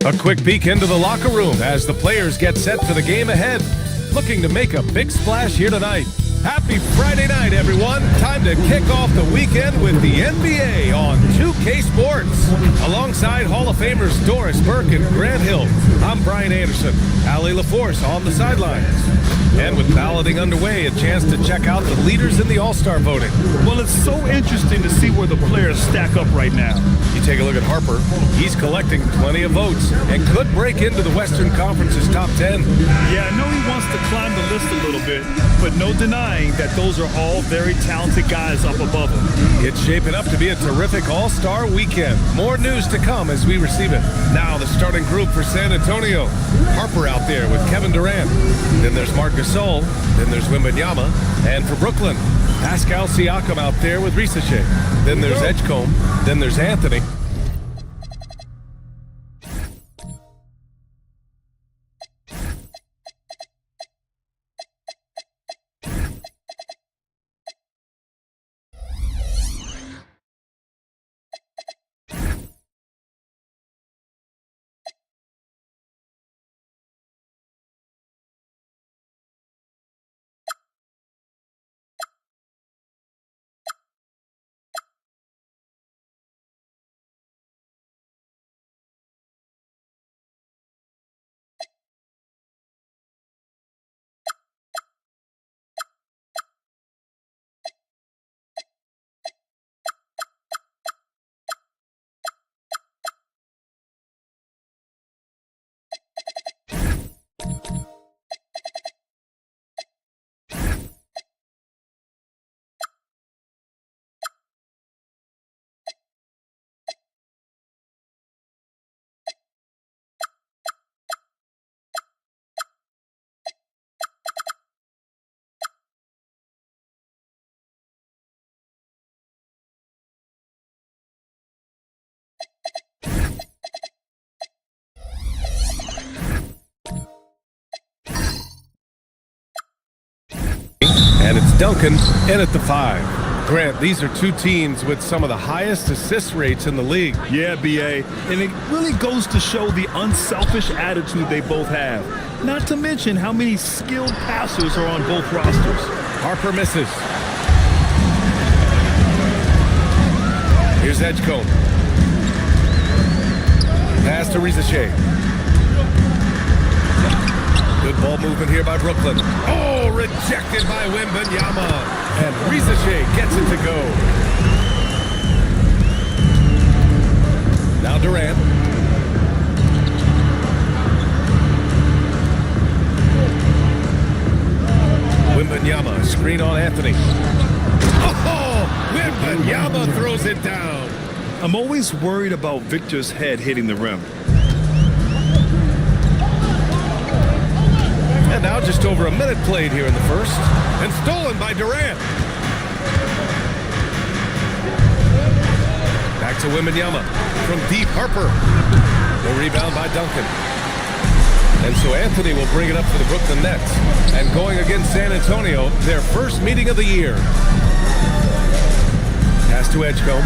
A quick peek into the locker room as the players get set for the game ahead. Looking to make a big splash here tonight. Happy Friday night, everyone. Time to kick off the weekend with the NBA on 2K Sports. Alongside Hall of Famers Doris Burke and Grant Hill, I'm Brian Anderson. Allie LaForce on the sidelines. And with balloting underway, a chance to check out the leaders in the All-Star voting. Well, it's so interesting to see where the players stack up right now. You take a look at Harper. He's collecting plenty of votes and could break into the Western Conference's top 10. Yeah, I know he wants to climb the list a little bit, but no denying that those are all very talented guys up above him. It's shaping up to be a terrific All-Star weekend. More news to come as we receive it. Now the starting group for San Antonio. Harper out there with Kevin Durant. Then there's Marc Gasol. Then there's Wembanyama. And for Brooklyn, Pascal Siakam out there with Risachet. Then there's Edgecombe. Then there's Anthony. And it's Duncan in at the 5. Grant, these are two teams with some of the highest assist rates in the league. Yeah, B.A., and it really goes to show the unselfish attitude they both have. Not to mention how many skilled passers are on both rosters. Harper misses. Here's Edgecombe. Pass to Risachet. Good ball movement here by Brooklyn. Oh, rejected by Wembanyama. And Risachet gets it to go. Now Durant. Wembanyama, screen on Anthony. Oh, Wembanyama throws it down. I'm always worried about Victor's head hitting the rim. And now just over a minute played here in the first. And stolen by Durant. Back to Wembanyama. From deep, Harper. The rebound by Duncan. And so Anthony will bring it up for the Brooklyn Nets. And going against San Antonio, their first meeting of the year. Pass to Edgecombe.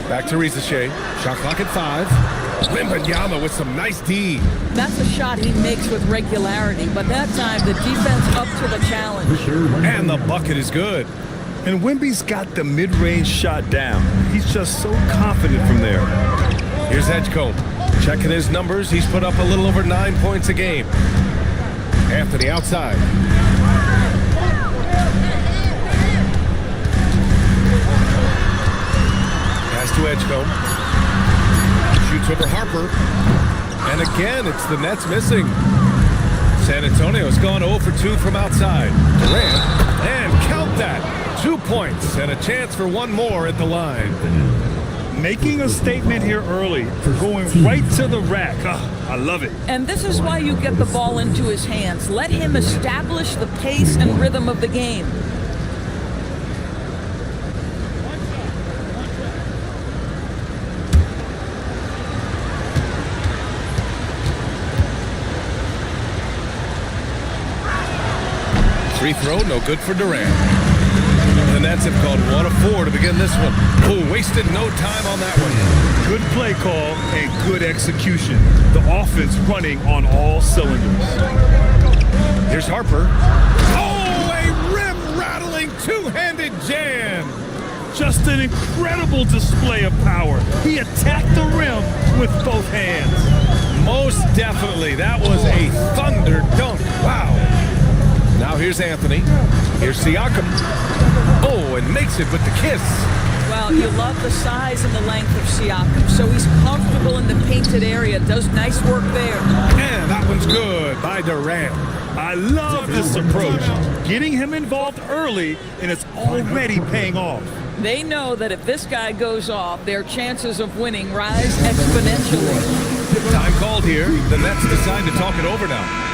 Back to Risachet. Shot clock at 5. Wembanyama with some nice D. That's a shot he makes with regularity, but that time the defense up to the challenge. And the bucket is good. And Wemby's got the mid-range shot down. He's just so confident from there. Here's Edgecombe. Checking his numbers, he's put up a little over 9 points a game. Anthony outside. Pass to Edgecombe. Shoots over Harper. And again, it's the Nets missing. San Antonio's gone 0 for 2 from outside. Durant. And count that. 2 points and a chance for one more at the line. Making a statement here early. Going right to the rack. I love it. And this is why you get the ball into his hands. Let him establish the pace and rhythm of the game. Free throw, no good for Durant. The Nets have called 1 of 4 to begin this one. Oh, wasted no time on that one. Good play call and good execution. The offense running on all cylinders. Here's Harper. Oh, a rim-rattling two-handed jam. Just an incredible display of power. He attacked the rim with both hands. Most definitely. That was a thunder dunk. Wow. Now here's Anthony. Here's Siakam. Oh, and makes it with the kiss. Well, you love the size and the length of Siakam, so he's comfortable in the painted area. Does nice work there. And that one's good by Durant. I love this approach. Getting him involved early, and it's already paying off. They know that if this guy goes off, their chances of winning rise exponentially. Time called here. The Nets decide to talk it over now.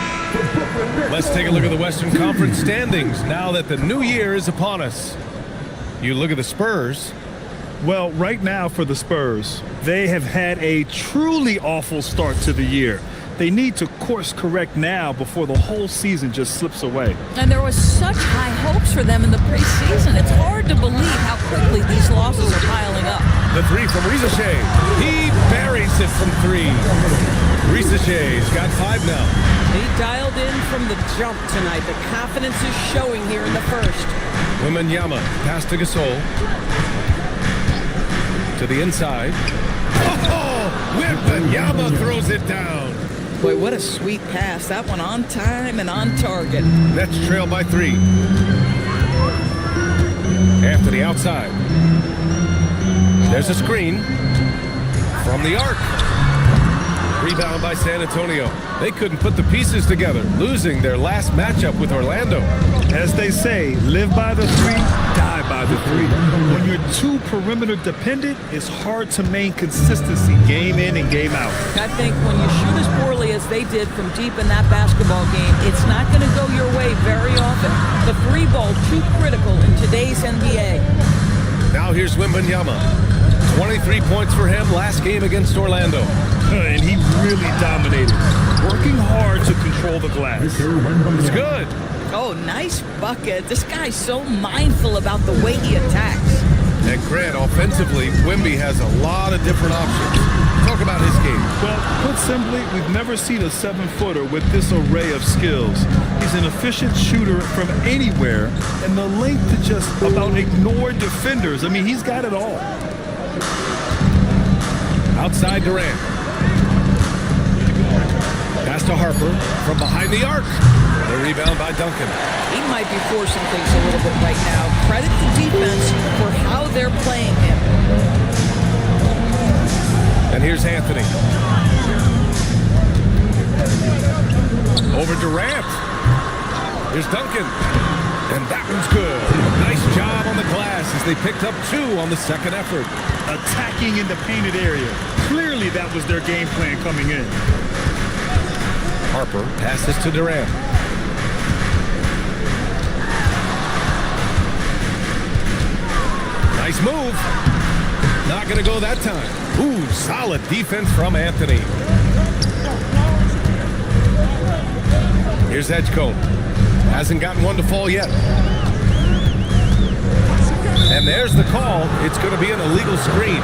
Let's take a look at the Western Conference standings now that the new year is upon us. You look at the Spurs. Well, right now for the Spurs, they have had a truly awful start to the year. They need to course correct now before the whole season just slips away. And there was such high hopes for them in the preseason. It's hard to believe how quickly these losses are piling up. The three from ForVsMiL. He buries it from 3. ForVsMil's got 5 now. He dialed in from the jump tonight. The confidence is showing here in the first. Wembanyama pass to Gasol. To the inside. Oh, Wembanyama throws it down. Boy, what a sweet pass. That one on time and on target. Nets trail by 3. Anthony outside. There's a screen from the arc. Rebound by San Antonio. They couldn't put the pieces together, losing their last matchup with Orlando. As they say, live by the 3, die by the 3. When you're too perimeter dependent, it's hard to maintain consistency game in and game out. I think when you shoot as poorly as they did from deep in that basketball game, it's not going to go your way very often. The 3 ball too critical in today's NBA. Now here's Wembanyama. 23 points for him last game against Orlando. And he really dominated, working hard to control the glass. It's good. Oh, nice bucket. This guy's so mindful about the way he attacks. And Grant, offensively, Wemby has a lot of different options. Talk about his game. Well, put simply, we've never seen a 7-footer with this array of skills. He's an efficient shooter from anywhere, and the length to just about ignore defenders. I mean, he's got it all. Outside Durant. Pass to Harper from behind the arc. The rebound by Duncan. He might be forcing things a little bit right now. Credit the defense for how they're playing him. And here's Anthony. Over Durant. Here's Duncan. And that one's good. Nice job on the glass as they picked up 2 on the second effort. Attacking in the painted area. Clearly that was their game plan coming in. Harper passes to Durant. Nice move. Not going to go that time. Ooh, solid defense from Anthony. Here's Edgecombe. Hasn't gotten one to fall yet. And there's the call. It's going to be an illegal screen.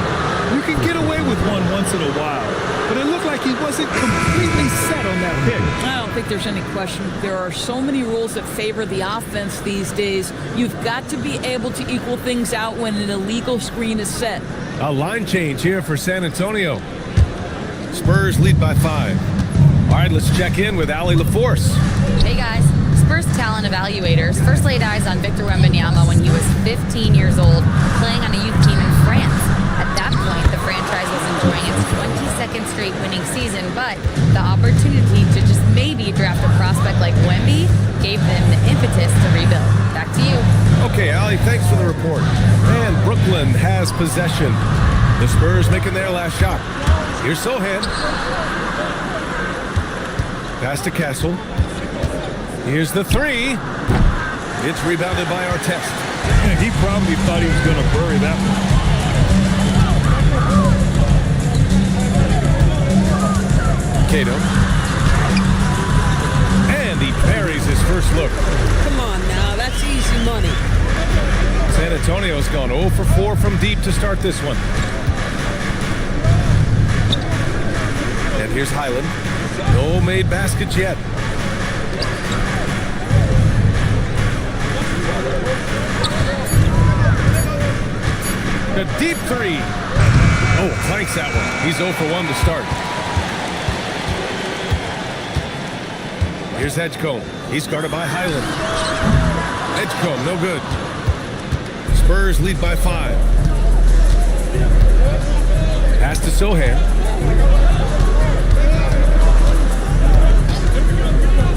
You can get away with one once in a while, but it looked like he wasn't completely set on that pick. I don't think there's any question. There are so many rules that favor the offense these days. You've got to be able to equal things out when an illegal screen is set. A line change here for San Antonio. Spurs lead by 5. All right, let's check in with Allie LaForce. Hey guys, Spurs talent evaluators first laid eyes on Victor Wembanyama when he was 15 years old, playing on a youth team in France. At that point, the franchise was enjoying its 22nd straight winning season, but the opportunity to just maybe draft a prospect like Wemby gave them the impetus to rebuild. Back to you. Okay, Allie, thanks for the report. And Brooklyn has possession. The Spurs making their last shot. Here's Sohan. Pass to Castle. Here's the 3. It's rebounded by Artest. And he probably thought he was going to bury that one. Cato. And he parries his first look. Come on now, that's easy money. San Antonio's gone 0 for 4 from deep to start this one. And here's Highland. No made baskets yet. A deep three. Oh, clanks that one. He's 0 for 1 to start. Here's Edgecombe. He's guarded by Highland. Edgecombe, no good. Spurs lead by 5. Pass to Sohan.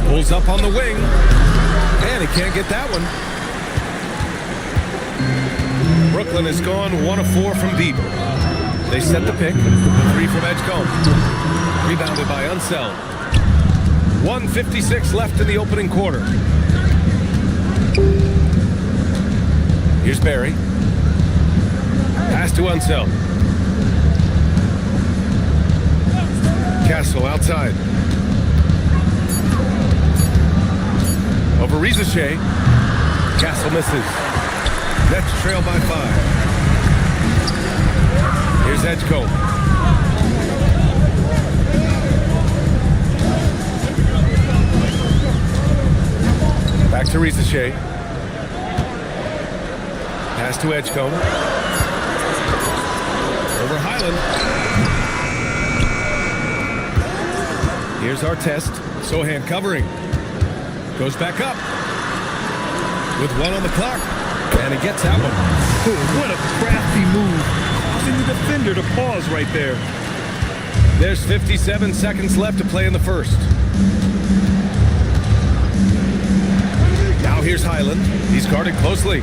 Pulls up on the wing. And he can't get that one. Brooklyn has gone 1 of 4 from deep. They set the pick. The 3 from Edgecombe. Rebounded by Unseld. 1:56 left in the opening quarter. Here's Barry. Pass to Unseld. Castle outside. Over ForVsMiL. Castle misses. Nets trail by 5. Here's Edgecombe. Back to ForVsMiL. Pass to Edgecombe. Over Highland. Here's our test. Sohan covering. Goes back up. With 1 on the clock. And he gets that one. Oh, what a crafty move. Causing the defender to pause right there. There's 57 seconds left to play in the first. Now here's Highland. He's guarded closely.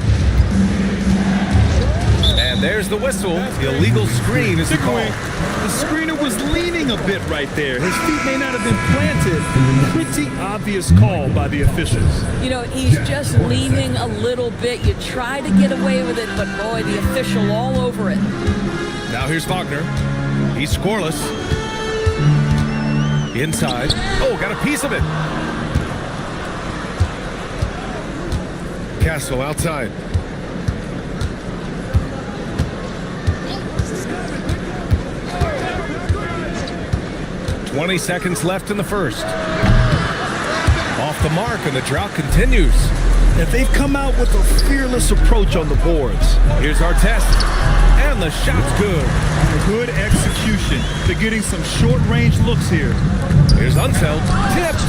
And there's the whistle. The illegal screen is the call. The screener was leaning a bit right there. His feet may not have been planted. Pretty obvious call by the officials. You know, he's just leaning a little bit. You try to get away with it, but boy, the official all over it. Now here's Wagner. He's scoreless. Inside. Oh, got a piece of it. Castle outside. 20 seconds left in the first. Off the mark, and the drought continues. And they've come out with a fearless approach on the boards. Here's our test. And the shot's good. Good execution. They're getting some short-range looks here. Here's Unseld. Tipped.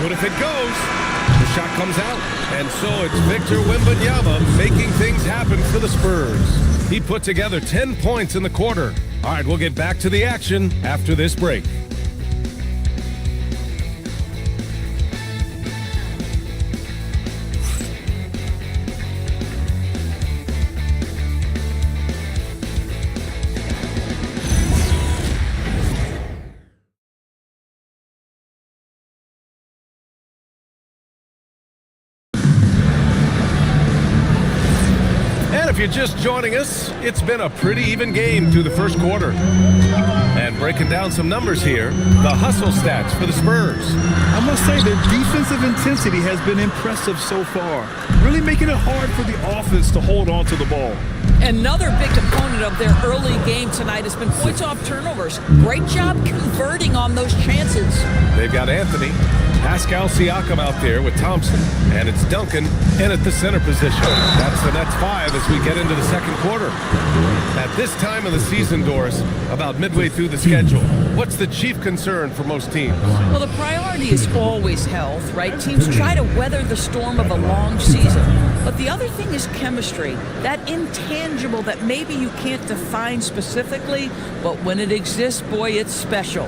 What if it goes? The shot comes out. And so it's Victor Wembanyama making things happen for the Spurs. He put together 10 points in the quarter. All right, we'll get back to the action after this break. If you're just joining us, it's been a pretty even game through the first quarter. And breaking down some numbers here, the hustle stats for the Spurs. I must say their defensive intensity has been impressive so far, really making it hard for the offense to hold on to the ball. Another big component of their early game tonight has been points off turnovers. Great job converting on those chances. They've got Anthony, Pascal Siakam out there with Thompson, and it's Duncan in at the center position. That's the Nets 5 as we get into the second quarter. At this time of the season, Doris, about midway through the schedule, what's the chief concern for most teams? Well, the priority is always health, right? Teams try to weather the storm of a long season. But the other thing is chemistry, that intangible that maybe you can't define specifically, but when it exists, boy, it's special.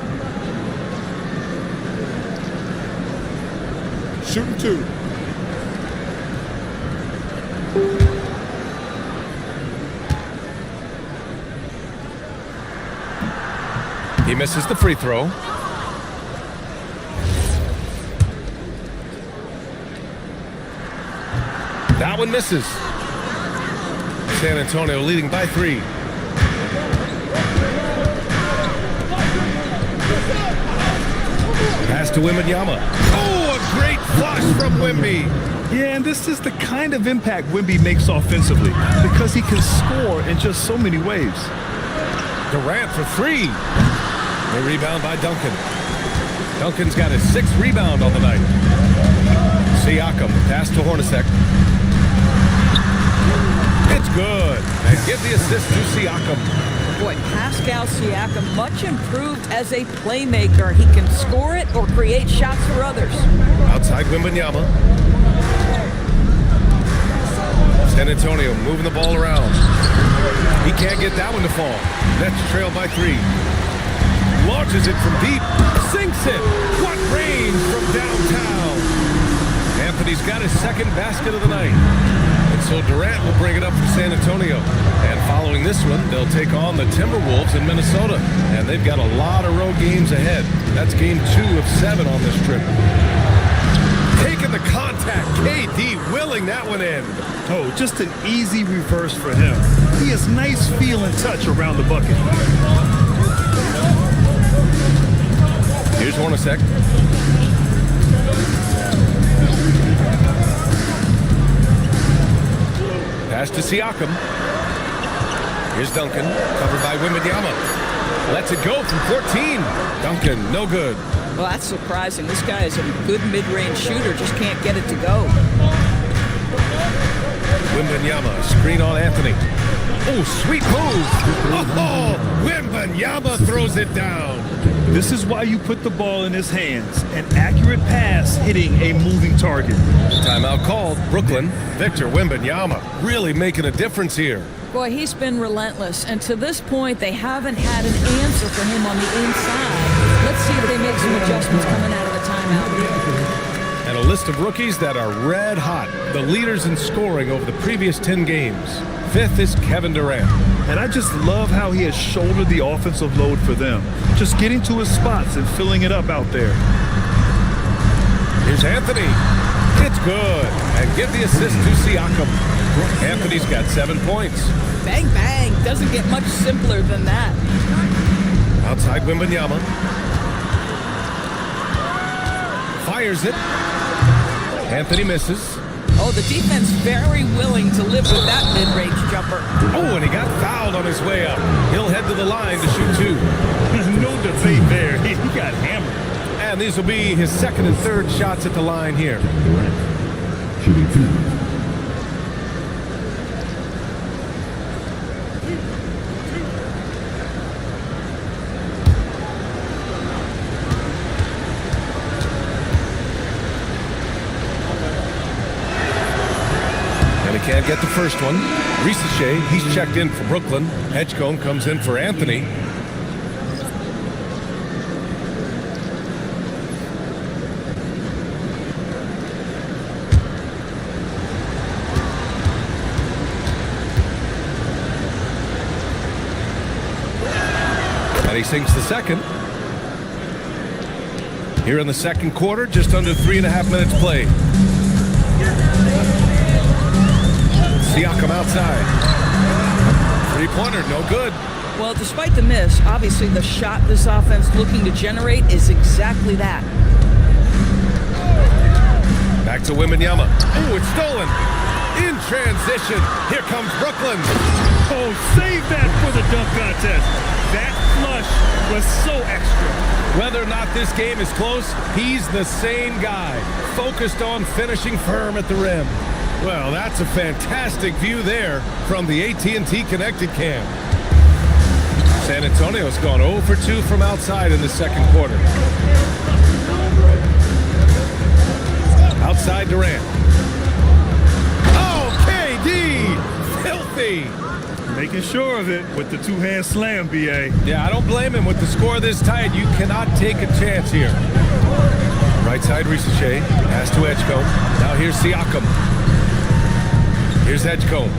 Shooting 2. He misses the free throw. That one misses. San Antonio leading by 3. Pass to Wembanyama. Oh, a great flush from Wemby. Yeah, and this is the kind of impact Wemby makes offensively because he can score in just so many ways. Durant for three. The rebound by Duncan. Duncan's got his 6th rebound on the night. Siakam, pass to Hornacek. It's good. And give the assist to Siakam. Boy, Pascal Siakam, much improved as a playmaker. He can score it or create shots for others. Outside Wembanyama. San Antonio moving the ball around. He can't get that one to fall. Nets trail by 3. Launches it from deep. Sinks it. What range from downtown. Anthony's got his 2nd basket of the night. And so Durant will bring it up for San Antonio. And following this one, they'll take on the Timberwolves in Minnesota. And they've got a lot of road games ahead. That's game 2 of 7 on this trip. Taking the contact. KD willing that one in. Oh, just an easy reverse for him. He has nice feel and touch around the bucket. Here's Hornacek. Pass to Siakam. Here's Duncan, covered by Wembanyama. Lets it go from 14. Duncan, no good. Well, that's surprising. This guy is a good mid-range shooter, just can't get it to go. Wembanyama, screen on Anthony. Oh, sweet move. Oh, Wembanyama throws it down. This is why you put the ball in his hands. An accurate pass hitting a moving target. Timeout called. Brooklyn. Victor Wembanyama really making a difference here. Boy, he's been relentless, and to this point, they haven't had an answer for him on the inside. Let's see if they make some adjustments coming out of the timeout. And a list of rookies that are red hot. The leaders in scoring over the previous 10 games. 5th is Kevin Durant. And I just love how he has shouldered the offensive load for them. Just getting to his spots and filling it up out there. Here's Anthony. It's good. And give the assist to Siakam. Anthony's got 7 points. Bang, bang. Doesn't get much simpler than that. Outside Wembanyama. Fires it. Anthony misses. Oh, the defense very willing to live with that mid-range jumper. Oh, and he got fouled on his way up. He'll head to the line to shoot 2. No debate there. He got hammered. And these will be his 2nd and 3rd shots at the line here. Shooting 2. Can't get the first one. ForVsMiL, he's checked in for Brooklyn. Edgecombe comes in for Anthony. And he sinks the 2nd. Here in the 2nd quarter, just under 3.5 minutes played. Siakam outside. 3-pointer, no good. Well, despite the miss, obviously the shot this offense looking to generate is exactly that. Back to Wembanyama. Oh, it's stolen. In transition, here comes Brooklyn. Oh, save that for the dunk contest. That flush was so extra. Whether or not this game is close, he's the same guy, focused on finishing firm at the rim. Well, that's a fantastic view there from the AT&T Connected Cam. San Antonio's gone 0 for 2 from outside in the 2nd quarter. Outside Durant. Oh, KD! Filthy! Making sure of it with the 2-hand slam, B.A. Yeah, I don't blame him. With the score this tight, you cannot take a chance here. Right side, ForVsMiL. Pass to Edgecombe. Now here's Siakam. Here's Edgecombe.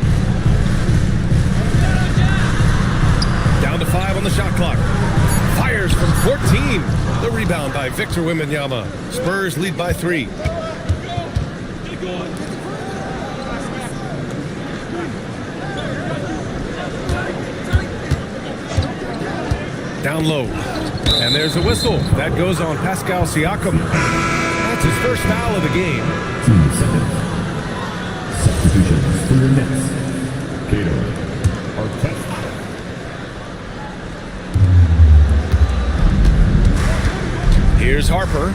Down to 5 on the shot clock. Fires from 14. The rebound by Victor Wembanyama. Spurs lead by 3. Down low. And there's a whistle. That goes on Pascal Siakam. That's his first foul of the game. Substitutions for your Nets. Cato. Artest. Here's Harper.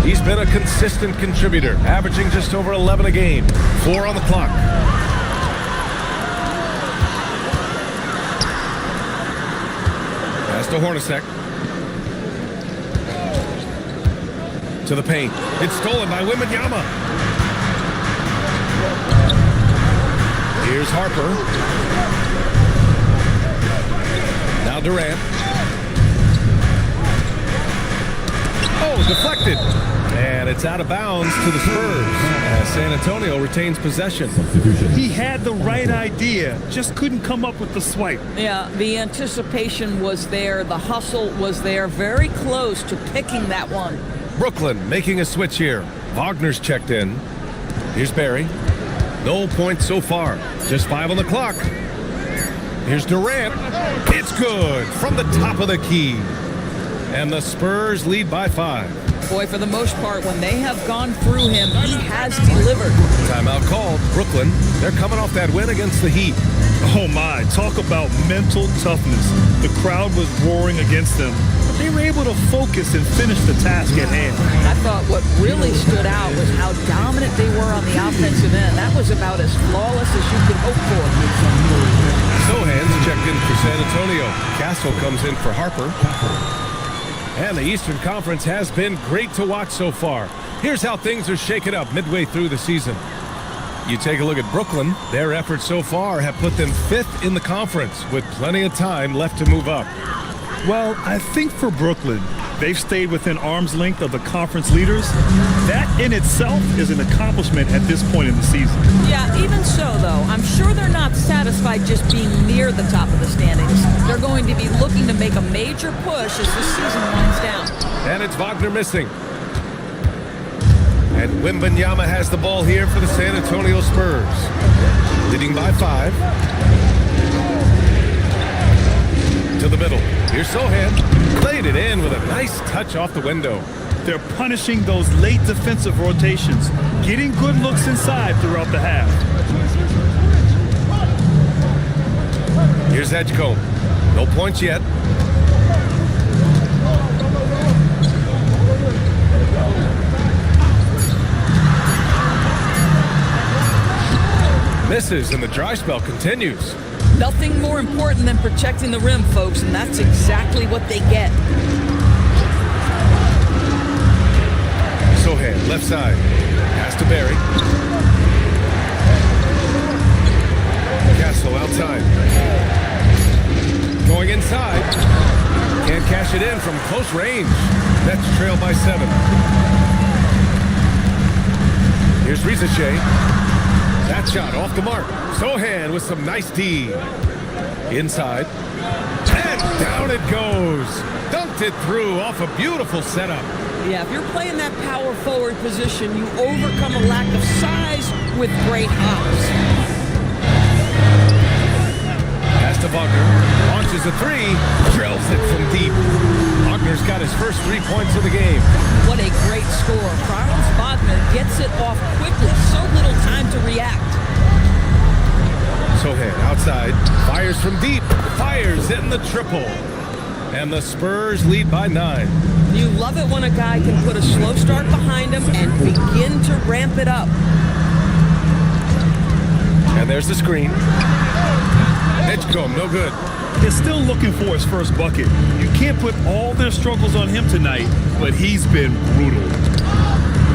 He's been a consistent contributor, averaging just over 11 a game. 4 on the clock. Pass to Hornacek. To the paint. It's stolen by Wembanyama. Here's Harper. Now Durant. Oh, deflected. And it's out of bounds to the Spurs as San Antonio retains possession. He had the right idea, just couldn't come up with the swipe. Yeah, the anticipation was there. The hustle was there. Very close to picking that one. Brooklyn making a switch here. Wagner's checked in. Here's Barry. No points so far. Just 5 on the clock. Here's Durant. It's good from the top of the key. And the Spurs lead by 5. Boy, for the most part, when they have gone through him, he has delivered. Timeout called. Brooklyn, they're coming off that win against the Heat. Oh my, talk about mental toughness. The crowd was roaring against them, but they were able to focus and finish the task at hand. I thought what really stood out was how dominant they were on the offensive end. That was about as flawless as you could hope for. Sohan's checked in for San Antonio. Castle comes in for Harper. And the Eastern Conference has been great to watch so far. Here's how things are shaken up midway through the season. You take a look at Brooklyn. Their efforts so far have put them 5th in the conference with plenty of time left to move up. Well, I think for Brooklyn, they've stayed within arm's length of the conference leaders. That in itself is an accomplishment at this point in the season. Yeah, even so, though, I'm sure they're not satisfied just being near the top of the standings. They're going to be looking to make a major push as the season winds down. And it's Wagner missing. And Wembanyama has the ball here for the San Antonio Spurs. Leading by 5. To the middle. Here's Sohan. Played it in with a nice touch off the window. They're punishing those late defensive rotations, getting good looks inside throughout the half. Here's Edgecombe. No points yet. Misses, and the dry spell continues. Nothing more important than protecting the rim, folks, and that's exactly what they get. Sohan, left side. Pass to Barry. Castle outside. Going inside. Can't cash it in from close range. Nets trail by 7. Here's Rizachet. That shot off the mark. Sohan with some nice D. Inside. And down it goes. Dunked it through off a beautiful setup. Yeah, if you're playing that power forward position, you overcome a lack of size with great hops. Pass to Wagner. Launches a 3. Drills it from deep. Wagner's got his first 3 points of the game. What a great score. Franz Wagner gets it off quickly. So little time to react. Sohan outside. Fires from deep. Fires in the triple. And the Spurs lead by 9. You love it when a guy can put a slow start behind him and begin to ramp it up. And there's the screen. Edgecombe, no good. They're still looking for his first bucket. You can't put all their struggles on him tonight, but he's been brutal.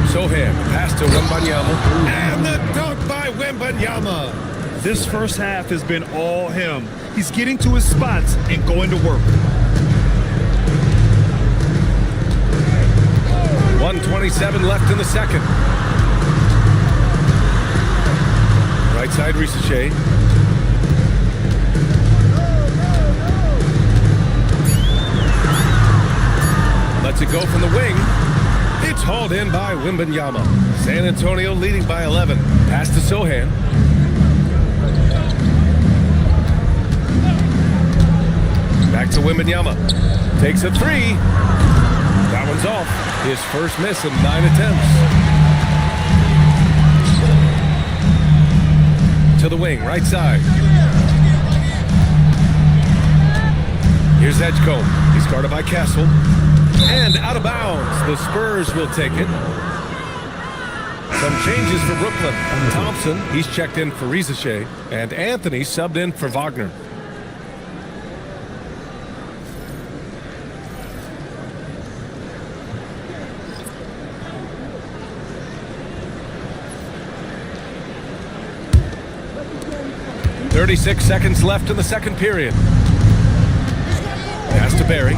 Sohan, pass to Wembanyama. And the dunk by Wembanyama. This first half has been all him. He's getting to his spots and going to work. 1:27 left in the second. Right side, Rizachet. Lets it go from the wing. It's hauled in by Wembanyama. San Antonio leading by 11. Pass to Sohan. Back to Wembanyama. Takes a 3. That one's off. His first miss in 9 attempts. wing, right side. Here's Edgecombe. He's guarded by Castle. And out of bounds. The Spurs will take it. Some changes for Brooklyn. Thompson, he's checked in for ForVsMiL. And Anthony subbed in for Wagner. "36 seconds left in the second period. Pass to Barry.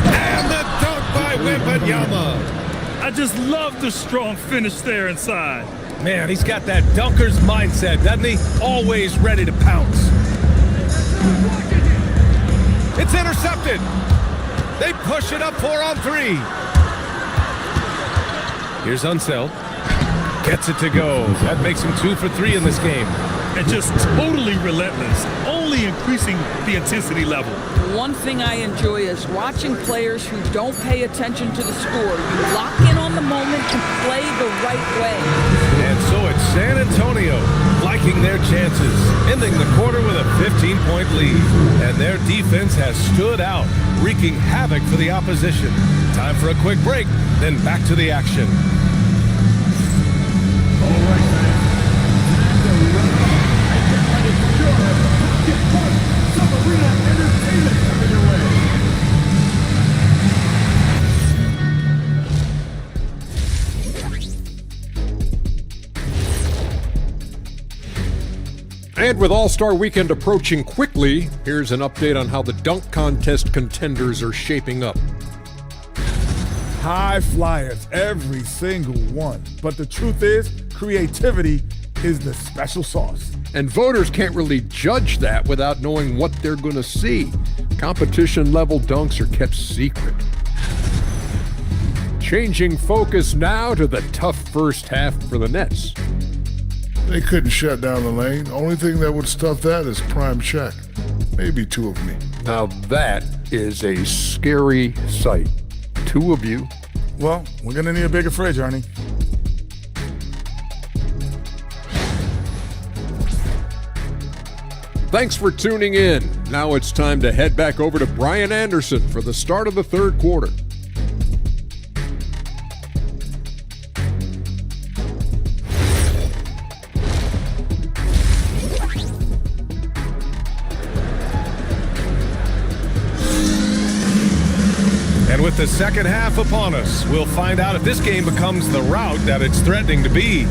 And the dunk by Wembanyama. I just love the strong finish there inside. Man, he's got that dunker's mindset, doesn't he? Always ready to pounce. It's intercepted. They push it up 4-on-3. Here's Unseld. Gets it to go. That makes him 2 for 3 in this game. And just totally relentless, only increasing the intensity level. One thing I enjoy is watching players who don't pay attention to the score. You lock in on the moment and play the right way. And so it's San Antonio liking their chances, ending the quarter with a 15-point lead. And their defense has stood out, wreaking havoc for the opposition. Time for a quick break, then back to the action. And with All-Star Weekend approaching quickly, here's an update on how the dunk contest contenders are shaping up. High flyers, every single one. But the truth is, creativity is the special sauce. And voters can't really judge that without knowing what they're going to see. Competition-level dunks are kept secret. Changing focus now to the tough first half for the Nets. They couldn't shut down the lane. Only thing that would stuff that is prime check. Maybe 2 of me. Now that is a scary sight. 2 of you. Well, we're gonna need a bigger fridge, Arnie. Thanks for tuning in. Now it's time to head back over to Brian Anderson for the start of the third quarter. And with the second half upon us, we'll find out if this game becomes the rout that it's threatening to be.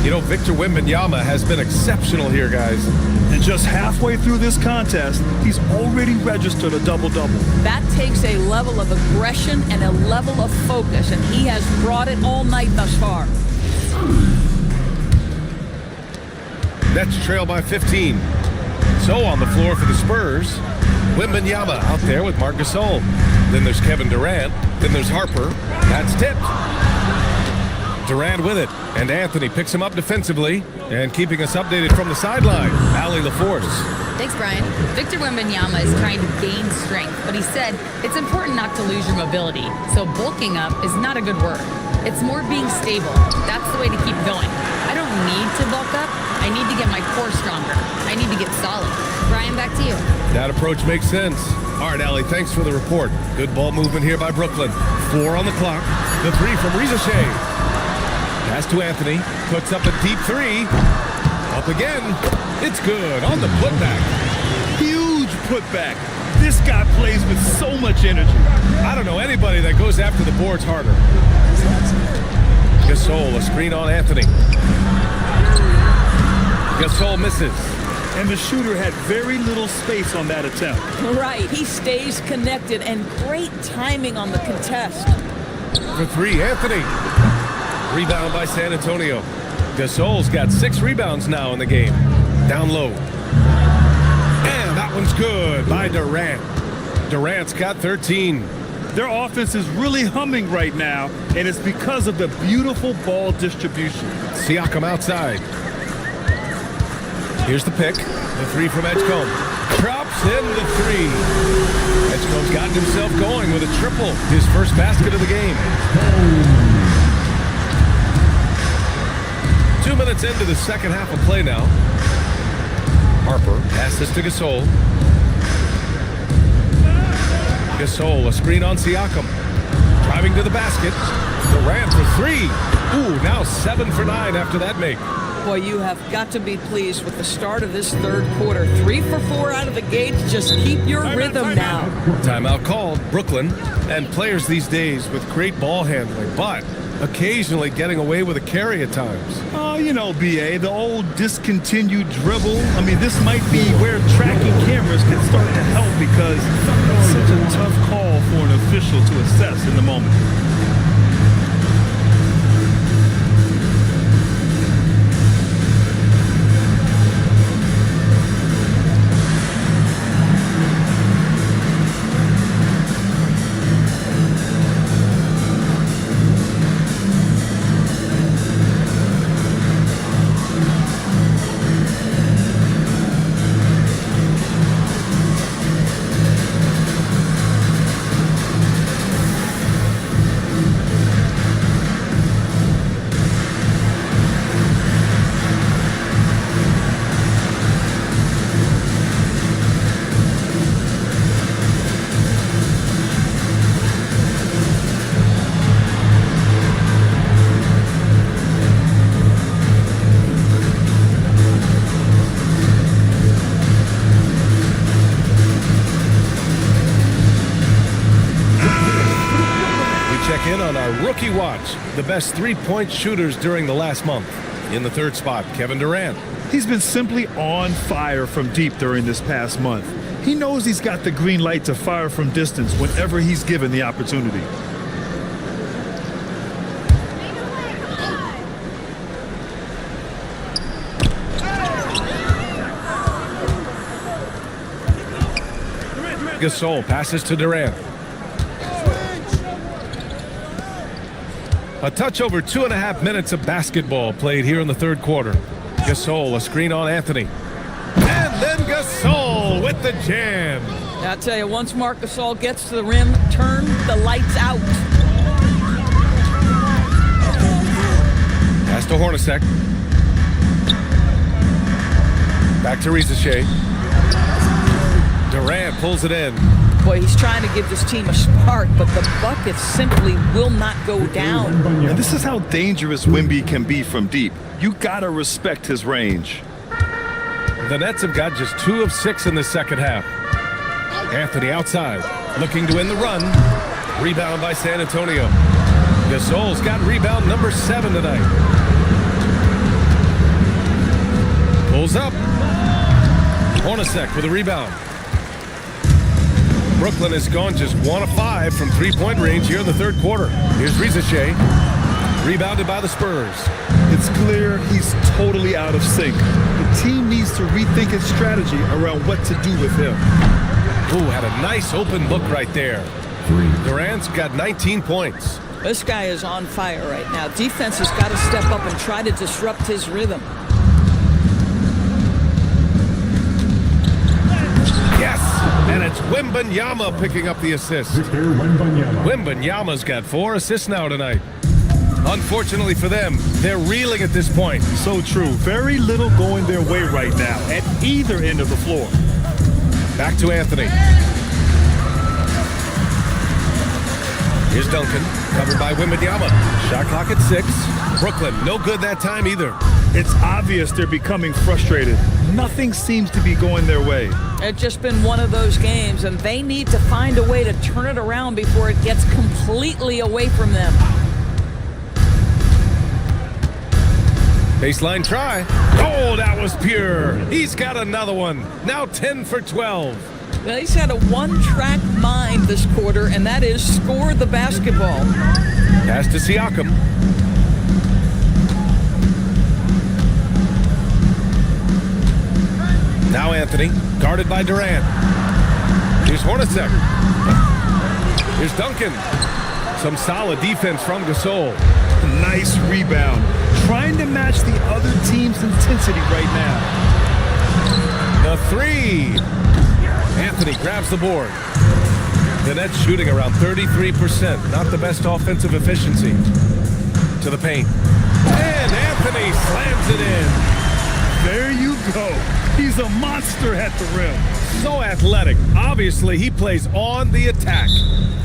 You know, Victor Wembanyama has been exceptional here, guys. And just halfway through this contest, he's already registered a double-double. That takes a level of aggression and a level of focus, and he has brought it all night thus far. Nets trail by 15. So on the floor for the Spurs, Wembanyama out there with Marc Gasol. Then there's Kevin Durant. Then there's Harper. That's tipped. Durant with it. And Anthony picks him up defensively. And keeping us updated from the sideline, Allie LaForce. Thanks, Brian. Victor Wembanyama is trying to gain strength, but he said it's important not to lose your mobility. So bulking up is not a good word. It's more being stable. That's the way to keep going. I don't need to bulk up. I need to get my core stronger. I need to get solid. Brian, back to you. That approach makes sense. All right, Allie, thanks for the report. Good ball movement here by Brooklyn. 4 on the clock. The 3 from ForVsMiL. Pass to Anthony. Puts up a deep 3. Up again. It's good on the putback. Huge putback. This guy plays with so much energy. I don't know anybody that goes after the boards harder. Gasol, a screen on Anthony. Gasol misses. And the shooter had very little space on that attempt. Right, he stays connected, and great timing on the contest. For 3, Anthony. Rebound by San Antonio. Gasol's got 6 rebounds now in the game. Down low. And that one's good by Durant. Durant's got 13. Their offense is really humming right now, and it's because of the beautiful ball distribution. Siakam outside. Here's the pick. The 3 from Edgecombe. Drops in the 3. Edgecombe's gotten himself going with a triple. His first basket of the game. 2 minutes minutes into the second half of play now. Harper passes to Gasol. Gasol, a screen on Siakam. Driving to the basket. Durant for three. Ooh, now 7 for 9 after that make. Boy, you have got to be pleased with the start of this third quarter. 3 for 4 out of the gate. Just keep your rhythm now. Timeout called. Brooklyn. And players these days with great ball handling, but occasionally getting away with a carry at times. Oh, you know, BA, the old discontinued dribble. I mean, this might be where tracking cameras can start to help because it's such a tough call for an official to assess in the moment. In on our rookie watch, the best three-point shooters during the last month. In the third spot, Kevin Durant. He's been simply on fire from deep during this past month. He knows he's got the green light to fire from distance whenever he's given the opportunity. Gasol passes to Durant. A touch over 2.5 minutes of basketball played here in the third quarter. Gasol, a screen on Anthony. And then Gasol with the jam. I'll tell you, once Marc Gasol gets to the rim, turn the lights out. Pass to Hornacek. Back to ForVsMiL. Durant pulls it in. Boy, he's trying to give this team a spark, but the buckets simply will not go down. And this is how dangerous Wemby can be from deep. You gotta respect his range. The Nets have got just 2 of 6 in the second half. Anthony outside, looking to win the run. Rebound by San Antonio. Gasol's got rebound number 7 tonight. Pulls up. Hornacek with a rebound. Brooklyn has gone just 1 of 5 from three-point range here in the third quarter. Here's ForVsMiL. Rebounded by the Spurs. It's clear he's totally out of sync. The team needs to rethink its strategy around what to do with him. Ooh, had a nice open look right there. Durant's got 19 points. This guy is on fire right now. Defense has got to step up and try to disrupt his rhythm. Yes, and it's Wembanyama picking up the assist. Wembanyama's got 4 assists now tonight. Unfortunately for them, they're reeling at this point. So true. Very little going their way right now at either end of the floor. Back to Anthony. Here's Duncan, covered by Wembanyama. Shot clock at 6. Brooklyn, no good that time either. It's obvious they're becoming frustrated. Nothing seems to be going their way. It's just been one of those games, and they need to find a way to turn it around before it gets completely away from them. Baseline try. Oh, that was pure. He's got another one. Now 10 for 12. Well, he's had a one-track mind this quarter, and that is score the basketball. Pass to Siakam. Now Anthony, guarded by Durant. Here's Hornacek. Here's Duncan. Some solid defense from Gasol. Nice rebound. Trying to match the other team's intensity right now. The 3. Anthony grabs the board. The Nets shooting around 33%. Not the best offensive efficiency. To the paint. And Anthony Anthony slams it in. There you go. He's a monster at the rim. So athletic. Obviously, he plays on the attack.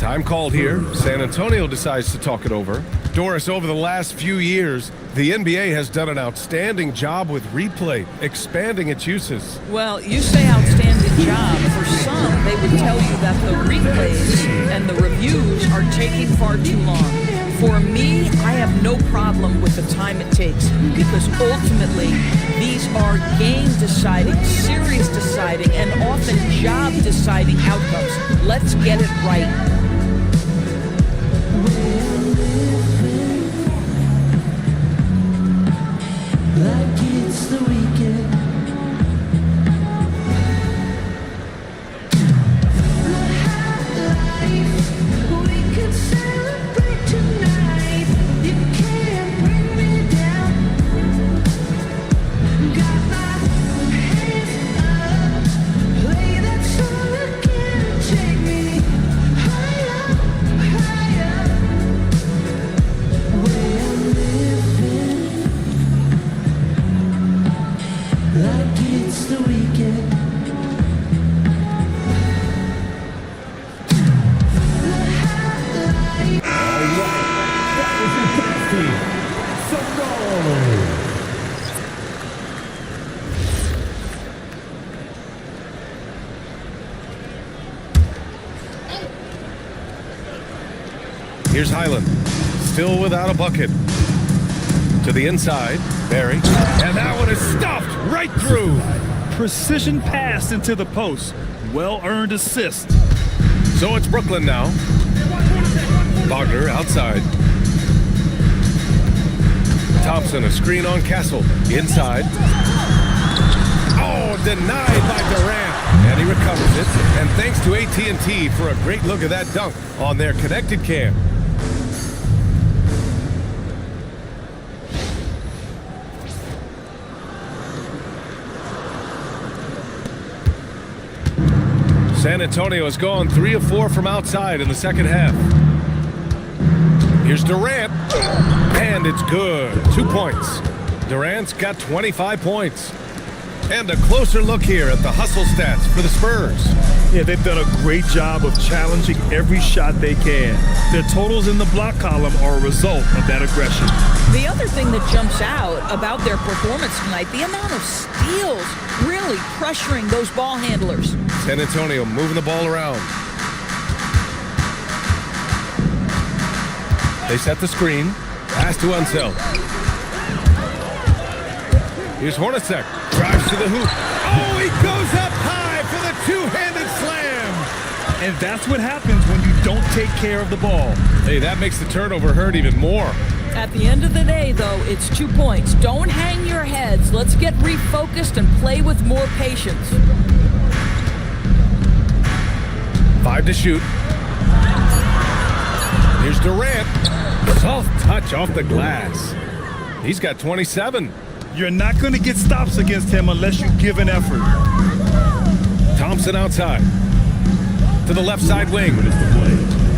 Time called here. San Antonio decides to talk it over. Doris, over the last few years, the NBA has done an outstanding job with replay, expanding its uses. Well, you say outstanding job. For some, they would tell you that the replays and the reviews are taking far too long. For me, I have no problem with the time it takes because ultimately these are game-deciding, series-deciding, and often job-deciding outcomes. Let's get it right. Like it's the weekend. We could celebrate tonight. You can't bring me down. Got my hands up. Play that song again. Take me higher, higher. Where I'm living. Like it's the weekend. Here's Highland, still without a bucket. To the inside, Barry, and that one is stuffed right through. Precision pass into the post. Well-earned assist. So it's Brooklyn now. Wagner outside. Thompson, a screen on Castle. Inside. Oh, denied by Durant. And he recovers it. And thanks to AT&T for a great look at that dunk on their connected cam. San Antonio has gone 3 of 4 from outside in the second half. Here's Durant, and it's good. 2 points. Durant's got 25 points. And a closer look here at the hustle stats for the Spurs. Yeah, they've done a great job of challenging every shot they can. Their totals in the block column are a result of that aggression. The other thing that jumps out about their performance tonight, the amount of steals, really pressuring those ball handlers. San Antonio moving the ball around. They set the screen. Pass to Unseld. Here's Hornacek. Drives to the hoop. Oh, he goes up high for the two-handed slam. And that's what happens when you don't take care of the ball. Hey, that makes the turnover hurt even more. At the end of the day, though, it's 2 points. Don't hang your heads. Let's get refocused and play with more patience. 5 to shoot. Here's Durant. Soft touch off the glass. He's got 27. You're not going to get stops against him unless you give an effort. Thompson outside. To the left side wing.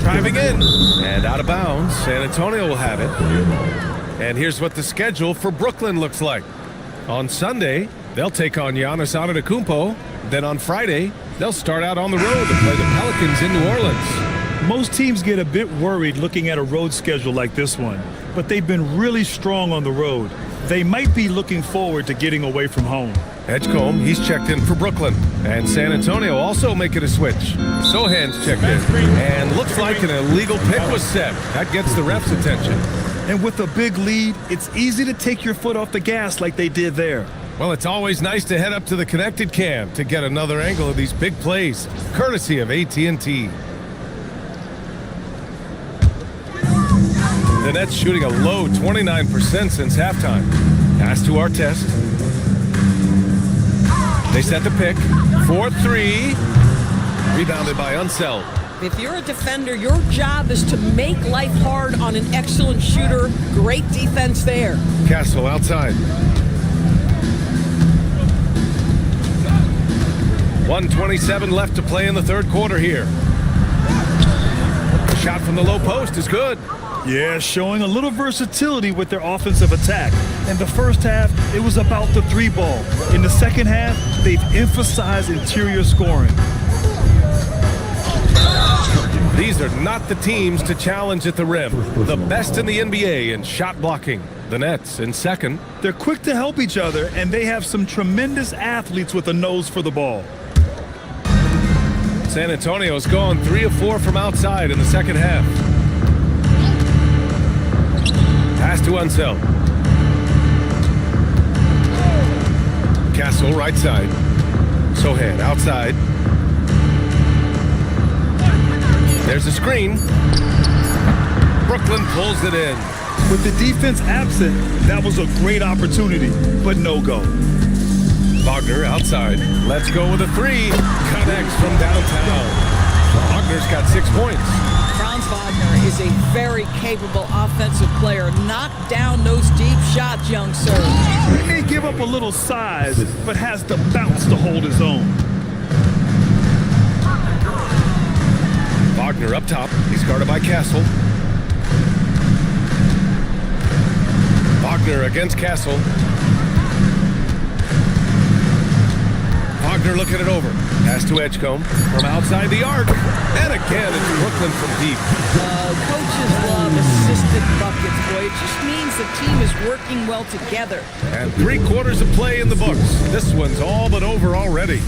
Driving in. And out of bounds. San Antonio will have it. And here's what the schedule for Brooklyn looks like. On Sunday, they'll take on Giannis Antetokounmpo. Then on Friday, they'll start out on the road to play the Pelicans in New Orleans. Most teams get a bit worried looking at a road schedule like this one, but they've been really strong on the road. They might be looking forward to getting away from home. Edgecombe, he's checked in for Brooklyn. And San Antonio also making a switch. Sohan's checked in. And looks like an illegal pick was set. That gets the ref's attention. And with a big lead, it's easy to take your foot off the gas like they did there. Well, it's always nice to head up to the connected cam to get another angle of these big plays, courtesy of AT&T. The Nets shooting a low 29% since halftime. Pass to Artest. They set the pick. 4-3. Rebounded by Unseld. If you're a defender, your job is to make life hard on an excellent shooter. Great defense there. Castle outside. 1:27 left to play in the third quarter here. Shot from the low post is good. Yeah, showing a little versatility with their offensive attack. In the first half, it was about the three ball. In the second half, they've emphasized interior scoring. These are not the teams to challenge at the rim. The best in the NBA in shot blocking. The Nets in second. They're quick to help each other, and they have some tremendous athletes with a nose for the ball. San Antonio's gone 3 of 4 from outside in the second half. Pass to Unseld. Castle right side. Sohan outside. There's a screen. Brooklyn pulls it in. With the defense absent, that was a great opportunity, but no go. Wagner outside. Let's go with a three. Connects from downtown. Wagner's got 6 points. Franz Wagner is a very capable offensive player. Knock down those deep shots, young sir. He may give up a little size, but has the bounce to hold his own. Wagner up top. He's guarded by Castle. Wagner against Castle. Wagner looking it over. Pass to Edgecombe from outside the arc. And again, it's Brooklyn from deep. Coaches love assisted buckets, boy. It just means the team is working well together. And 3/4 of play in the books. This one's all but over already.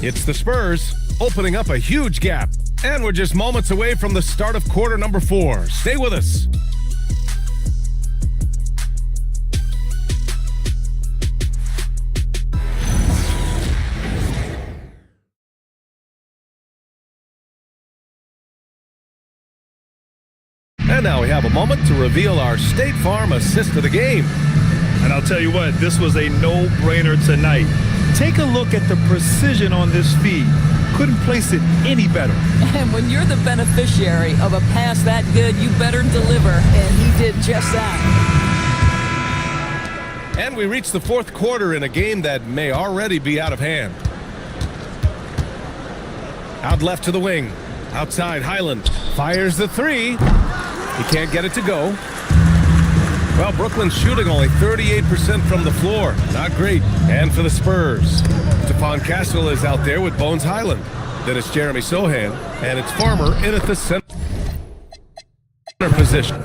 It's the Spurs opening up a huge gap. And we're just moments away from the start of quarter number 4. Stay with us. And now we have a moment to reveal our State Farm assist of the game. And I'll tell you what, this was a no-brainer tonight. Take a look at the precision on this feed. Couldn't place it any better. And when you're the beneficiary of a pass that good, you better deliver. And he did just that. And we reach the 4th quarter in a game that may already be out of hand. Out left to the wing. Outside, Highland fires the three. He can't get it to go. Well, Brooklyn's shooting only 38% from the floor. Not great. And for the Spurs, Stephon Castle is out there with Bones Highland. Then it's Jeremy Sohan, and it's Farmer in at the center position.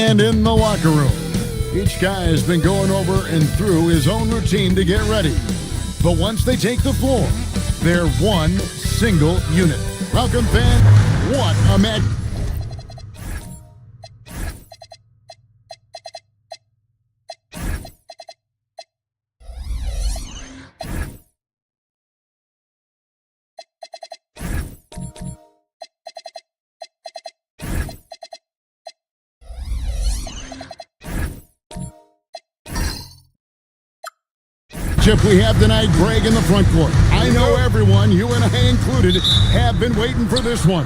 And in the locker room, each guy has been going over and through his own routine to get ready. But once they take the floor, they're one single unit. Welcome, fan. What a match. We have tonight Greg in the front court. I know everyone, you and I included, have been waiting for this one.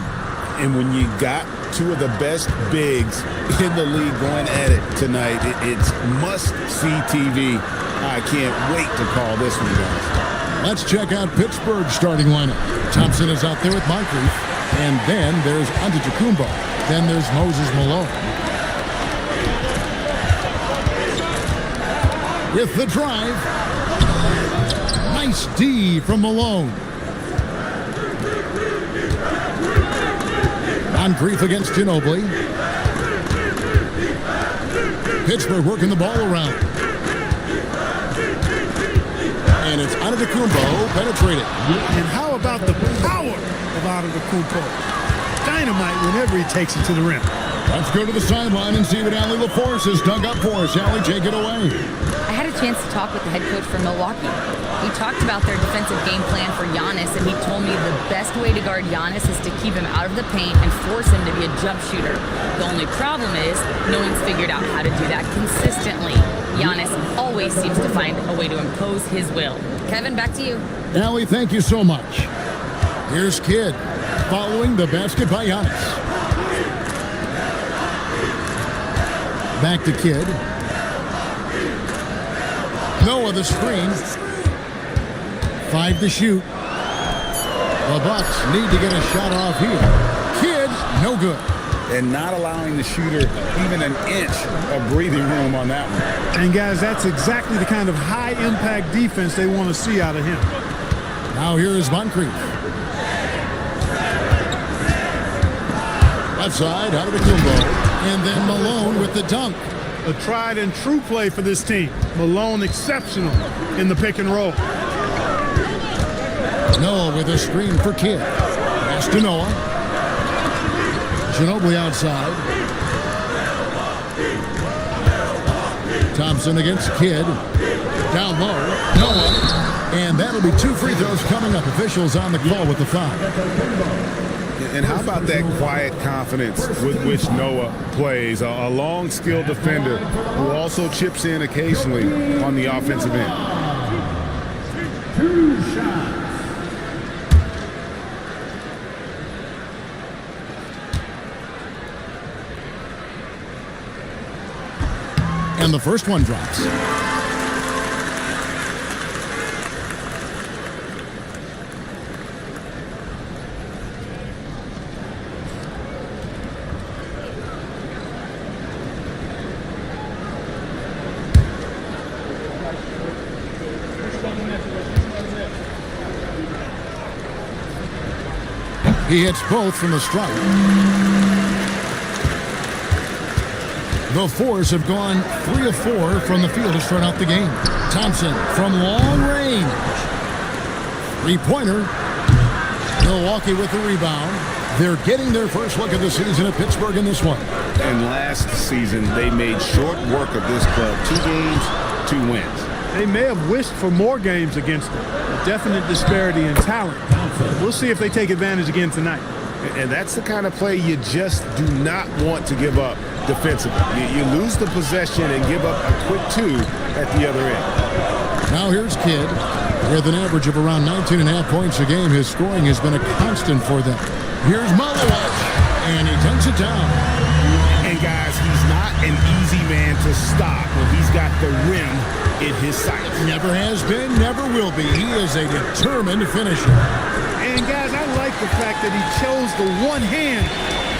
And when you got two of the best bigs in the league going at it tonight, it's must-see TV. I can't wait to call this one, guys. Let's check out Pittsburgh's starting lineup. Thompson is out there with Moncrief. And then there's Antetokounmpo. Then there's Moses Malone. With the drive. Nice D from Malone. Moncrief against Ginobili. Pittsburgh working the ball around. And it's Antetokounmpo penetrated. And how about the power of Antetokounmpo? Dynamite whenever he takes it to the rim. Let's go to the sideline and see what Allie LaForce has dug up for us. Allie, take it away. I had a chance to talk with the head coach from Milwaukee. We talked about their defensive game plan for Giannis, and he told me the best way to guard Giannis is to keep him out of the paint and force him to be a jump shooter. The only problem is no one's figured out how to do that consistently. Giannis always seems to find a way to impose his will. Kevin, back to you. Allie, thank you so much. Here's Kidd following the basket by Giannis. Back to Kidd. Noah the screen. 5 to shoot. The Bucks need to get a shot off here. Kidd, no good. And not allowing the shooter even an inch of breathing room on that one. And guys, that's exactly the kind of high-impact defense they want to see out of him. Now here is Moncrief. Left side, out of the Antetokounmpo. And then Malone with the dunk. A tried and true play for this team. Malone exceptional in the pick and roll. Noah with a screen for Kidd. Pass to Noah. Ginobili outside. Thompson against Kidd. Down low. Noah. And that'll be 2 free throws coming up. Officials on the call with the foul. And how about that quiet confidence with which Noah plays? A long, skilled defender who also chips in occasionally on the offensive end. 2 shots. And the first one drops. He hits both from the stripe. The Force have gone 3 of 4 from the field to start out the game. Thompson from long range. 3-pointer. Milwaukee with the rebound. They're getting their first look at the season at Pittsburgh in this one. And last season, they made short work of this club. 2 games, 2 wins. They may have wished for more games against them. A definite disparity in talent. We'll see if they take advantage again tonight. And that's the kind of play you just do not want to give up defensively. You lose the possession and give up a quick 2 at the other end. Now here's Kidd. With an average of around 19.5 points a game, his scoring has been a constant for them. Here's Malone, and he dunks it down. And guys, he's not an easy man to stop when he's got the rim in his sights. Never has been, never will be. He is a determined finisher. And guys, I like the fact that he chose the one-hand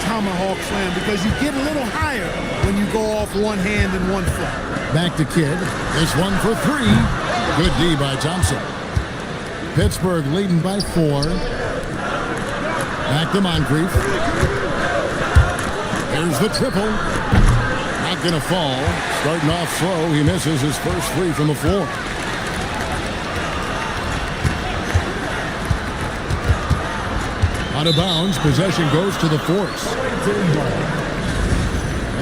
tomahawk slam because you get a little higher when you go off one hand and 1 foot. Back to Kidd. This one for 3. Good D by Thompson. Pittsburgh leading by 4. Back to Moncrief. There's the triple. Not going to fall. Starting off slow, he misses his first three from the floor. Out of bounds, possession goes to the Force.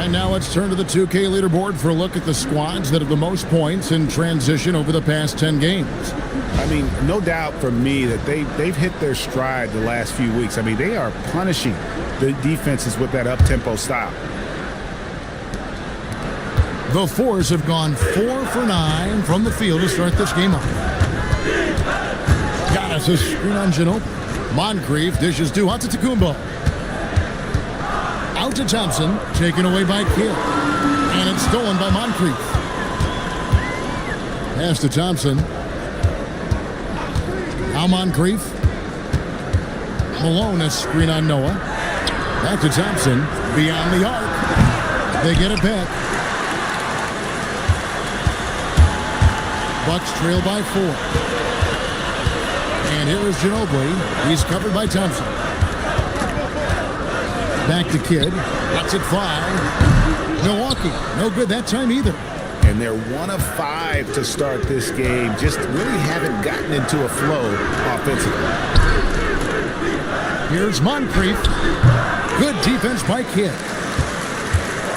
And now let's turn to the 2K leaderboard for a look at the squads that have the most points in transition over the past 10 games. I mean, no doubt for me that they've hit their stride the last few weeks. I mean, they are punishing the defenses with that up-tempo style. The Force have gone 4 for 9 from the field to start this game up. Got us a screen on Ginobili. Moncrief dishes to Antetokounmpo. Out to Thompson, taken away by Kidd. And it's stolen by Moncrief. Pass to Thompson. Now Moncrief. Malone, a screen on Noah. Back to Thompson. Beyond the arc. They get it back. Bucks trail by 4. And here is Ginobili. He's covered by Thompson. Back to Kidd. Lets it fly. Milwaukee, no good that time either. And they're 1 of 5 to start this game. Just really haven't gotten into a flow offensively. Here's Moncrief. Good defense by Kidd.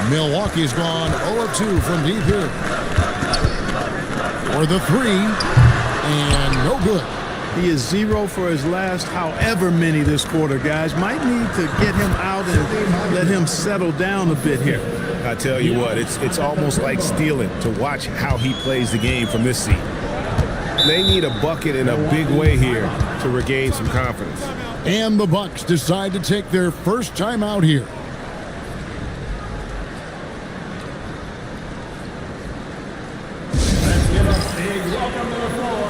Milwaukee's gone 0 of 2 from deep here. For the 3. And no good. He is 0 for his last however many this quarter, guys. Might need to get him out and let him settle down a bit here. I tell you what, it's almost like stealing to watch how he plays the game from this seat. They need a bucket in a big way here to regain some confidence. And the Bucks decide to take their first time out here. Let's give us a welcome to the floor,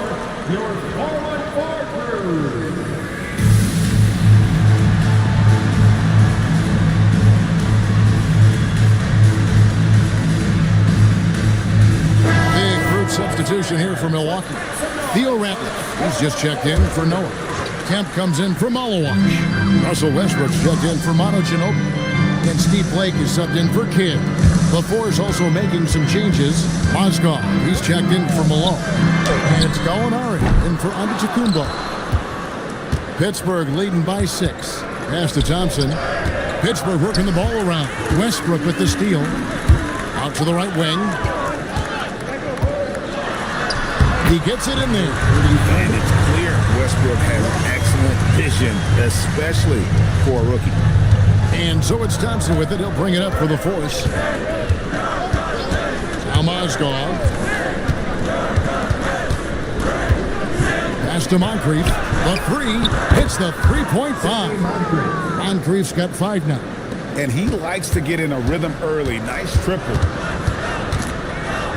your forward crew. Big group substitution here for Milwaukee. Theo Ratliff, he's just checked in for Noah. Kemp comes in for Malawach. Russell Westbrook's checked in for Manu Ginobili. And Steve Blake is subbed in for Kidd. The Force also making some changes. Mozgov, he's checked in for Malone. And it's Gallinari in for Antetokounmpo. Pittsburgh leading by 6. Pass to Thompson. Pittsburgh working the ball around. Westbrook with the steal. Out to the right wing. He gets it in there. And it's clear Westbrook has excellent vision, especially for a rookie. And so it's Thompson with it. He'll bring it up for the Force. Now Mozgov. Pass to Moncrief. The 3 hits the 3.5. Moncrief's got 5 now. And he likes to get in a rhythm early. Nice triple.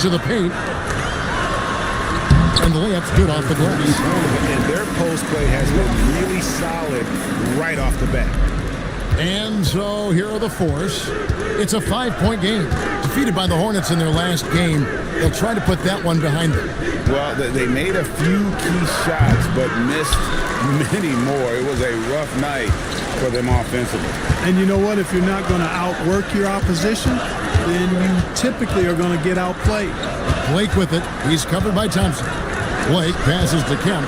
To the paint. And the layup's good off the glass. And their post play has been really solid right off the bat. And so here are the Force. It's a 5-point game. Defeated by the Hornets in their last game. They'll try to put that one behind them. Well, they made a few key shots, but missed many more. It was a rough night for them offensively. And you know what? If you're not going to outwork your opposition, then you typically are going to get outplayed. Blake with it. He's covered by Thompson. Blake passes to Kemp.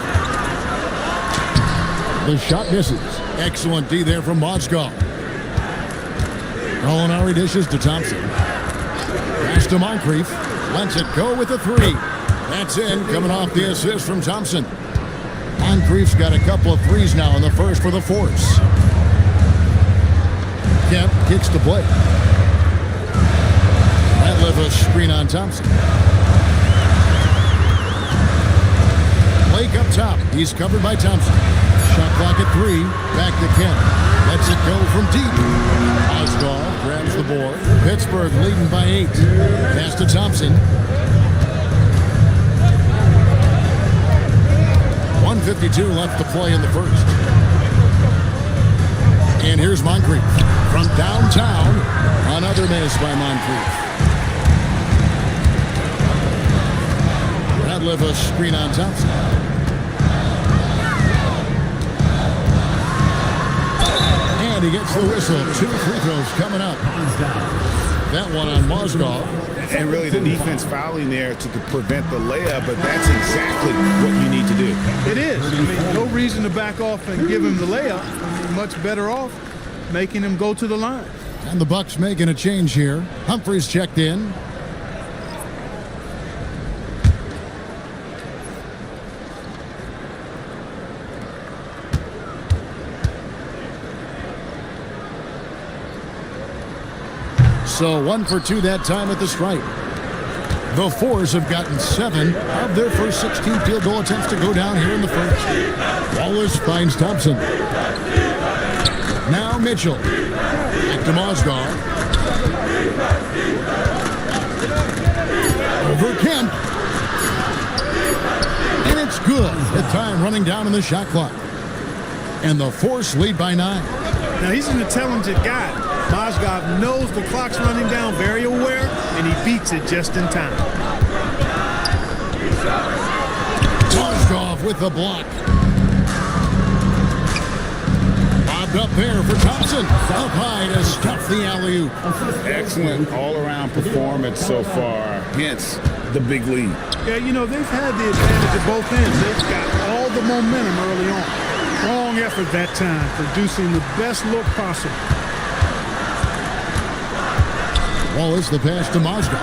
The shot misses. Excellent D there from Mozgov. Gallinari dishes to Thompson. Pass to Moncrief. Lets it go with the 3. That's in, coming off the assist from Thompson. Moncrief's got a couple of threes now in the first for the Force. Kemp kicks to Blake. Ratliff a screen on Thompson. Blake up top. He's covered by Thompson. Shot clock at 3. Back to Kemp. Lets it go from deep. Oswald grabs the board. Pittsburgh leading by 8. Pass to Thompson. 1:52 left to play in the first. And here's Moncrief. From downtown, another miss by Moncrief. Ratliff a screen on Thompson. And he gets the whistle. 2 free throws coming up. that one on Mozgov. And really the defense fouling there to prevent the layup, but that's exactly what you need to do. It is. I mean, no reason to back off and give him the layup. You're much better off making him go to the line. And the Bucks making a change here. Humphries checked in. So 1 for 2 that time at the stripe. The Fours have gotten 7 of their first 16 field goal attempts to go down here in the first. Wallace finds Thompson. Now Mitchell. Back to Mozgov. Over Kemp. And it's good. The time running down in the shot clock. And the Force lead by 9. Now he's an intelligent guy. Mozgov knows the clock's running down, very aware, and he beats it just in time. Mozgov with the block. Bobbed up there for Thompson. Up high to stuff the alley-oop. Excellent all-around performance so far, hence the big lead. Yeah, you know, they've had the advantage at both ends. They've got all the momentum early on. Strong effort that time, producing the best look possible. Wallace the pass to Mozgov.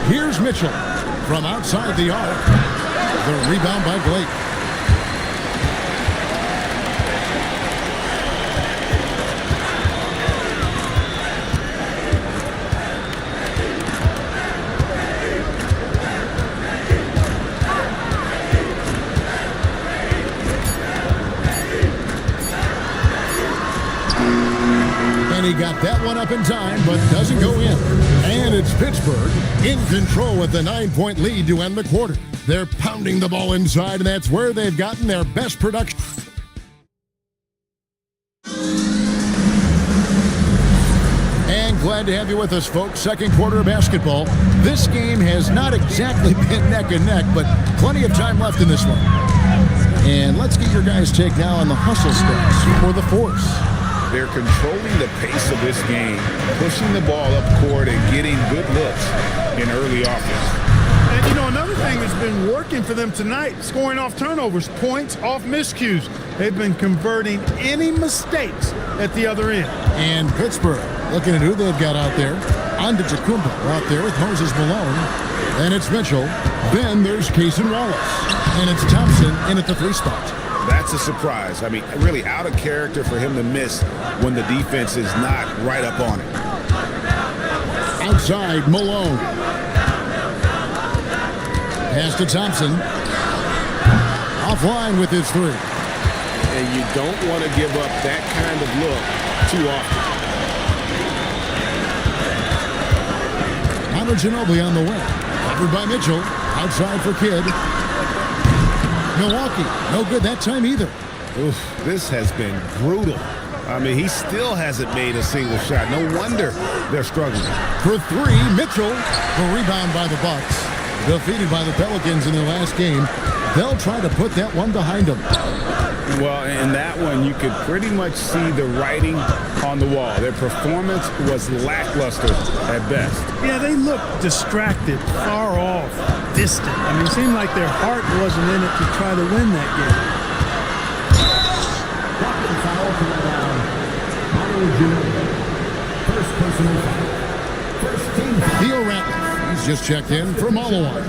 Here's Mitchell from outside the arc. The rebound by Blake. He got that one up in time, but doesn't go in. And it's Pittsburgh in control with the 9-point lead to end the quarter. They're pounding the ball inside, and that's where they've gotten their best production. And glad to have you with us, folks. Second quarter of basketball. This game has not exactly been neck and neck, but plenty of time left in this one. And let's get your guys' take now on the hustle stats for the Force. They're controlling the pace of this game, pushing the ball up court and getting good looks in early offense. And, you know, another thing that's been working for them tonight, scoring off turnovers, points off miscues. They've been converting any mistakes at the other end. And Pittsburgh, looking at who they've got out there. Antetokounmpo out there with Moses Malone. And it's Mitchell. Then there's Cason Wallace. And it's Thompson in at the 3 spot. That's a surprise. I mean, really out of character for him to miss when the defense is not right up on it. Outside, Malone. Pass to Thompson. Offline with his 3. And you don't want to give up that kind of look too often. Manu Ginobili on the wing. Covered by Mitchell. Outside for Kidd. Milwaukee, no good that time either. Oof, this has been brutal. I mean, he still hasn't made a single shot. No wonder they're struggling. For 3, Mitchell. The rebound by the Bucks. Defeated by the Pelicans in their last game. They'll try to put that one behind them. Well, in that one, you could pretty much see the writing on the wall. Their performance was lackluster at best. Yeah, they looked distracted, far off, distant. I mean, it seemed like their heart wasn't in it to try to win that game. First personal foul. First team foul. Theo Ratliff, he's just checked in for Malawan.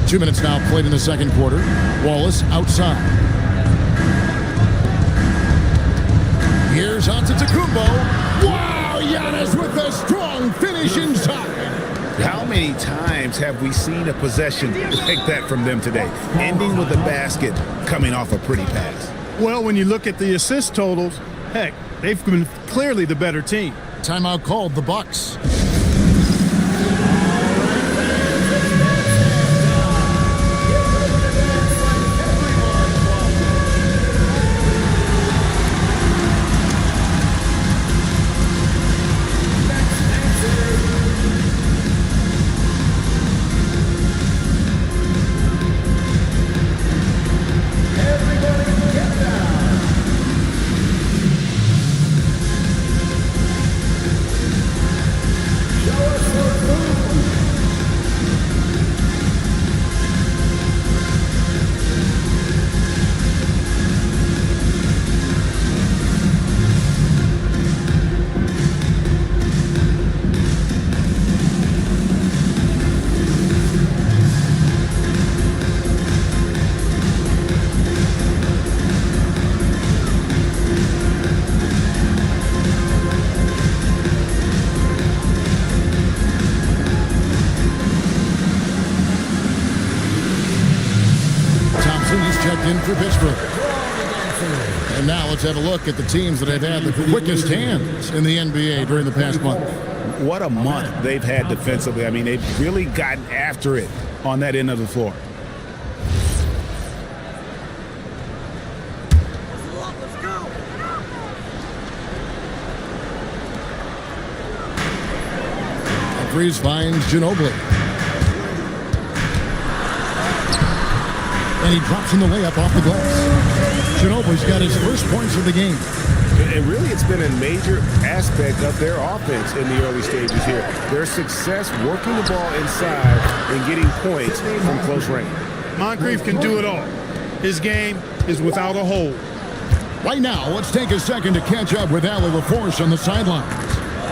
2 minutes now played in the second quarter. Wallace outside. Here's Antetokounmpo. Wow, Giannis with a strong finish inside. How many times have we seen a possession like that from them today, ending with a basket coming off a pretty pass? Well, when you look at the assist totals, heck, they've been clearly the better team. Timeout called the Bucks. in for Pittsburgh. And now let's have a look at the teams that have had the quickest hands in the NBA during the past month. What a month they've had defensively. I mean, they've really gotten after it on that end of the floor. Freeze finds Ginobili. And he drops in the layup off the glass. Ginobili's got his first points of the game. And really, it's been a major aspect of their offense in the early stages here. Their success working the ball inside and getting points from close range. Moncrief can do it all. His game is without a hole. Right now, let's take a second to catch up with Allie LaForce on the sidelines.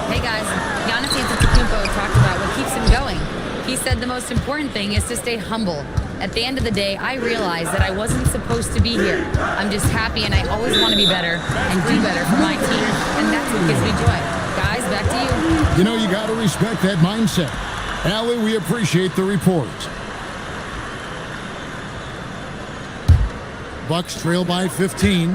Hey guys, Dienasty talked about what keeps him going. He said the most important thing is to stay humble. At the end of the day, I realized that I wasn't supposed to be here. I'm just happy and I always want to be better and do better for my team. And that's what gives me joy. Guys, back to you. You know, you got to respect that mindset. Allie, we appreciate the report. Bucks trail by 15.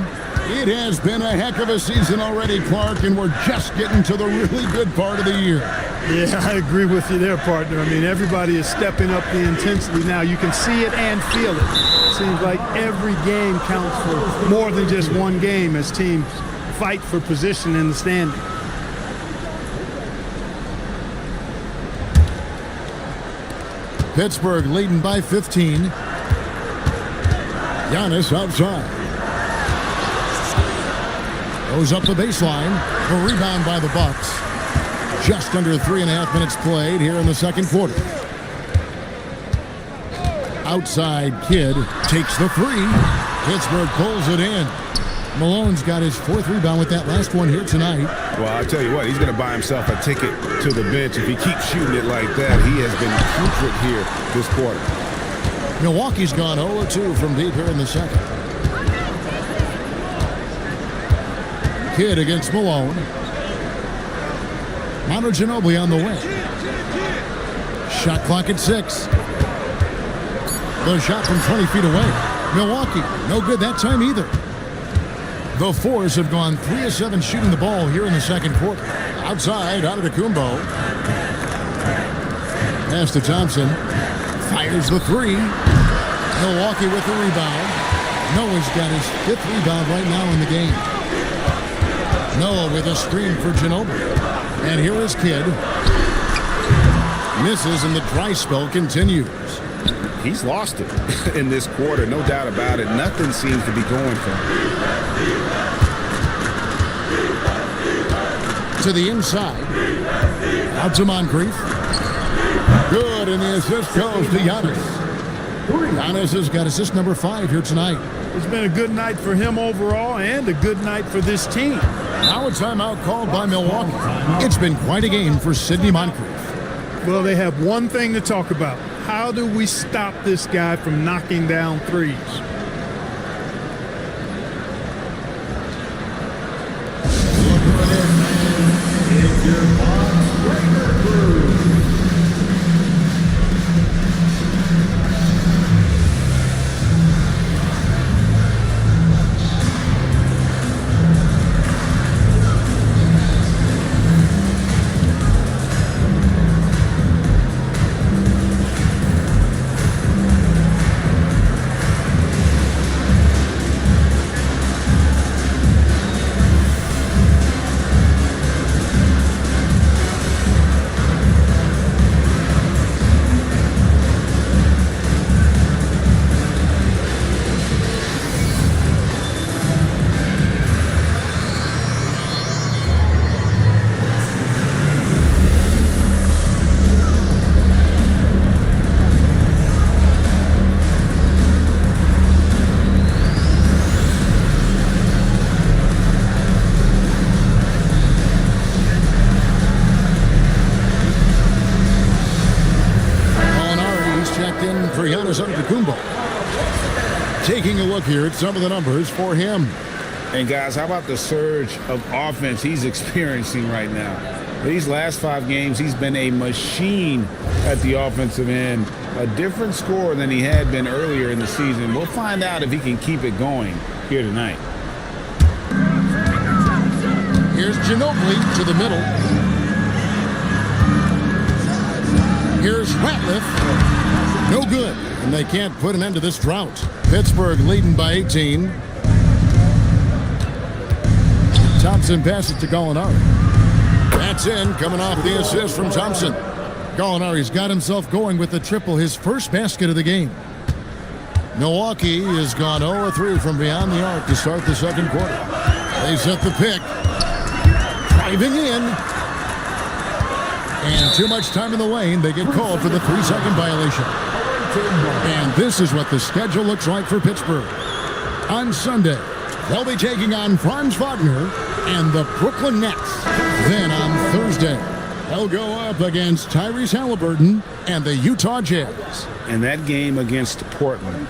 It has been a heck of a season already, Clark, and we're just getting to the really good part of the year. Yeah, I agree with you there, partner. I mean, everybody is stepping up the intensity now. You can see it and feel it. Seems like every game counts for more than just one game as teams fight for position in the standing. Pittsburgh leading by 15. Giannis outside. Goes up the baseline. A rebound by the Bucks. Just under 3.5 minutes played here in the second quarter. Outside Kidd takes the three. Pittsburgh pulls it in. Malone's got his fourth rebound with that last one here tonight. Well, I tell you what, he's going to buy himself a ticket to the bench. If he keeps shooting it like that, he has been putrid here this quarter. Milwaukee's gone 0-2 from deep here in the second. Kidd against Malone. Manu Ginobili on the wing. Shot clock at 6. The shot from 20 feet away. Milwaukee, no good that time either. The Force have gone 3 of 7 shooting the ball here in the second quarter. Outside, Antetokounmpo. Pass to Thompson. Fires the three. Milwaukee with the rebound. Noah's got his 5th rebound right now in the game. Noah with a screen for Ginobili. And here is Kidd. Misses and the dry spell continues. He's lost it in this quarter, no doubt about it. Nothing seems to be going for him. To the inside. Out to Moncrief. Good, and the assist goes to Giannis. Giannis has got assist number 5 here tonight. It's been a good night for him overall and a good night for this team. Now a timeout called by Milwaukee. It's been quite a game for Sidney Moncrief. Well, they have one thing to talk about. How do we stop this guy from knocking down threes? Taking a look here at some of the numbers for him. And guys, how about the surge of offense he's experiencing right now? These last 5 games, he's been a machine at the offensive end. A different score than he had been earlier in the season. We'll find out if he can keep it going here tonight. Here's Ginobili to the middle. Here's Ratliff. No good. And they can't put an end to this drought. Pittsburgh leading by 18. Thompson passes to Gallinari. That's in, coming off the assist from Thompson. Gallinari's got himself going with the triple, his first basket of the game. Milwaukee has gone 0-3 from beyond the arc to start the second quarter. They set the pick. Driving in. And too much time in the lane. They get called for the 3-second violation. And this is what the schedule looks like for Pittsburgh. On Sunday, they'll be taking on Franz Wagner and the Brooklyn Nets. Then on Thursday, they'll go up against Tyrese Halliburton and the Utah Jazz. And that game against Portland,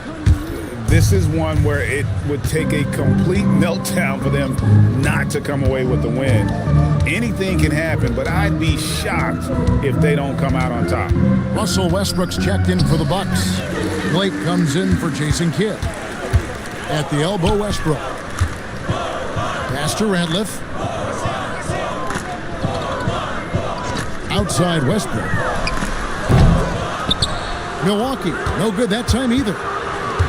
this is one where it would take a complete meltdown for them not to come away with the win. Anything can happen, but I'd be shocked if they don't come out on top. Russell Westbrook's checked in for the Bucks. Blake comes in for Jason Kidd. At the elbow, Westbrook. Pass to Ratliff. Outside Westbrook. Milwaukee, no good that time either.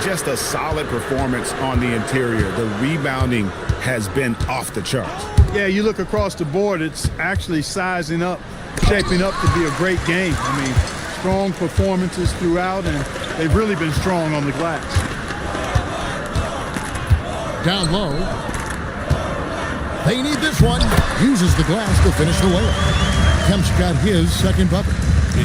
Just a solid performance on the interior. The rebounding has been off the charts. Yeah, you look across the board, it's actually sizing up, shaping up to be a great game. I mean, strong performances throughout, and they've really been strong on the glass. Down low. They need this one. Uses the glass to finish the layup. Kemp's got his second bucket.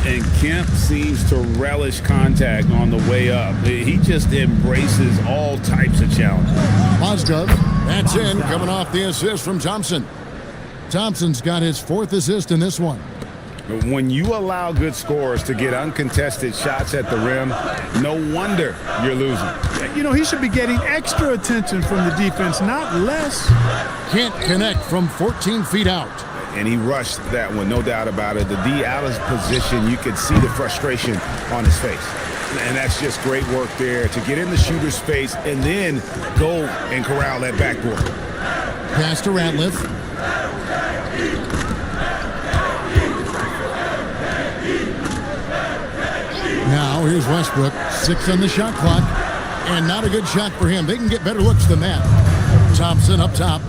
And Kemp seems to relish contact on the way up. He just embraces all types of challenges. Mozgov, that's in, coming off the assist from Thompson. Thompson's got his 4th assist in this one. When you allow good scorers to get uncontested shots at the rim, no wonder you're losing. You know, he should be getting extra attention from the defense, not less. Can't connect from 14 feet out. And he rushed that one, no doubt about it. The D out of position, you could see the frustration on his face. And that's just great work there to get in the shooter's face and then go and corral that backboard. Pass to Ratliff. Now here's Westbrook, 6 on the shot clock, and not a good shot for him. They can get better looks than that. Thompson up top.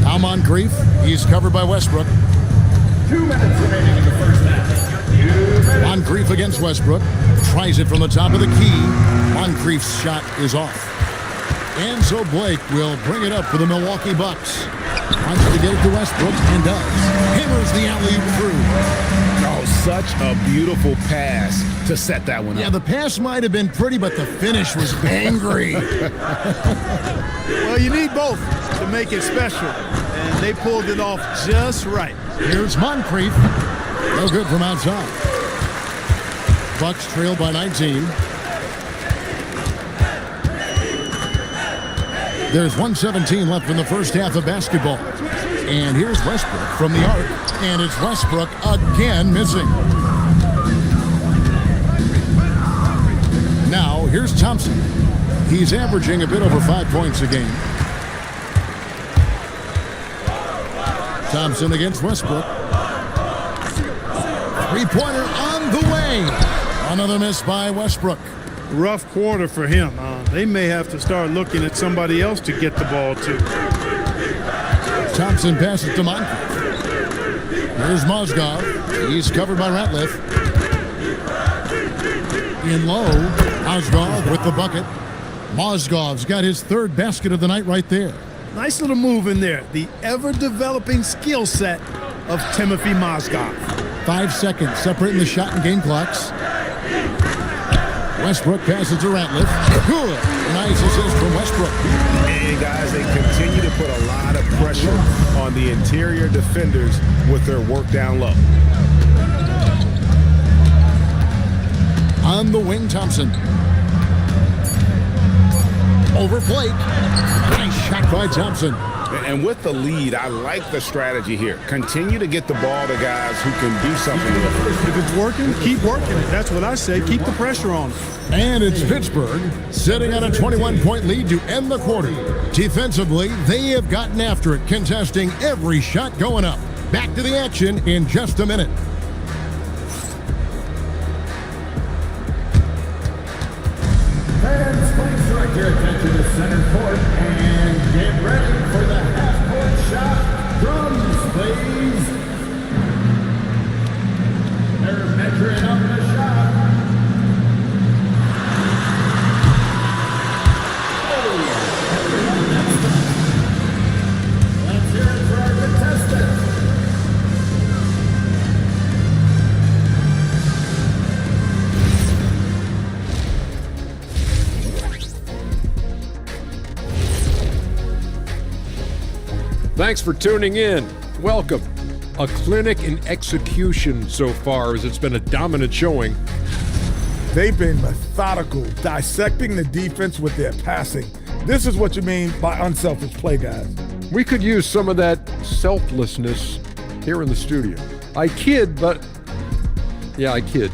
Now Moncrief, he's covered by Westbrook. 2 minutes remaining in the first half. Moncrief against Westbrook, tries it from the top of the key. Moncrief's shot is off. And so Blake will bring it up for the Milwaukee Bucks. Wants to get it to Westbrook and does. Hammers the alley-oop through. Oh, such a beautiful pass to set that one up. Yeah, the pass might have been pretty, but the finish was angry. Well, you need both to make it special, and they pulled it off just right. Here's Moncrief. No good from outside. Bucks trail by 19. There's 1:17 left in the first half of basketball. And here's Westbrook from the arc. And it's Westbrook again missing. Now, here's Thompson. He's averaging a bit over 5 points a game. Thompson against Westbrook. Three-pointer on the way. Another miss by Westbrook. Rough quarter for him. They may have to start looking at somebody else to get the ball to. Thompson passes to Moncrief. Here's Mozgov. He's covered by Ratliff. In low, Mozgov with the bucket. Mozgov's got his 3rd basket of the night right there. Nice little move in there. The ever-developing skill set of Timothy Mozgov. 5 seconds separating the shot and game clocks. Westbrook passes to Ratliff. Good. Nice assist from Westbrook. And guys, they continue to put a lot of pressure on the interior defenders with their work down low. On the wing, Thompson. Over plate. Nice shot by Thompson. And with the lead, I like the strategy here. Continue to get the ball to guys who can do something with it. If it's working, keep working it. That's what I say. Keep the pressure on. And it's Pittsburgh sitting on a 21-point lead to end the quarter. Defensively, they have gotten after it, contesting every shot going up. Back to the action in just a minute. Fans, please direct your attention to center court and get ready for the half-court shot. Drums, please. They're measuring up the shot. Let's hear it for our contestants. Thanks for tuning in. Welcome. A clinic in execution so far, as it's been a dominant showing. They've been methodical, dissecting the defense with their passing. This is what you mean by unselfish play, guys. We could use some of that selflessness here in the studio. I kid, but yeah, I kid.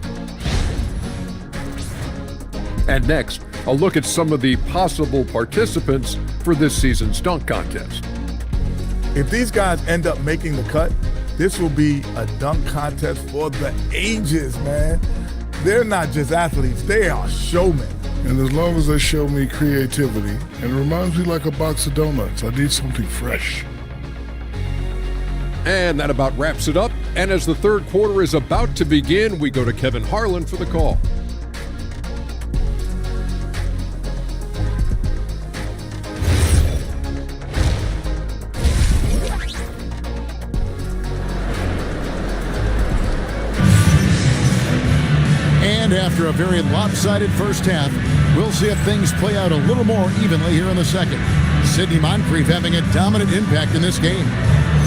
And next, a look at some of the possible participants for this season's dunk contest. If these guys end up making the cut, this will be a dunk contest for the ages, man. They're not just athletes, they are showmen. And as long as they show me creativity, and it reminds me like a box of donuts, I need something fresh. And that about wraps it up. And as the third quarter is about to begin, we go to Kevin Harlan for the call. And after a very lopsided first half, we'll see if things play out a little more evenly here in the second. Sidney Moncrief having a dominant impact in this game.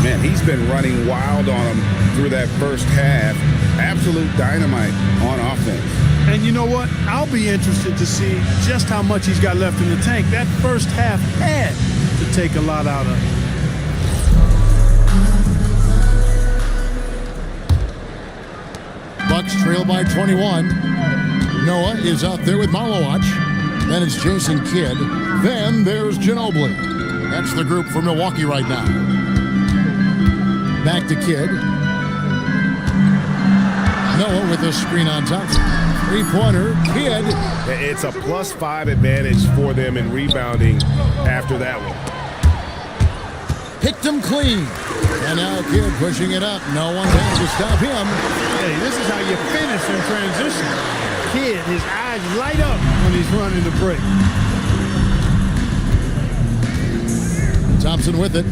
Man, he's been running wild on him through that first half. Absolute dynamite on offense. And you know what? I'll be interested to see just how much he's got left in the tank. That first half had to take a lot out of him. Bucks trail by 21. Noah is out there with Malowacz. Then it's Jason Kidd. Then there's Ginobili. That's the group for Milwaukee right now. Back to Kidd. Noah with a screen on top. Three-pointer, Kidd. It's a +5 advantage for them in rebounding after that one. Picked him clean. And now Kidd pushing it up. No one there to stop him. Hey, this is how you finish in transition. Kidd, his eyes light up when he's running the break. Thompson with it.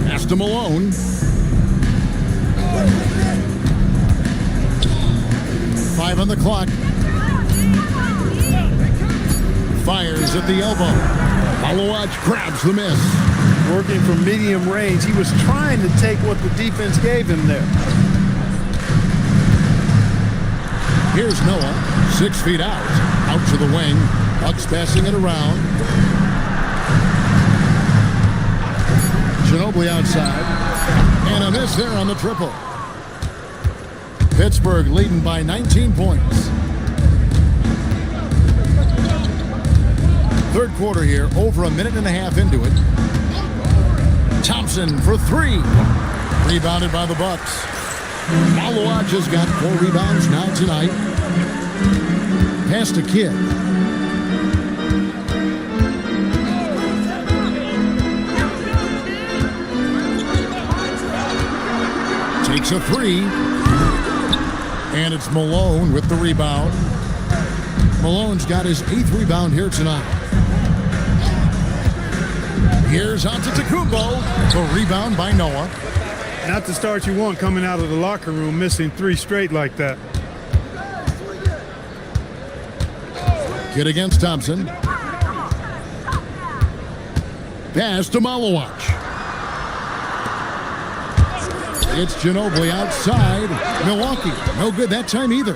Pass to Malone. Five on the clock. Fires at the elbow. Malowacz grabs the miss. Working from medium range, he was trying to take what the defense gave him there. Here's Noah, 6 feet out to the wing. Bucks passing it around. Ginobili outside. And a miss there on the triple. Pittsburgh leading by 19 points. Third quarter here, over a minute and a half into it. Thompson for three. Rebounded by the Bucks. Malowacz has got 4 rebounds now tonight. Pass to Kidd. Takes a three. And it's Malone with the rebound. Malone's got his 8th rebound here tonight. Here's Antetokounmpo. The rebound by Noah. Not the start you want coming out of the locker room, missing 3 straight like that. Kidd against Thompson. Pass to Malowacz. It's Ginobili outside. Milwaukee, no good that time either.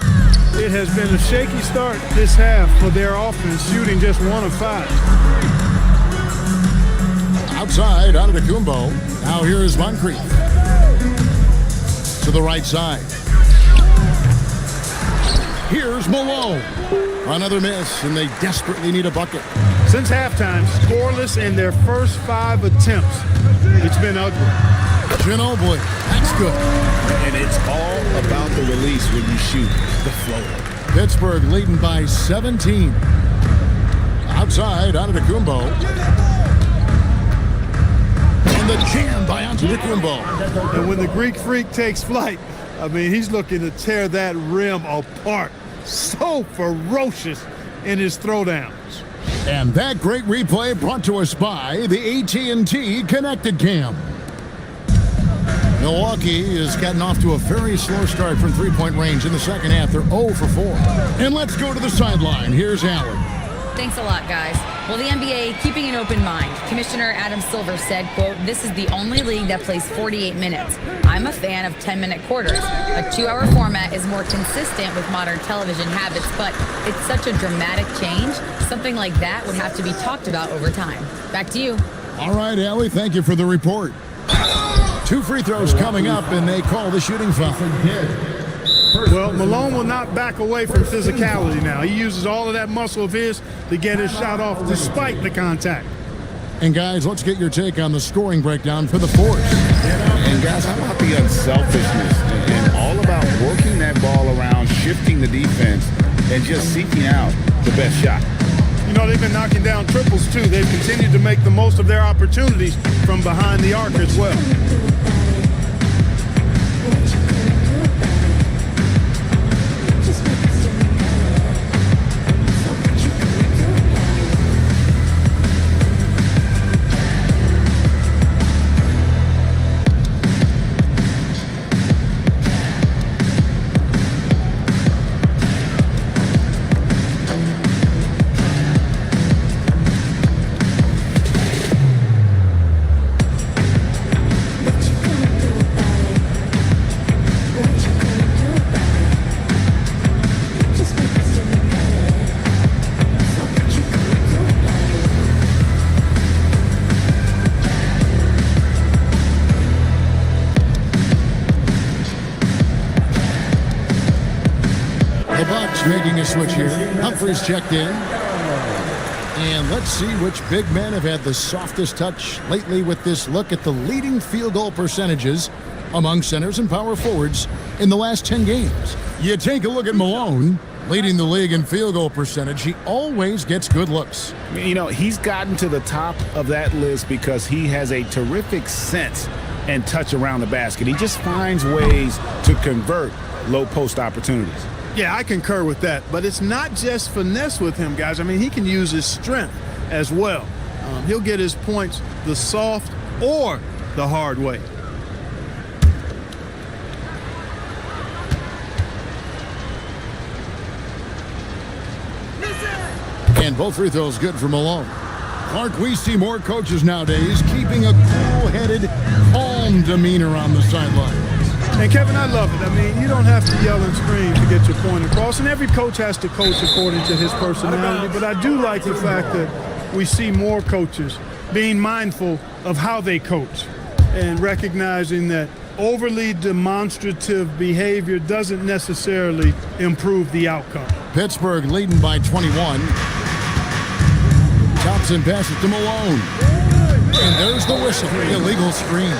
It has been a shaky start this half for their offense, shooting just 1 of 5. Outside, out of the Kumbo. Now here's Moncrief. To the right side. Here's Malone. Another miss, and they desperately need a bucket. Since halftime, scoreless in their first 5 attempts. It's been ugly. Ginobili, that's good. And it's all about the release when you shoot the floater. Pittsburgh leading by 17. Outside, out of the Kumbo. And the jam by Antetokounmpo. And when the Greek Freak takes flight, I mean, he's looking to tear that rim apart. So ferocious in his throwdowns. And that great replay brought to us by the AT&T Connected Cam. Milwaukee has gotten off to a very slow start from three-point range in the second half. They're 0 for 4. And let's go to the sideline. Here's Allen. Thanks a lot, guys. Well, the NBA keeping an open mind. Commissioner Adam Silver said, quote, "This is the only league that plays 48 minutes. I'm a fan of 10-minute quarters. A 2-hour format is more consistent with modern television habits, but it's such a dramatic change. Something like that would have to be talked about over time." Back to you. All right, Allie, thank you for the report. 2 free throws coming up, and they call the shooting foul. Well, Malone will not back away from physicality now. He uses all of that muscle of his to get his shot off despite the contact. And guys, let's get your take on the scoring breakdown for the Force. And guys, how about the unselfishness and all about working that ball around, shifting the defense, and just seeking out the best shot? You know, they've been knocking down triples, too. They've continued to make the most of their opportunities from behind the arc as well. Making a switch here. Humphries checked in. And let's see which big men have had the softest touch lately with this look at the leading field goal percentages among centers and power forwards in the last 10 games. You take a look at Malone, leading the league in field goal percentage. He always gets good looks. You know, he's gotten to the top of that list because he has a terrific sense and touch around the basket. He just finds ways to convert low post opportunities. Yeah, I concur with that. But it's not just finesse with him, guys. I mean, he can use his strength as well. He'll get his points the soft or the hard way. And both free throws good for Malone. Clark, we see more coaches nowadays keeping a cool-headed, calm demeanor on the sideline. And, Kevin, I love it. I mean, you don't have to yell and scream to get your point across, and every coach has to coach according to his personality. But I do like the fact that we see more coaches being mindful of how they coach and recognizing that overly demonstrative behavior doesn't necessarily improve the outcome. Pittsburgh leading by 21. Thompson passes to Malone. And there's the whistle, illegal screen.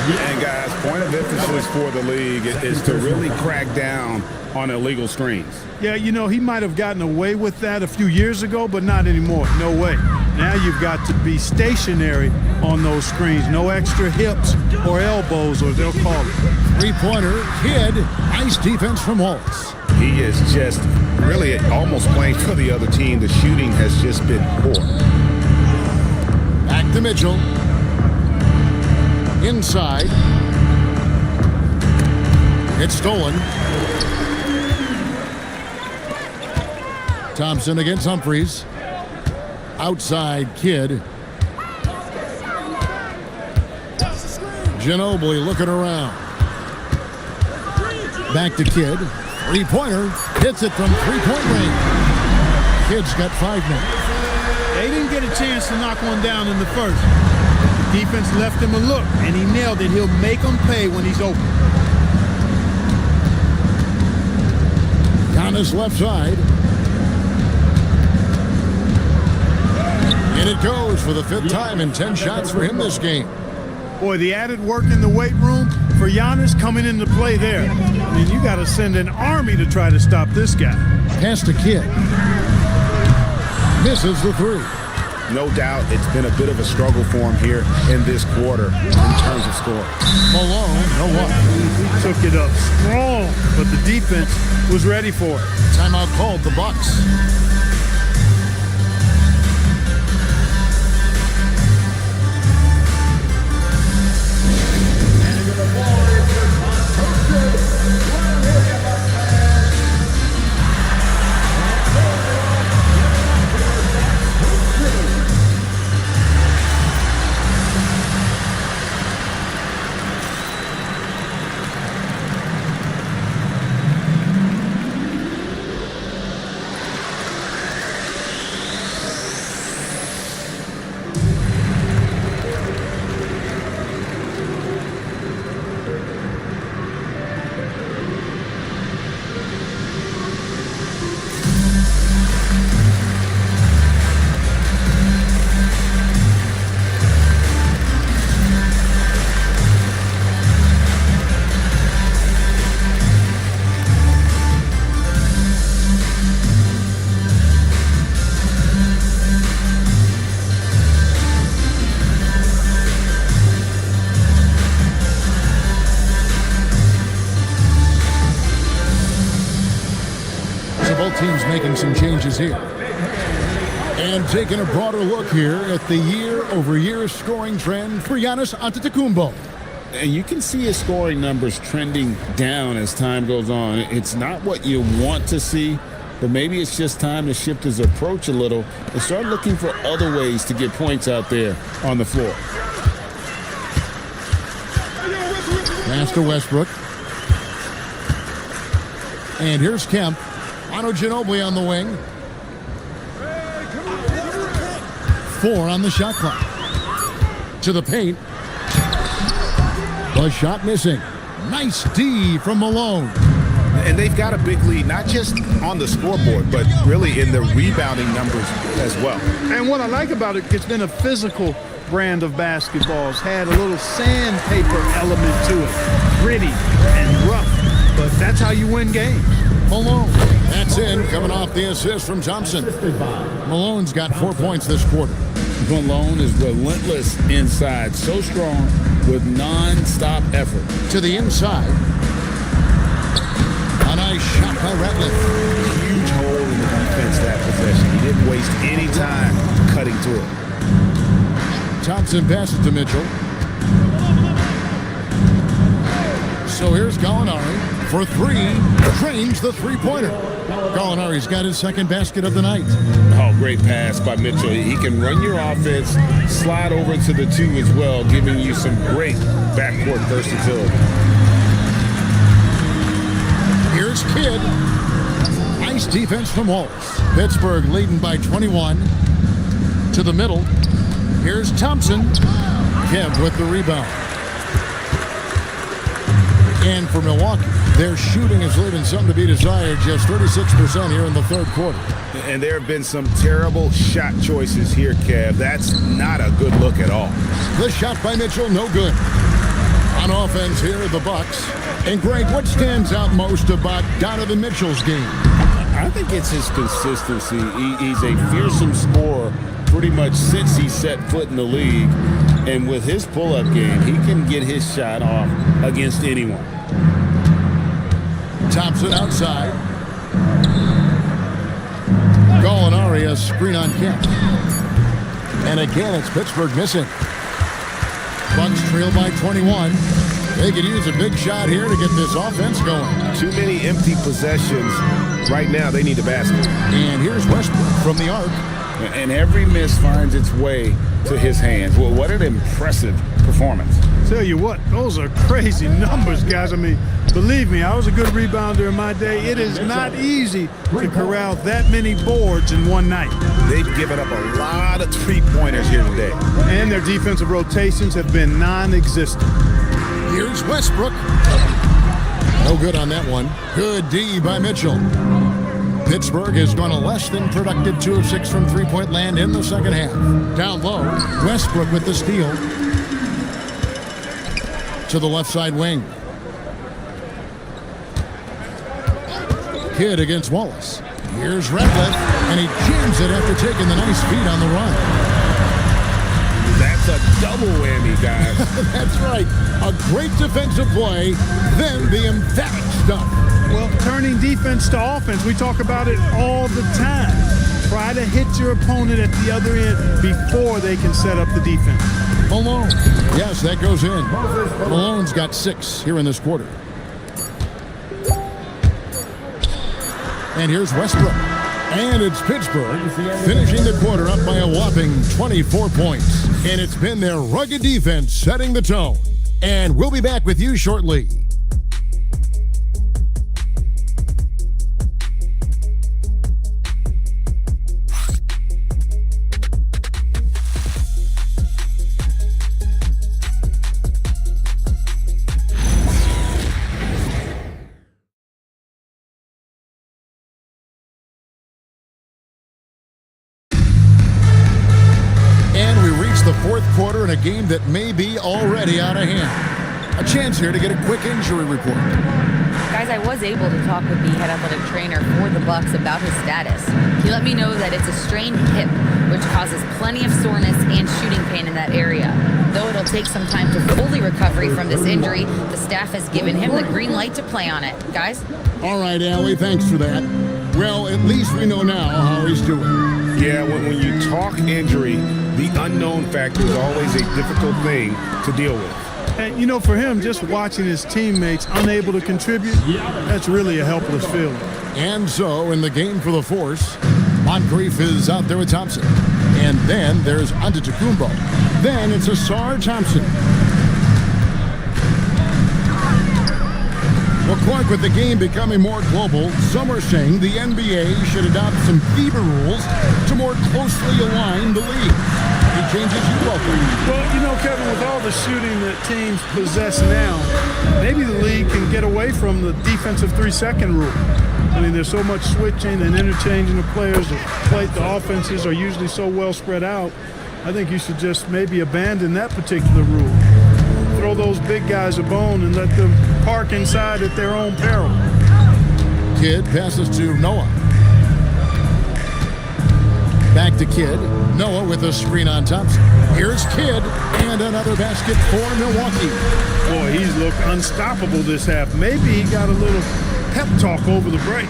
And guys, point of emphasis for the league is to really crack down on illegal screens. Yeah, you know, he might have gotten away with that a few years ago, but not anymore. No way. Now you've got to be stationary on those screens. No extra hips or elbows, or they'll call it. Three-pointer, Kidd. Nice defense from Waltz. He is just really almost playing for the other team. The shooting has just been poor. Back to Mitchell. Inside. It's stolen. Thompson against Humphries. Outside, Kidd. Ginobili looking around. Back to Kidd. Three-pointer. Hits it from three-point range. Kidd's got 5 minutes. They didn't get a chance to knock one down in the first. The defense left him a look, and he nailed it. He'll make them pay when he's open. Giannis left side. And it goes for the 5th time in 10 shots for him this game. Boy, the added work in the weight room for Giannis coming into play there. I mean, you got to send an army to try to stop this guy. Pass to Kidd. Misses the 3. No doubt it's been a bit of a struggle for him here in this quarter in terms of scoring. Malone, no what? He took it up strong, but the defense was ready for it. Timeout called the Bucks. Teams making some changes here. And taking a broader look here at the year-over-year scoring trend for Giannis Antetokounmpo. And you can see his scoring numbers trending down as time goes on. It's not what you want to see, but maybe it's just time to shift his approach a little and start looking for other ways to get points out there on the floor. Pass to Westbrook. And here's Kemp. Ginobili on the wing. 4 on the shot clock. To the paint. The shot missing. Nice D from Malone. And they've got a big lead, not just on the scoreboard, but really in the rebounding numbers as well. And what I like about it, it's been a physical brand of basketball. It's had a little sandpaper element to it. Gritty and rough, but that's how you win games. Malone. That's in, coming off the assist from Thompson. Malone's got 4 points this quarter. Malone is relentless inside, so strong with non-stop effort. To the inside. A nice shot by Ratliff. Huge hole in the defense that possession. He didn't waste any time cutting through it. Thompson passes to Mitchell. So here's Gallinari. For 3, drains the three-pointer. Gallinari's got his second basket of the night. Oh, great pass by Mitchell. He can run your offense, slide over to the 2 as well, giving you some great backcourt versatility. Here's Kidd. Nice defense from Waltz. Pittsburgh leading by 21. To the middle. Here's Thompson. Kev with the rebound. And for Milwaukee, their shooting is leaving some to be desired, just 36% here in the third quarter. And there have been some terrible shot choices here, Kev. That's not a good look at all. The shot by Mitchell, no good. On offense here, the Bucks. And Greg, what stands out most about Donovan Mitchell's game? I think it's his consistency. He's a fearsome scorer pretty much since he set foot in the league. And with his pull-up game, he can get his shot off against anyone. Thompson outside. Gallinari, a screen on Kemp. And again, it's Pittsburgh missing. Bucks trail by 21. They could use a big shot here to get this offense going. Too many empty possessions. Right now, they need a basket. And here's Westbrook from the arc. And every miss finds its way to his hands. Well, what an impressive performance. Tell you what, those are crazy numbers, guys. I mean, believe me, I was a good rebounder in my day. It is not easy to corral that many boards in one night. They've given up a lot of three-pointers here today. And their defensive rotations have been non-existent. Here's Westbrook. No good on that one. Good D by Mitchell. Pittsburgh has gone a less than productive 2 of 6 from three-point land in the second half. Down low, Westbrook with the steal. To the left side wing. Kidd against Wallace. Here's Ratliff, and he jams it after taking the nice feed on the run. That's a double whammy, guys. That's right. A great defensive play, then the emphatic stuff. Well, turning defense to offense, we talk about it all the time. Try to hit your opponent at the other end before they can set up the defense. Malone. Yes, that goes in. Malone's got 6 here in this quarter. And here's Westbrook. And it's Pittsburgh finishing the quarter up by a whopping 24 points. And it's been their rugged defense setting the tone. And we'll be back with you shortly. The fourth quarter in a game that may be already out of hand. A chance here to get a quick injury report. Guys, I was able to talk with the head athletic trainer for the Bucks about his status. He let me know that it's a strained hip, which causes plenty of soreness and shooting pain in that area. Though it'll take some time to fully recover from this injury, the staff has given him the green light to play on it. Guys? All right, Allie, thanks for that. Well, at least we know now how he's doing. Yeah, when you talk injury, the unknown factor is always a difficult thing to deal with. And, you know, for him, just watching his teammates unable to contribute, that's really a helpless feeling. And so, in the game for the Force, Moncrief is out there with Thompson. And then there's Antetokounmpo. Then it's Asar Thompson. Well, Clark, with the game becoming more global, some are saying the NBA should adopt some FIBA rules to more closely align the league. Any changes you welcome? Well, you know, Kevin, with all the shooting that teams possess now, maybe the league can get away from the defensive 3-second rule. I mean, there's so much switching and interchanging of players. The offenses are usually so well spread out. I think you should just maybe abandon that particular rule. Throw those big guys a bone and let them park inside at their own peril. Kidd passes to Noah. Back to Kidd. Noah with a screen on Thompson. Here's Kidd and another basket for Milwaukee. Boy, he's looked unstoppable this half. Maybe he got a little pep talk over the break.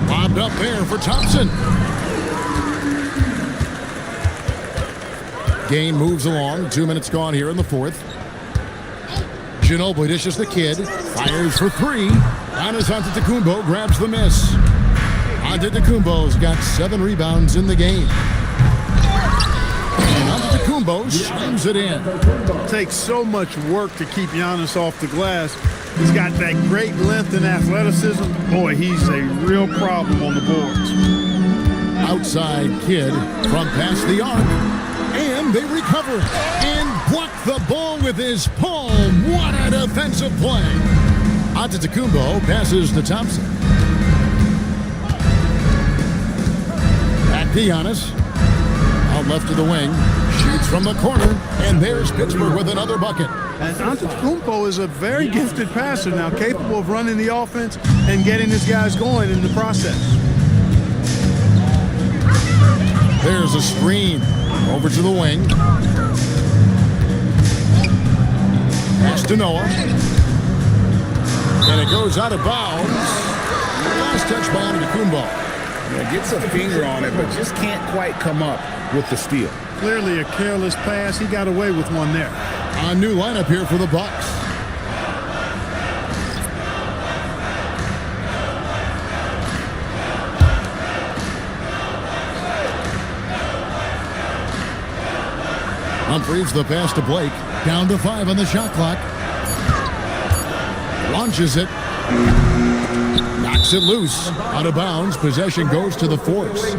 Lobbed up there for Thompson. Game moves along. 2 minutes gone here in the fourth. Ginobili dishes the Kidd. Fires for 3. Giannis Antetokounmpo grabs the miss. Antetokounmpo's got 7 rebounds in the game. And Antetokounmpo slams it in. It takes so much work to keep Giannis off the glass. He's got that great length and athleticism. Boy, he's a real problem on the boards. Outside Kidd from past the arc. And they recover and block the ball with his palm. What a defensive play. Antetokounmpo passes to Thompson. Back to Giannis. Out left to the wing. Shoots from the corner. And there's Pittsburgh with another bucket. And Antetokounmpo is a very gifted passer now, capable of running the offense and getting his guys going in the process. There's a screen. Over to the wing. Pass to Noah. And it goes out of bounds. Last touch by Antetokounmpo. Yeah, gets a finger on it, but just can't quite come up with the steal. Clearly a careless pass. He got away with one there. A new lineup here for the Bucks. Humphries, the pass to Blake. Down to 5 on the shot clock. Launches it. Knocks it loose. Out of bounds. Possession goes to the Force.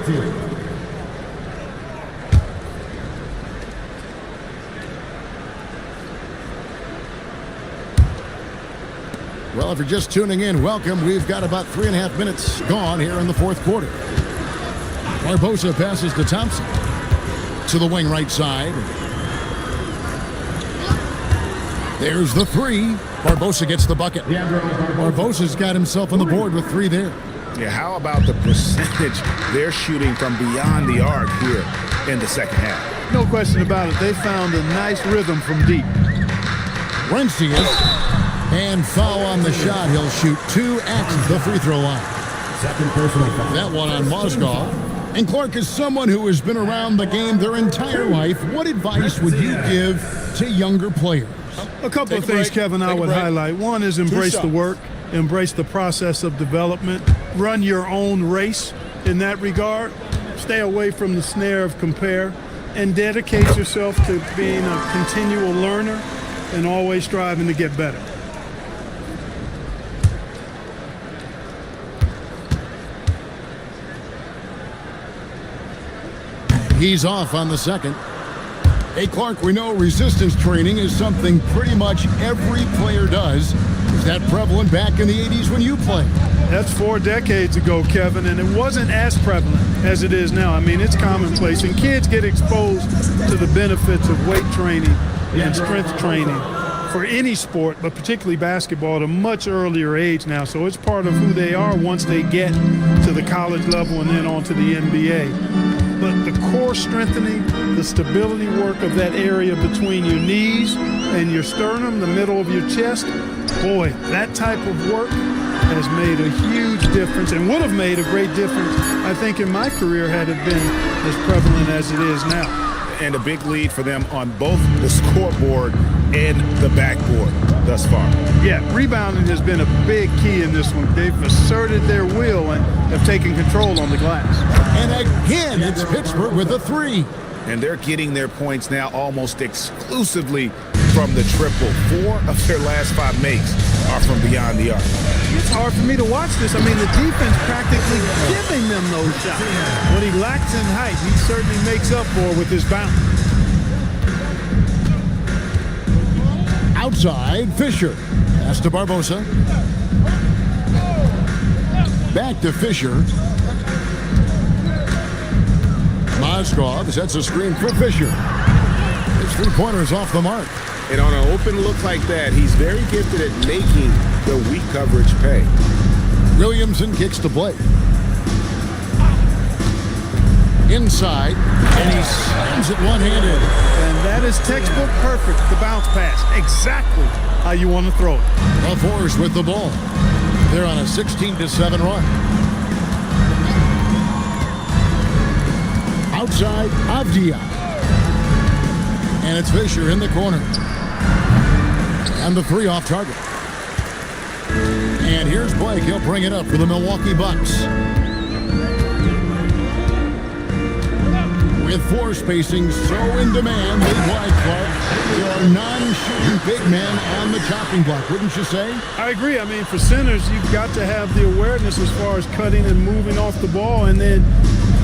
Well, if you're just tuning in, welcome. We've got about 3.5 minutes gone here in the fourth quarter. Barbosa passes to Thompson. To the wing right side. There's the 3. Barbosa gets the bucket. Barbosa's got himself on the board with 3 there. Yeah, how about the percentage they're shooting from beyond the arc here in the second half? No question about it. They found a nice rhythm from deep. Rencius. And foul on the shot. He'll shoot 2 at the free throw line. Second personal foul. That one on Mozgov. And Clark, is someone who has been around the game their entire life, what advice would you give to younger players? A couple of things, Kevin, I would highlight. One is embrace the work, embrace the process of development, run your own race in that regard, stay away from the snare of compare, and dedicate yourself to being a continual learner and always striving to get better. He's off on the second. Hey, Clark, we know resistance training is something pretty much every player does. Was that prevalent back in the 80s when you played? That's 4 decades ago, Kevin, and it wasn't as prevalent as it is now. I mean, it's commonplace, and kids get exposed to the benefits of weight training and strength training for any sport, but particularly basketball, at a much earlier age now. So it's part of who they are once they get to the college level and then on to the NBA. But the core strengthening, the stability work of that area between your knees and your sternum, the middle of your chest, boy, that type of work has made a huge difference and would have made a great difference, I think, in my career had it been as prevalent as it is now. And a big lead for them on both the scoreboard and the backboard thus far. Yeah, rebounding has been a big key in this one. They've asserted their will and have taken control on the glass. And again, it's Pittsburgh with a 3. And they're getting their points now almost exclusively from the triple. 4 of their last 5 makes are from beyond the arc. It's hard for me to watch this. I mean, the defense practically giving them those shots. What he lacks in height, he certainly makes up for with his bounce. Outside, Fisher. Pass to Barbosa. Back to Fisher. Mozgov sets a screen for Fisher. His 3-pointers off the mark. And on an open look like that, he's very gifted at making the weak coverage pay. Williamson kicks to Blake. Inside, and he slams it one-handed. And that is textbook perfect, the bounce pass. Exactly how you want to throw it. The Force with the ball. They're on a 16-7 run. Outside, Avdia. And it's Fisher in the corner. And the 3 off target. And here's Blake. He'll bring it up for the Milwaukee Bucks. With floor spacing so in demand, big wide Clark, there are non-shooting big men on the chopping block, wouldn't you say? I agree. I mean, for centers, you've got to have the awareness as far as cutting and moving off the ball and then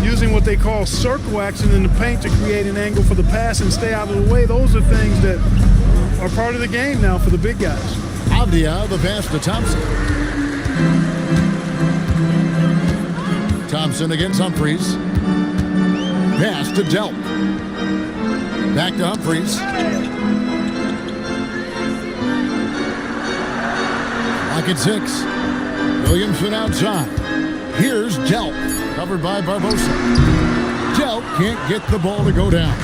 using what they call circle action in the paint to create an angle for the pass and stay out of the way. Those are things that are part of the game now for the big guys. Avdia, the pass to Thompson. Thompson against Humphries. Pass to Delp. Back to Humphries. Lock at 6. Williamson outside. Here's Delp. Covered by Barbosa. Delp can't get the ball to go down.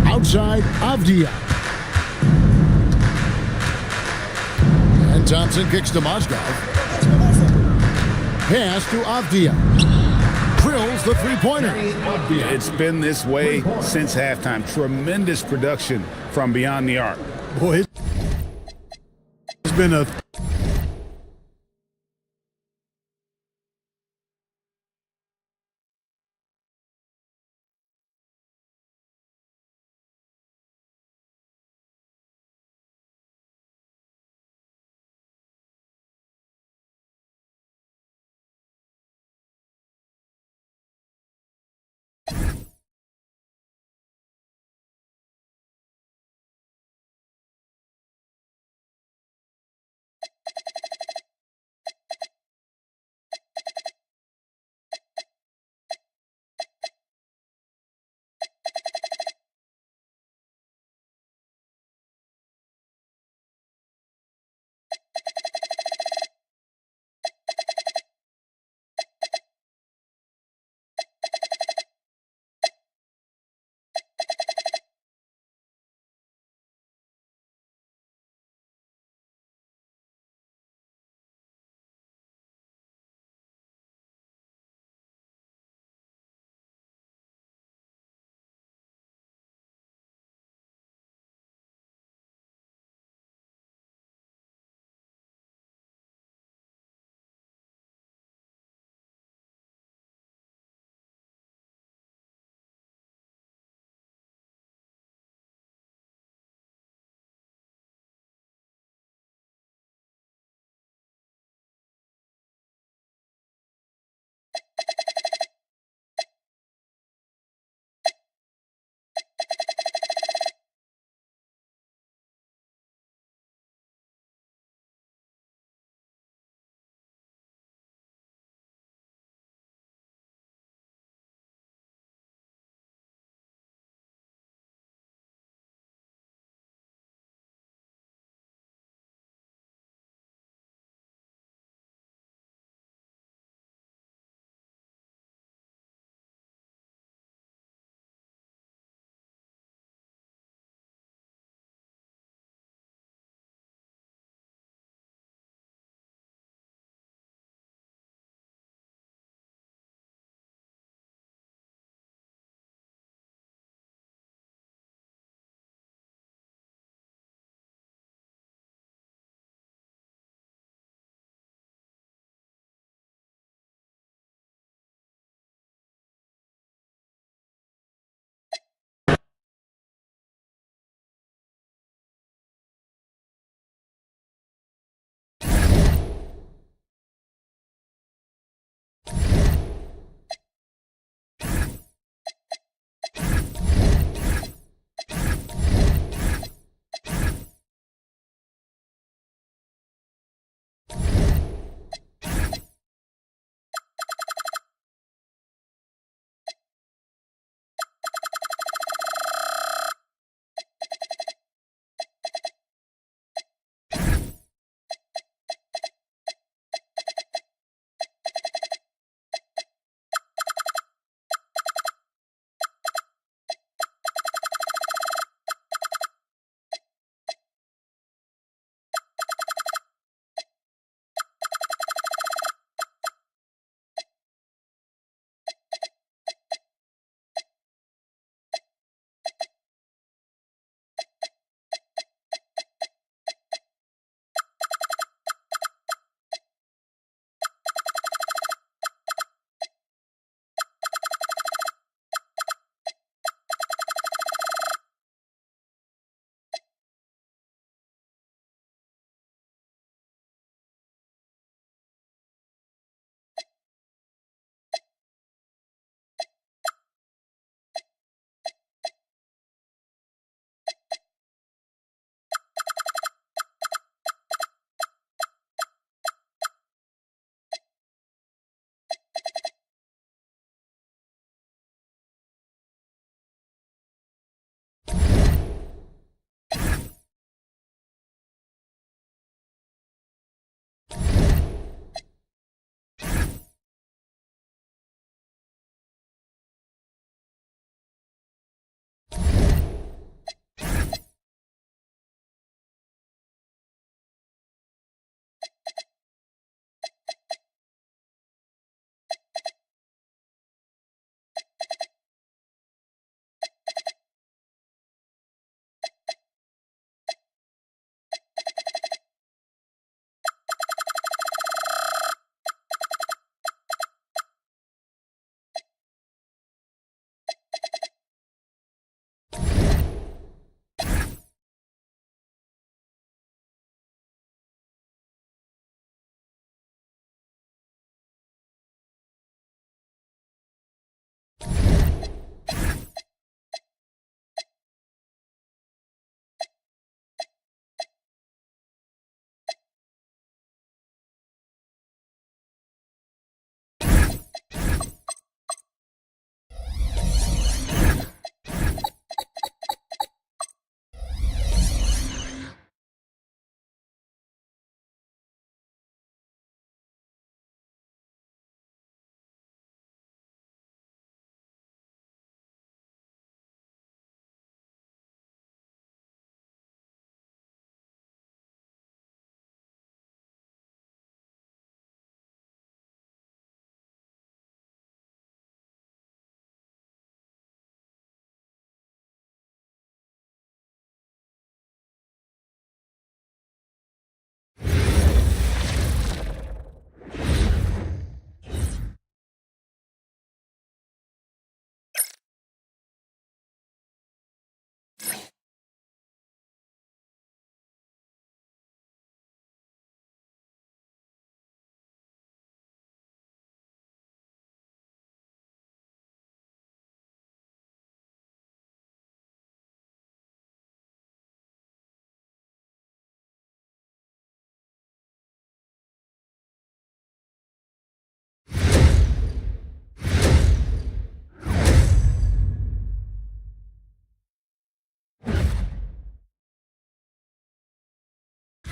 Outside, Avdia. And Thompson kicks to Mozgov. Pass to Avdia. Drills the 3-pointer. It's been this way since halftime. Tremendous production from beyond the arc. Boy, it's been a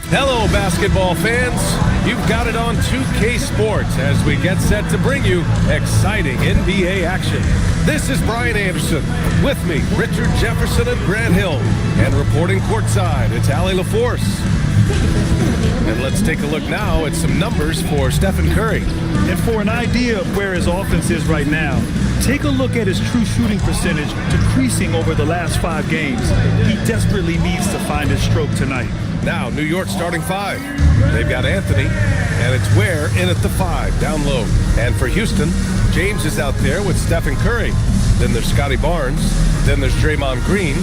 Hello, basketball fans. You've got it on 2K Sports as we get set to bring you exciting NBA action. This is Brian Anderson. With me, Richard Jefferson and Grant Hill. And reporting courtside, it's Allie LaForce. And let's take a look now at some numbers for Stephen Curry. And for an idea of where his offense is right now, take a look at his true shooting percentage decreasing over the last 5 games. He desperately needs to find his stroke tonight. Now, New York starting 5. They've got Anthony, and it's Ware in at the 5, down low. And for Houston, James is out there with Stephen Curry. Then there's Scotty Barnes. Then there's Draymond Green.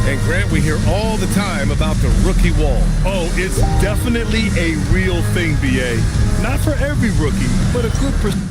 And Grant, we hear all the time about the rookie wall. Oh, it's definitely a real thing, BA. Not for every rookie, but a good percentage.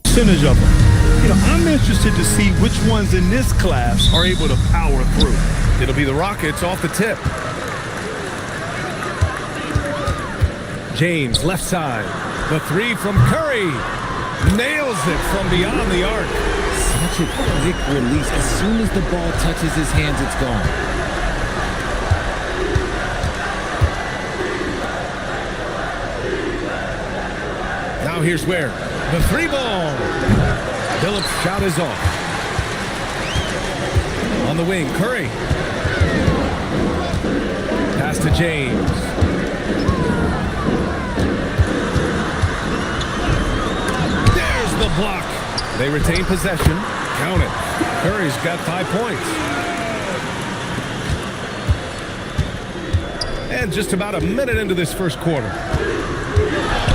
Percentage of them. I'm interested to see which ones in this class are able to power through. It'll be the Rockets off the tip. James, left side. The 3 from Curry. Nails it from beyond the arc. Such a quick release. As soon as the ball touches his hands, it's gone. Now here's Ware. The 3 ball. Phillips' shot is off. On the wing, Curry. Pass to James. There's the block. They retain possession. Count it. Curry's got 5 points. And just about a minute into this first quarter.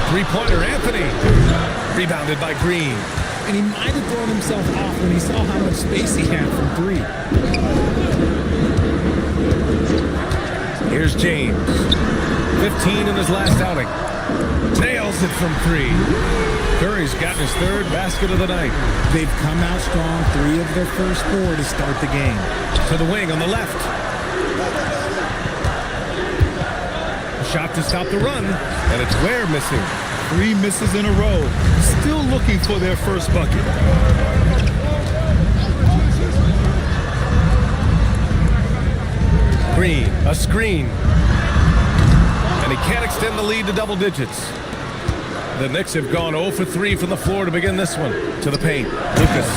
3-pointer, Anthony. Rebounded by Green. And he might have thrown himself off when he saw how much space he had from 3. Here's James. 15 in his last outing. Nails it from 3. Curry's gotten his 3rd basket of the night. They've come out strong, 3 of their first 4 to start the game. To the wing on the left. Shot to stop the run, and it's Ware missing. 3 misses in a row. Still looking for their first bucket. Green, a screen. And he can't extend the lead to double digits. The Knicks have gone 0 for 3 from the floor to begin this one. To the paint, Lucas.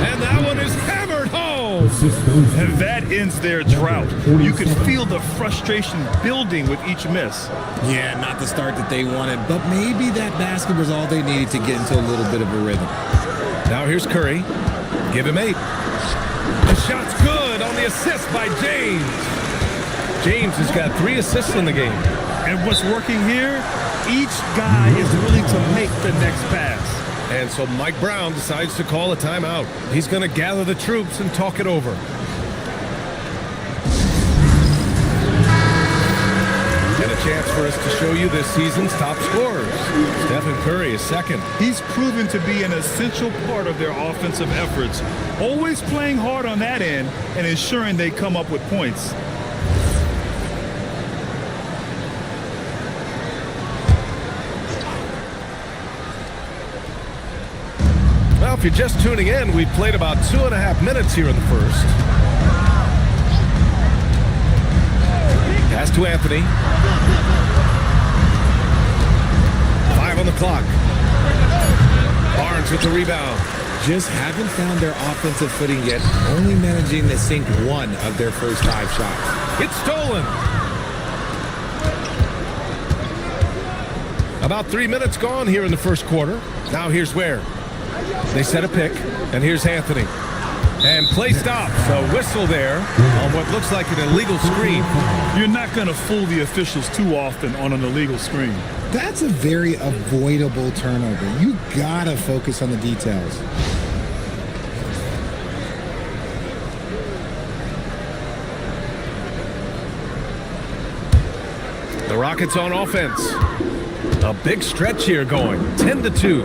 And that one is hammered home. And that ends their drought. You could feel the frustration building with each miss. Yeah, not the start that they wanted, but maybe that basket was all they needed to get into a little bit of a rhythm. Now here's Curry. Give him 8. The shot's good on the assist by James. James has got 3 assists in the game. And what's working here? Each guy is willing to make the next pass. And so Mike Brown decides to call a timeout. He's going to gather the troops and talk it over. And a chance for us to show you this season's top scorers. Stephen Curry is 2nd. He's proven to be an essential part of their offensive efforts, always playing hard on that end and ensuring they come up with points. Well, if you're just tuning in, we've played about 2.5 minutes here in the first. Pass to Anthony. 5 on the clock. Barnes with the rebound. Just haven't found their offensive footing yet, only managing to sink 1 of their first 5 shots. It's stolen. About 3 minutes gone here in the first quarter. Now here's Ware. They set a pick, and here's Anthony. And play stops. A whistle there on what looks like an illegal screen. You're not going to fool the officials too often on an illegal screen. That's a very avoidable turnover. You gotta focus on the details. The Rockets on offense. A big stretch here going. 10-2.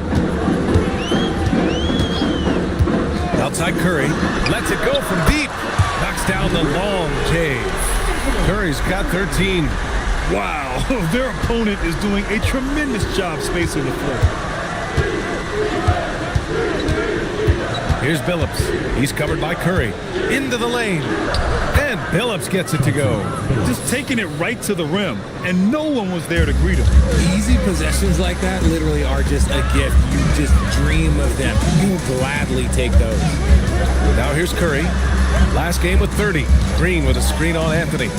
Outside Curry. Lets it go from deep. Knocks down the long J. Curry's got 13. Wow, their opponent is doing a tremendous job spacing the floor. Here's Billups. He's covered by Curry. Into the lane. And Billups gets it to go. Just taking it right to the rim, and no one was there to greet him. Easy possessions like that literally are just a gift. You just dream of them. You will gladly take those. Now here's Curry. Last game with 30. Green with a screen on Anthony.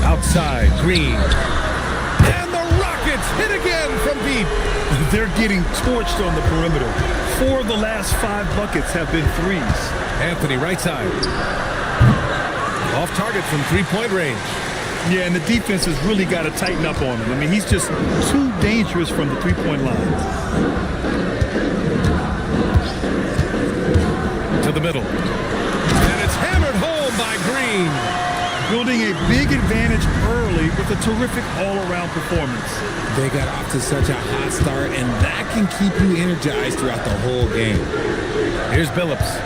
Outside, Green. And the Rockets hit again from deep. They're getting torched on the perimeter. 4 of the last 5 buckets have been threes. Anthony, right side. Off target from three-point range. Yeah, and the defense has really got to tighten up on him. I mean, he's just too dangerous from the three-point line. To the middle. And it's hammered home by Green. Building a big advantage early with a terrific all-around performance. They got off to such a hot start, and that can keep you energized throughout the whole game. Here's Billups,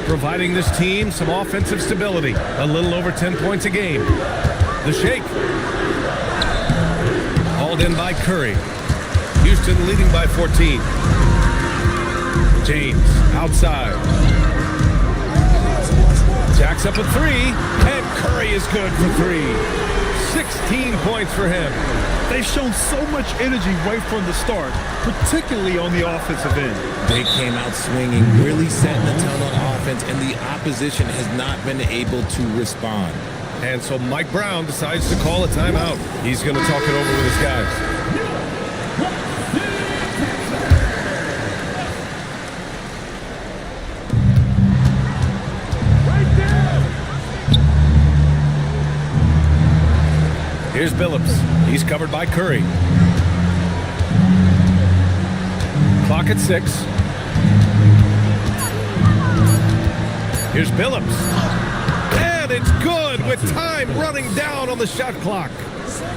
providing this team some offensive stability. A little over 10 points a game. The shake. Hauled in by Curry. Houston leading by 14. James outside. Jacks up a three, and Curry is good for 3. 16 points for him. They've shown so much energy right from the start, particularly on the offensive end. They came out swinging, really setting the tone on offense, and the opposition has not been able to respond. And so Mike Brown decides to call a timeout. He's going to talk it over with his guys. Here's Billups. He's covered by Curry. Clock at 6. Here's Billups. And it's good with time running down on the shot clock.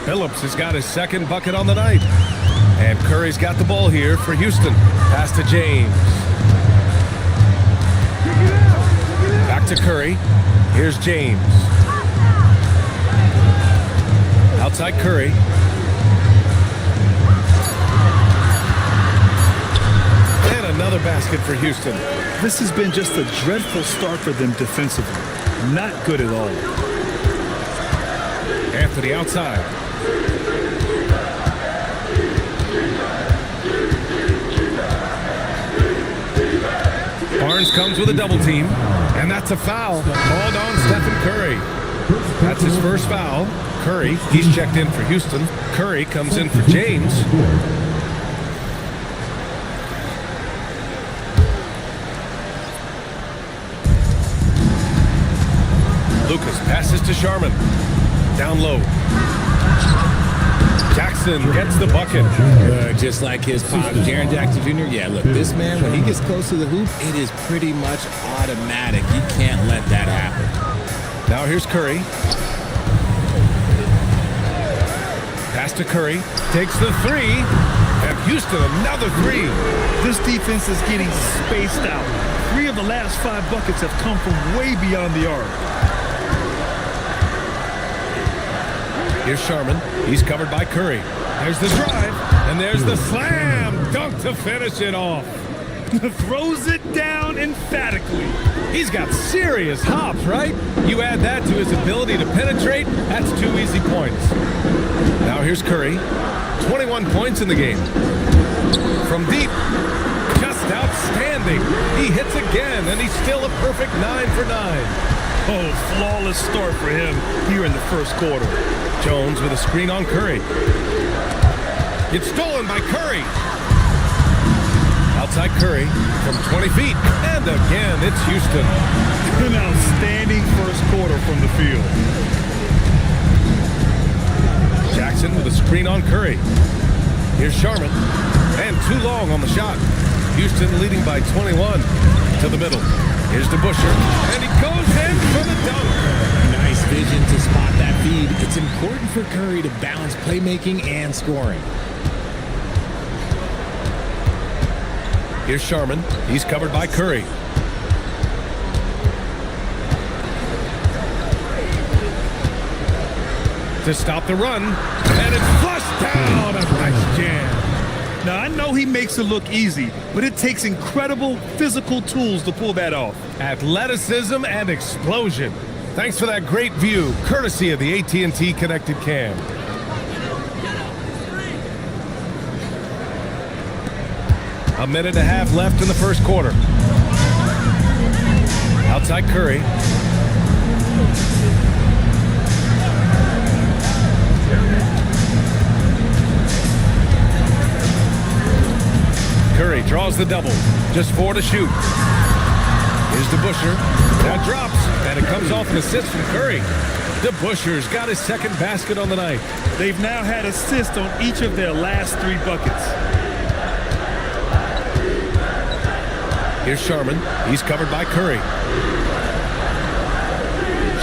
Billups has got his second bucket on the night. And Curry's got the ball here for Houston. Pass to James. Back to Curry. Here's James. Outside Curry. And another basket for Houston. This has been just a dreadful start for them defensively. Not good at all. Anthony outside. Barnes comes with a double team, and that's a foul called on Stephen Curry. That's his first foul. Curry, he's checked in for Houston. Curry comes in for James. Lucas passes to Sharman. Down low. Jackson gets the bucket. Just like his pop, Jaren Jackson Jr. Yeah, look, this man, when he gets close to the hoop, it is pretty much automatic. You can't let that happen. Now here's Curry. Pass to Curry. Takes the 3. And Houston another 3. This defense is getting spaced out. 3 of the last 5 buckets have come from way beyond the arc. Here's Sharman. He's covered by Curry. There's the drive. And there's the slam dunk to finish it off. Throws it down emphatically. He's got serious hops, right? You add that to his ability to penetrate, that's 2 easy points. Now here's Curry. 21 points in the game. From deep. Just outstanding. He hits again, and he's still a perfect 9 for 9. Oh, flawless start for him here in the first quarter. Jones with a screen on Curry. It's stolen by Curry. Outside Curry from 20 feet. And again, it's Houston. An outstanding first quarter from the field. Jackson with a screen on Curry. Here's Sharman. And too long on the shot. Houston leading by 21 to the middle. Here's DeBusschere. And he goes in for the dunk. Nice vision to spot that feed. It's important for Curry to balance playmaking and scoring. Here's Sharman. He's covered by Curry. To stop the run. And it's flushed down. A nice jam. Now, I know he makes it look easy, but it takes incredible physical tools to pull that off. Athleticism and explosion. Thanks for that great view, courtesy of the AT&T Connected Cam. A minute and a half left in the first quarter. Outside Curry. Curry draws the double. Just 4 to shoot. Here's DeBusschere. That drops, and it comes off an assist from Curry. DeBusschere's got his second basket on the night. They've now had assists on each of their last 3 buckets. Here's Sharman. He's covered by Curry.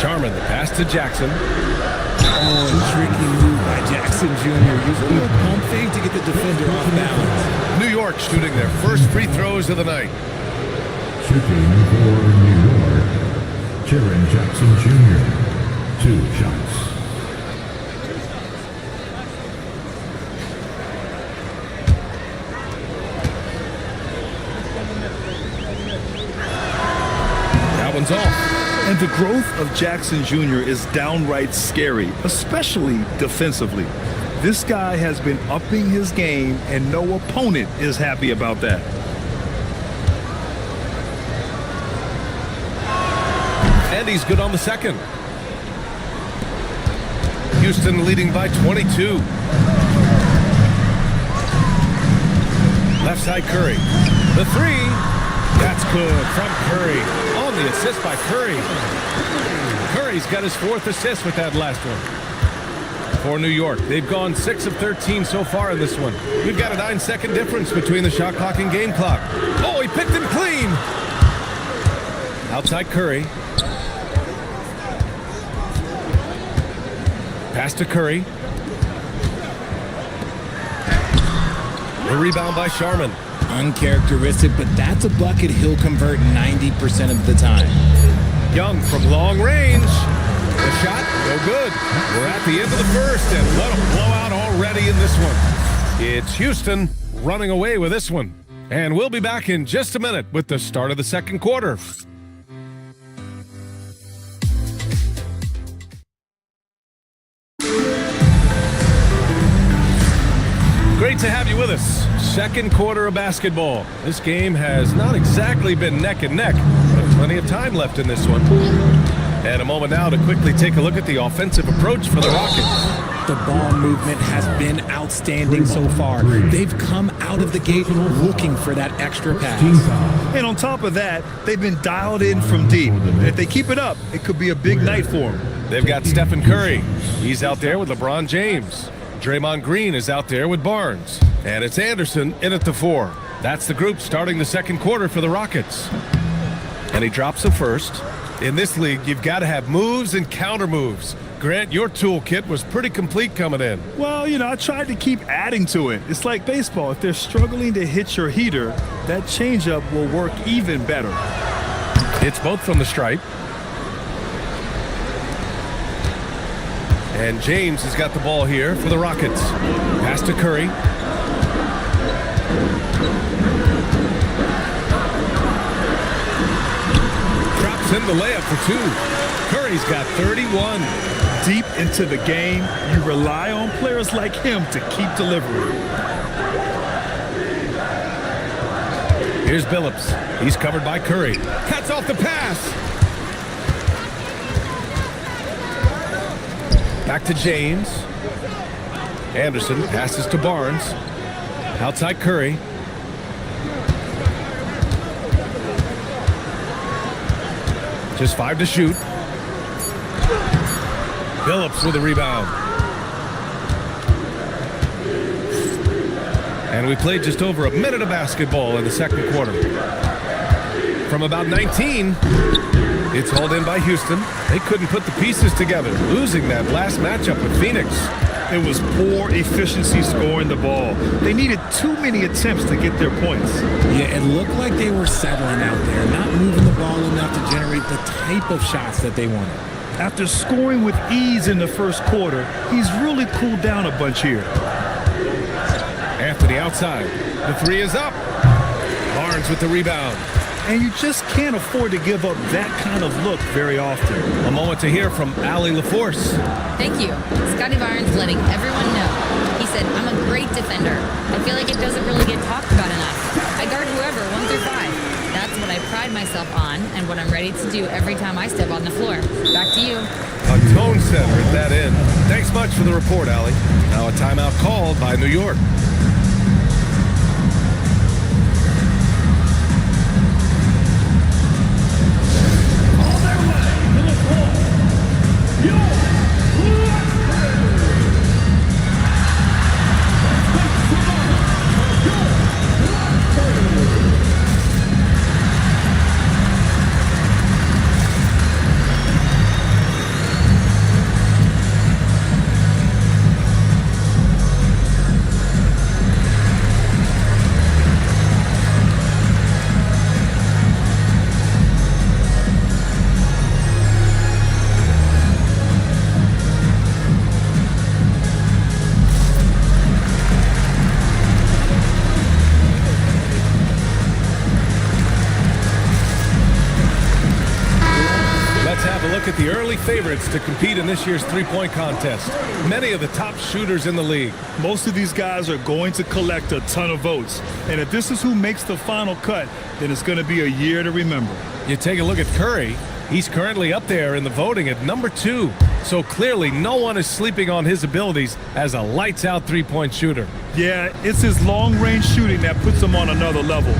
Sharman, the pass to Jackson. Oh, tricky move by Jackson Jr. Using a little pump fake to get the defender off balance. New York shooting their first free throws of the night. Shooting for New York, Jaren Jackson Jr. 2 shots. That one's off. And the growth of Jackson Jr. is downright scary, especially defensively. This guy has been upping his game, and no opponent is happy about that. And he's good on the second. Houston leading by 22. Left side Curry. The 3. That's good from Curry. On the assist by Curry. Curry's got his 4th assist with that last one. For New York, they've gone 6 of 13 so far in this one. We've got a 9-second difference between the shot clock and game clock. Oh, he picked him clean. Outside Curry. Pass to Curry. The rebound by Sharman. Uncharacteristic, but that's a bucket he'll convert 90% of the time. Young from long range. The shot, no good. We're at the end of the first, and what a blowout already in this one. It's Houston running away with this one. And we'll be back in just a minute with the start of the second quarter. Great to have you with us. Second quarter of basketball. This game has not exactly been neck and neck, but plenty of time left in this one. And a moment now to quickly take a look at the offensive approach for the Rockets. The ball movement has been outstanding so far. They've come out of the gate looking for that extra pass. And on top of that, they've been dialed in from deep. And if they keep it up, it could be a big night for them. They've got Stephen Curry. He's out there with LeBron James. Draymond Green is out there with Barnes. And it's Anderson in at the 4. That's the group starting the second quarter for the Rockets. And he drops the first. In this league, you've got to have moves and counter moves. Grant, your toolkit was pretty complete coming in. Well, you know, I tried to keep adding to it. It's like baseball. If they're struggling to hit your heater, that changeup will work even better. It's both from the stripe. And James has got the ball here for the Rockets. Pass to Curry. Drops in the layup for 2. Curry's got 31. Deep into the game, you rely on players like him to keep delivering. Here's Billups. He's covered by Curry. Cuts off the pass. Back to James. Anderson passes to Barnes. Outside Curry. Just 5 to shoot. Phillips with a rebound. And we played just over a minute of basketball in the second quarter. From about 19, it's hauled in by Houston. They couldn't put the pieces together, losing that last matchup with Phoenix. It was poor efficiency scoring the ball. They needed too many attempts to get their points. Yeah, it looked like they were settling out there, not moving the ball enough to generate the type of shots that they wanted. After scoring with ease in the first quarter, he's really cooled down a bunch here. Anthony outside. The 3 is up. Barnes with the rebound. And you just can't afford to give up that kind of look very often. A moment to hear from Allie LaForce. Thank you. Scotty Barnes letting everyone know. He said, I'm a great defender. I feel like it doesn't really get talked about enough. I guard whoever, 1 through 5. That's what I pride myself on and what I'm ready to do every time I step on the floor. Back to you. A tone setter at that end. Thanks much for the report, Allie. Now a timeout called by New York. At the early favorites to compete in this year's three-point contest. Many of the top shooters in the league. Most of these guys are going to collect a ton of votes. And if this is who makes the final cut, then it's going to be a year to remember. You take a look at Curry. He's currently up there in the voting at number 2. So clearly no one is sleeping on his abilities as a lights-out three-point shooter. Yeah, it's his long-range shooting that puts him on another level.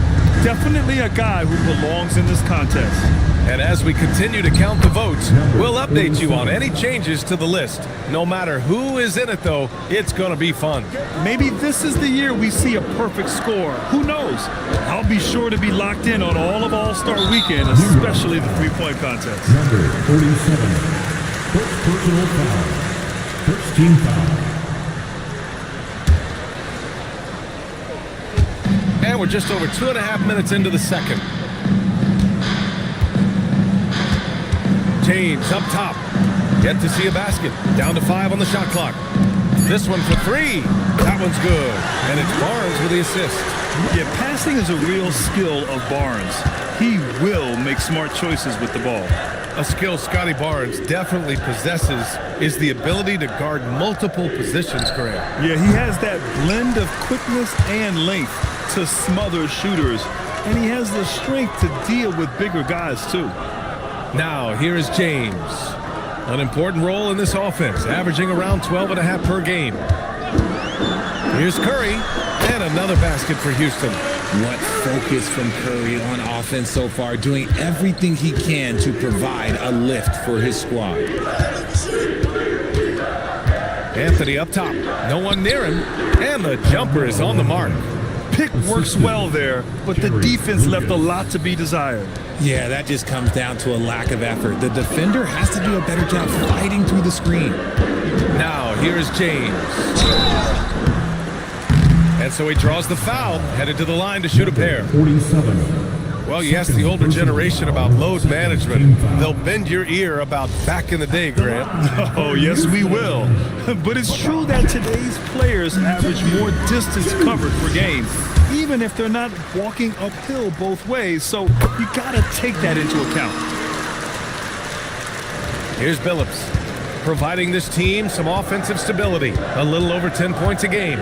Definitely a guy who belongs in this contest. And as we continue to count the votes, we'll update you on any changes to the list. No matter who is in it, though, it's going to be fun. Maybe this is the year we see a perfect score. Who knows? I'll be sure to be locked in on all of All-Star Weekend, especially the three-point contest. Number 47. First personal foul. First team foul. And we're just over 2.5 minutes into the second. James up top. Yet to see a basket. Down to 5 on the shot clock. This one for 3. That one's good. And it's Barnes with the assist. Yeah, passing is a real skill of Barnes. He will make smart choices with the ball. A skill Scotty Barnes definitely possesses is the ability to guard multiple positions, Graham. Yeah, he has that blend of quickness and length to smother shooters. And he has the strength to deal with bigger guys, too. Now, here is James. An important role in this offense, averaging around 12.5 per game. Here's Curry, and another basket for Houston. What focus from Curry on offense so far, doing everything he can to provide a lift for his squad. Anthony up top, no one near him, and the jumper is on the mark. Pick works well there, but the defense left a lot to be desired. Yeah, that just comes down to a lack of effort. The defender has to do a better job fighting through the screen. Now, here's James. And so he draws the foul, headed to the line to shoot a pair. 47. Well, you ask the older generation about load management. They'll bend your ear about back in the day, Grant. Oh, yes, we will. But it's true that today's players average more distance covered per game, even if they're not walking uphill both ways. So you got to take that into account. Here's Billups, providing this team some offensive stability. A little over 10 points a game.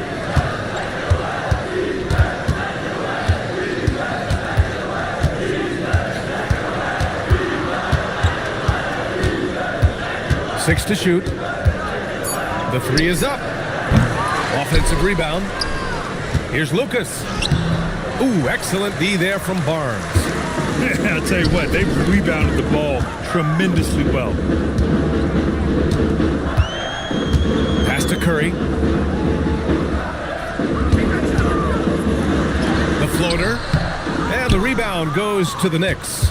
Six to shoot. The 3 is up. Offensive rebound. Here's Lucas. Ooh, excellent D there from Barnes. I'll tell you what, they rebounded the ball tremendously well. Pass to Curry. The floater. And the rebound goes to the Knicks.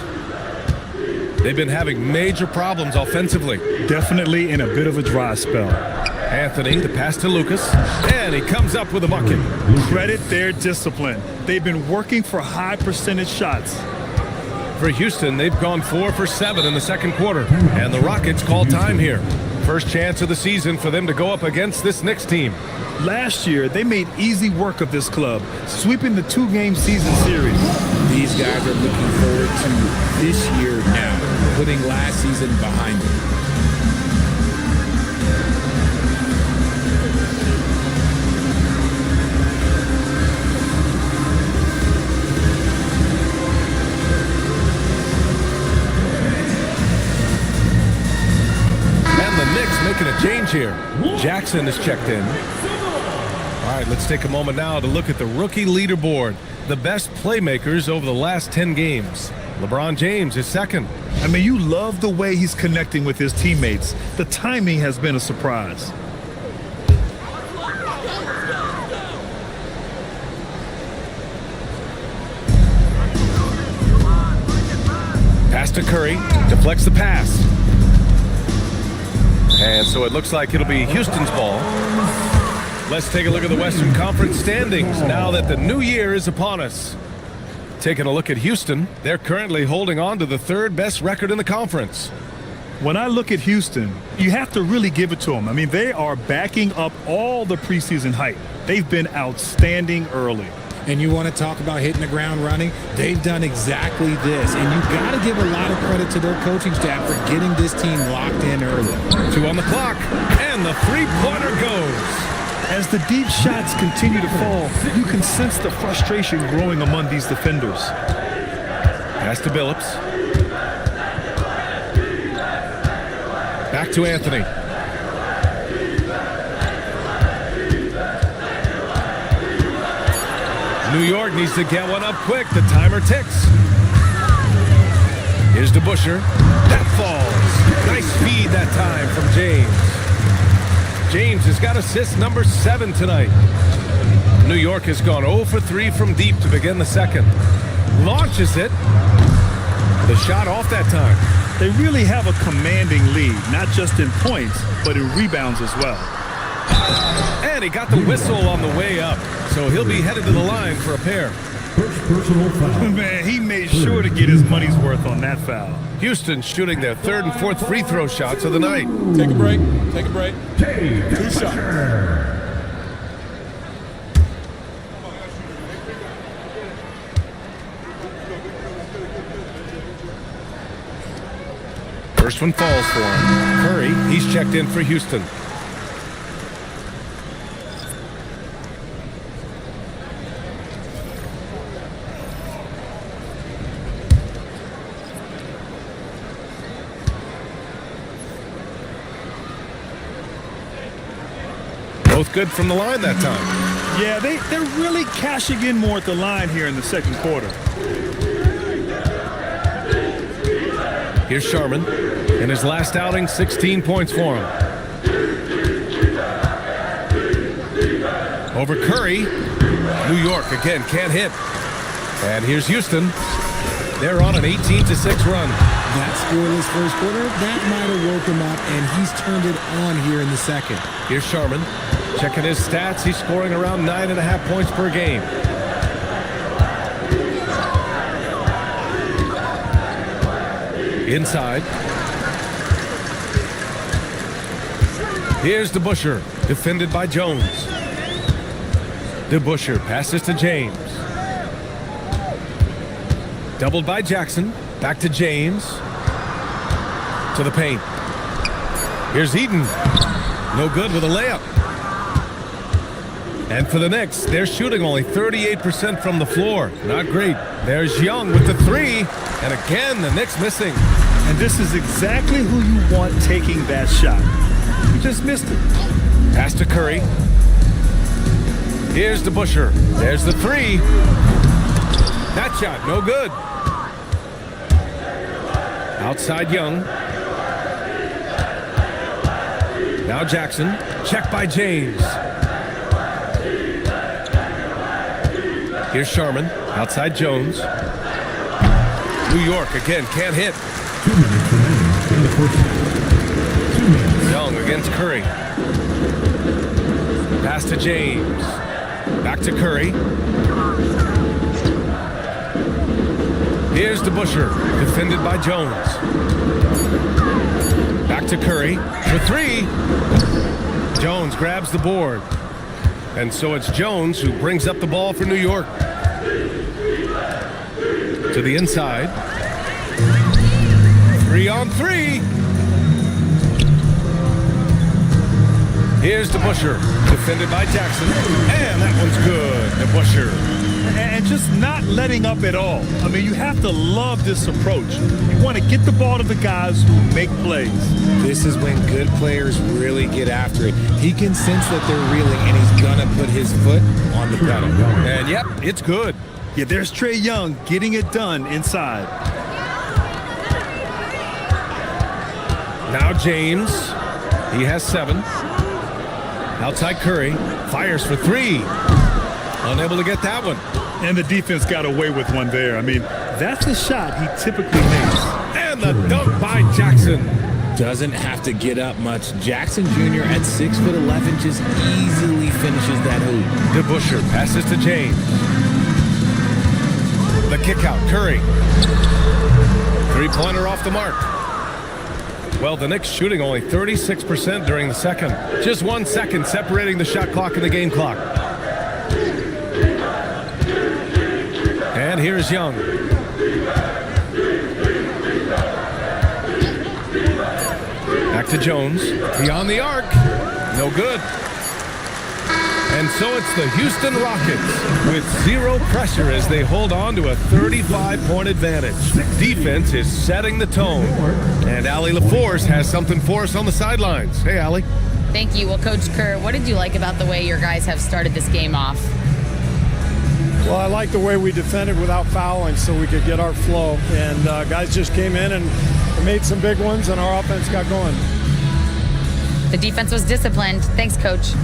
They've been having major problems offensively. Definitely in a bit of a dry spell. Anthony, the pass to Lucas, and he comes up with a bucket. Credit their discipline. They've been working for high percentage shots. For Houston, they've gone 4 for 7 in the second quarter, and the Rockets call time here. First chance of the season for them to go up against this Knicks team. Last year, they made easy work of this club, sweeping the 2-game season series. These guys are looking forward to this year now, putting last season behind them. Making a change here. Jackson is checked in. All right, let's take a moment now to look at the rookie leaderboard. The best playmakers over the last 10 games. LeBron James is second. I mean, you love the way he's connecting with his teammates. The timing has been a surprise. Pass to Curry. Deflects the pass. And so it looks like it'll be Houston's ball. Let's take a look at the Western Conference standings now that the new year is upon us. Taking a look at Houston, they're currently holding on to the 3rd best record in the conference. When I look at Houston, you have to really give it to them. I mean, they are backing up all the preseason hype. They've been outstanding early. And you want to talk about hitting the ground running? They've done exactly this. And you've got to give a lot of credit to their coaching staff for getting this team locked in early. 2 on the clock, and the three-pointer goes. As the deep shots continue to fall, you can sense the frustration growing among these defenders. Pass to Billups. Back to Anthony. New York needs to get one up quick. The timer ticks. Here's to Busher. That falls. Nice feed that time from James. James has got assist number 7 tonight. New York has gone 0 for 3 from deep to begin the second. Launches it. The shot off that time. They really have a commanding lead, not just in points, but in rebounds as well. And he got the whistle on the way up, so he'll be headed to the line for a pair. Man, he made sure to get his money's worth on that foul. Houston shooting their 3rd and 4th free throw shots of the night. Take a break. Take a break. 2 shots. First one falls for him. Curry, he's checked in for Houston. Both good from the line that time. Yeah, they're really cashing in more at the line here in the second quarter. Here's Sharman. In his last outing, 16 points for him. Over Curry. New York again can't hit. And here's Houston. They're on an 18-6 run. That scoreless first quarter, that might have woke him up, and he's turned it on here in the second. Here's Sharman. Checking his stats, he's scoring around 9.5 points per game. Inside. Here's DeBuscher, defended by Jones. DeBuscher passes to James. Doubled by Jackson. Back to James. To the paint. Here's Eaton. No good with a layup. And for the Knicks, they're shooting only 38% from the floor. Not great. There's Young with the 3. And again, the Knicks missing. And this is exactly who you want taking that shot. You just missed it. Pass to Curry. Here's DeBuscher. There's the 3. That shot, no good. Outside Young. Now Jackson. Check by James. Here's Sharman. Outside Jones. New York again can't hit. 2 minutes remaining in the first half. 2 minutes. Young against Curry. Pass to James. Back to Curry. Here's DeBusschere, defended by Jones. Back to Curry for three. Jones grabs the board. And so it's Jones who brings up the ball for New York. To the inside. 3-on-3. Here's DeBusschere, defended by Jackson. And that one's good, DeBusschere. And just not letting up at all. I mean, you have to love this approach. You want to get the ball to the guys who make plays. This is when good players really get after it. He can sense that they're reeling, and he's going to put his foot on the pedal. And yep, it's good. Yeah, there's Trae Young getting it done inside. Now James. He has 7. Outside Curry. Fires for 3. Unable to get that one. And the defense got away with one there. I mean, that's a shot he typically makes. And the dunk by Jackson. Doesn't have to get up much. Jackson Jr. at 6'11" just easily finishes that hoop. DeBusschere passes to James. The kick out, Curry. 3-pointer off the mark. Well, the Knicks shooting only 36% during the second. Just 1 second separating the shot clock and the game clock. And here's Young. Back to Jones. Beyond the arc. No good. And so it's the Houston Rockets with 0 pressure as they hold on to a 35-point advantage. Defense is setting the tone. And Allie LaForce has something for us on the sidelines. Hey, Allie. Thank you. Well, Coach Kerr, what did you like about the way your guys have started this game off? Well, I like the way we defended without fouling so we could get our flow. And guys just came in and made some big ones, and our offense got going. The defense was disciplined. Thanks, Coach.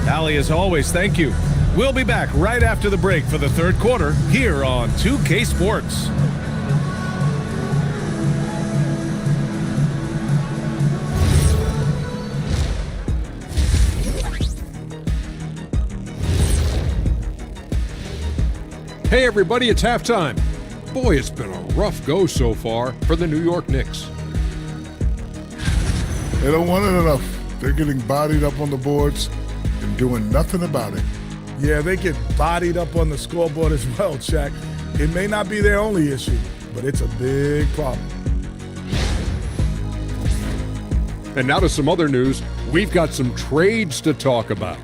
Allie, as always, thank you. We'll be back right after the break for the third quarter here on 2K Sports. Hey everybody, it's halftime. Boy, it's been a rough go so far for the New York Knicks. They don't want it enough. They're getting bodied up on the boards and doing nothing about it. Yeah, they get bodied up on the scoreboard as well, Shaq. It may not be their only issue, but it's a big problem. And now to some other news. We've got some trades to talk about.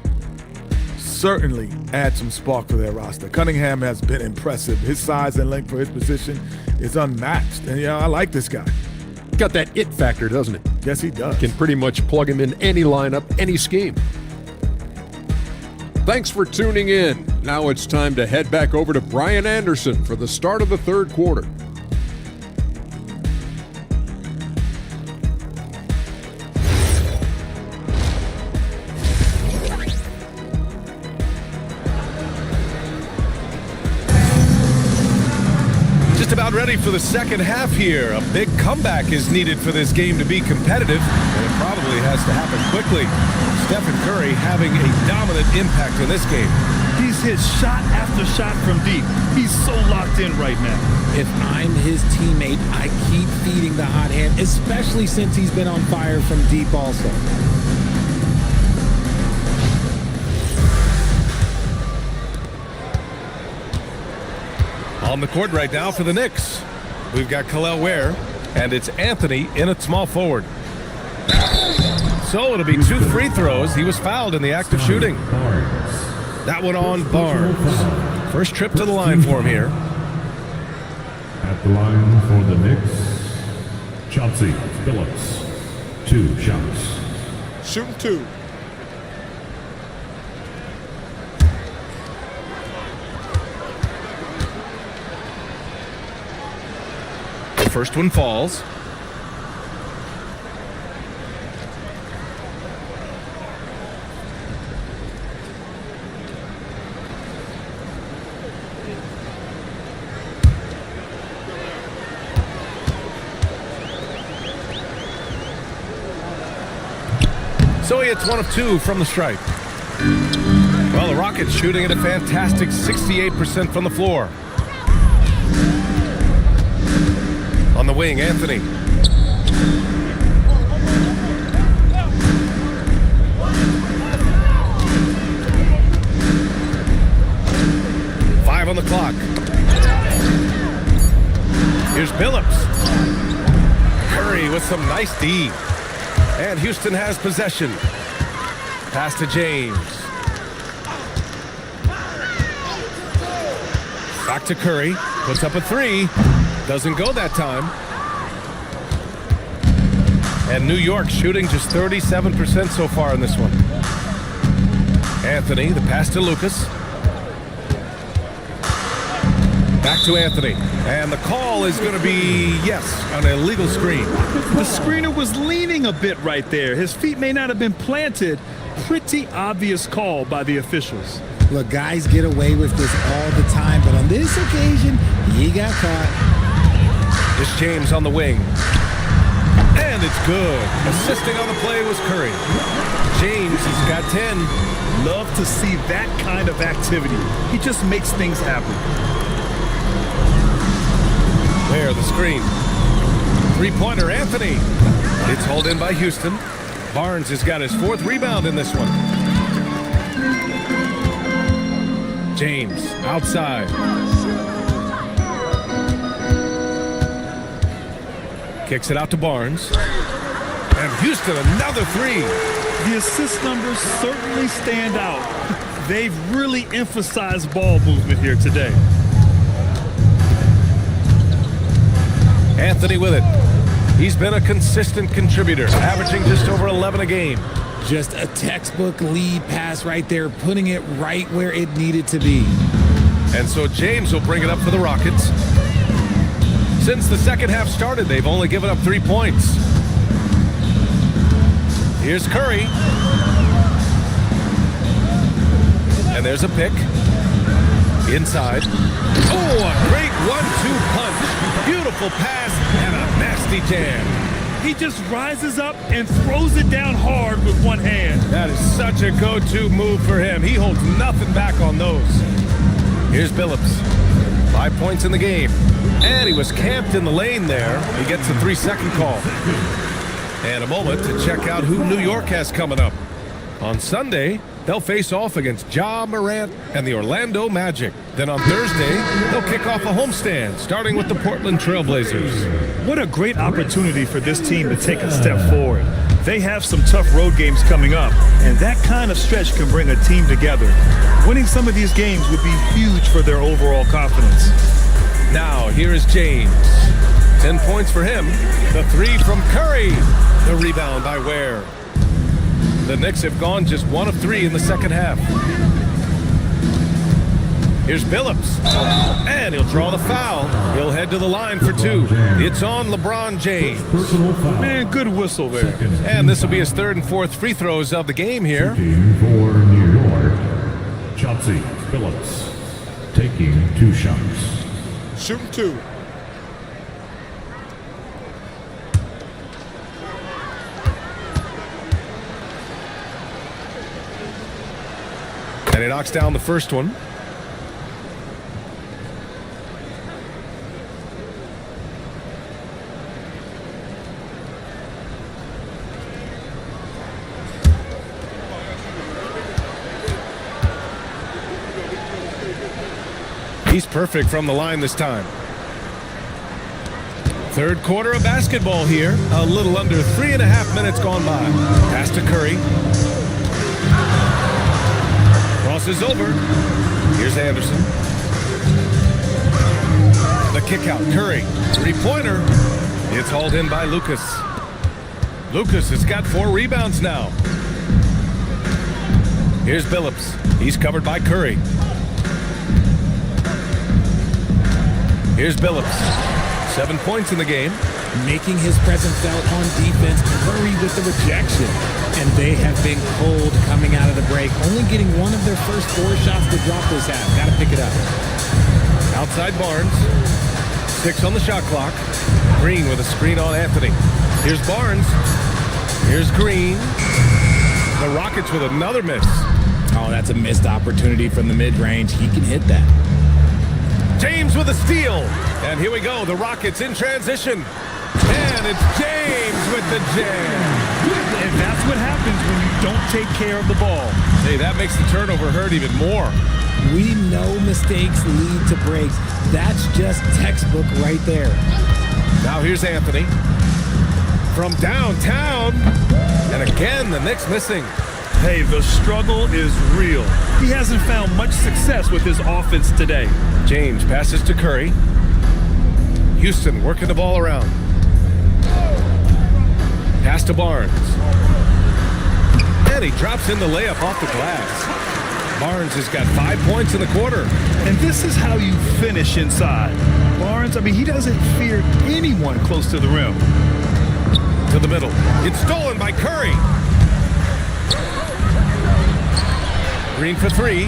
Certainly add some spark to their roster. Cunningham has been impressive. His size and length for his position is unmatched. And yeah, I like this guy. Got that it factor, doesn't it? Yes, he does. Can pretty much plug him in any lineup, any scheme. Thanks for tuning in. Now it's time to head back over to Brian Anderson for the start of the third quarter. About ready for the second half here. A big comeback is needed for this game to be competitive, and it probably has to happen quickly. Stephen Curry having a dominant impact in this game. He's hit shot after shot from deep. He's so locked in right now. If I'm his teammate, I keep feeding the hot hand, especially since he's been on fire from deep also. On the court right now for the Knicks, we've got Kel'el Ware, and it's Anthony in at small forward. So it'll be 2 free throws. He was fouled in the act of shooting. That one on Barnes. First trip to the line for him here. At the line for the Knicks, Chauncey Billups. 2 shots. Shooting 2. First one falls. So he hits 1 of 2 from the stripe. Well, the Rockets shooting at a fantastic 68% from the floor. On the wing, Anthony. Five on the clock. Here's Billups. Curry with some nice D. And Houston has possession. Pass to James. Back to Curry. Puts up a 3. Doesn't go that time. And New York shooting just 37% so far in this one. Anthony, the pass to Lucas. Back to Anthony. And the call is going to be, yes, an illegal screen. The screener was leaning a bit right there. His feet may not have been planted. Pretty obvious call by the officials. Look, guys get away with this all the time, but on this occasion, he got caught. It's James on the wing. And it's good. Assisting on the play was Curry. James has got 10. Love to see that kind of activity. He just makes things happen. There, the screen. Three-pointer, Anthony. It's hauled in by Houston. Barnes has got his 4th rebound in this one. James, outside. Kicks it out to Barnes. And Houston, another 3. The assist numbers certainly stand out. They've really emphasized ball movement here today. Anthony with it. He's been a consistent contributor, averaging just over 11 a game. Just a textbook lead pass right there, putting it right where it needed to be. And so James will bring it up for the Rockets. Since the second half started, they've only given up 3 points. Here's Curry. And there's a pick. Inside. Oh, a great 1-2 punch. Beautiful pass and a nasty jam. He just rises up and throws it down hard with one hand. That is such a go-to move for him. He holds nothing back on those. Here's Billups. 5 points in the game. And he was camped in the lane there. He gets a 3-second call. And a moment to check out who New York has coming up. On Sunday, they'll face off against Ja Morant and the Orlando Magic. Then on Thursday, they'll kick off a homestand, starting with the Portland Trailblazers. What a great opportunity for this team to take a step forward. They have some tough road games coming up, and that kind of stretch can bring a team together. Winning some of these games would be huge for their overall confidence. Now, here is James. 10 points for him. The 3 from Curry. The rebound by Ware. The Knicks have gone just 1 of 3 in the second half. Here's Billups. And he'll draw the foul. He'll head to the line for 2. It's on LeBron James. Man, good whistle there. And this will be his 3rd and 4th free throws of the game here. For New York, Chauncey Billups taking 2 shots. Shooting 2. And he knocks down the first one. He's perfect from the line this time. Third quarter of basketball here. A little under 3.5 minutes gone by. Pass to Curry. Crosses over. Here's Anderson. The kick out. Curry. 3-pointer. It's hauled in by Lucas. Lucas has got 4 rebounds now. Here's Billups. He's covered by Curry. Here's Billups. 7 points in the game. Making his presence felt on defense. Curry with the rejection. And they have been cold coming out of the break. Only getting one of their first 4 shots to drop this half. Got to pick it up. Outside Barnes. 6 on the shot clock. Green with a screen on Anthony. Here's Barnes. Here's Green. The Rockets with another miss. Oh, that's a missed opportunity from the mid-range. He can hit that. James with a steal. And here we go. The Rockets in transition. And it's James with the jam. And that's what happens when you don't take care of the ball. Hey, that makes the turnover hurt even more. We know mistakes lead to breaks. That's just textbook right there. Now here's Anthony. From downtown. And again, the Knicks missing. Hey, the struggle is real. He hasn't found much success with his offense today. James passes to Curry. Houston working the ball around. Pass to Barnes. And he drops in the layup off the glass. Barnes has got 5 points in the quarter. And this is how you finish inside. Barnes, I mean, he doesn't fear anyone close to the rim. To the middle. It's stolen by Curry. Green for 3.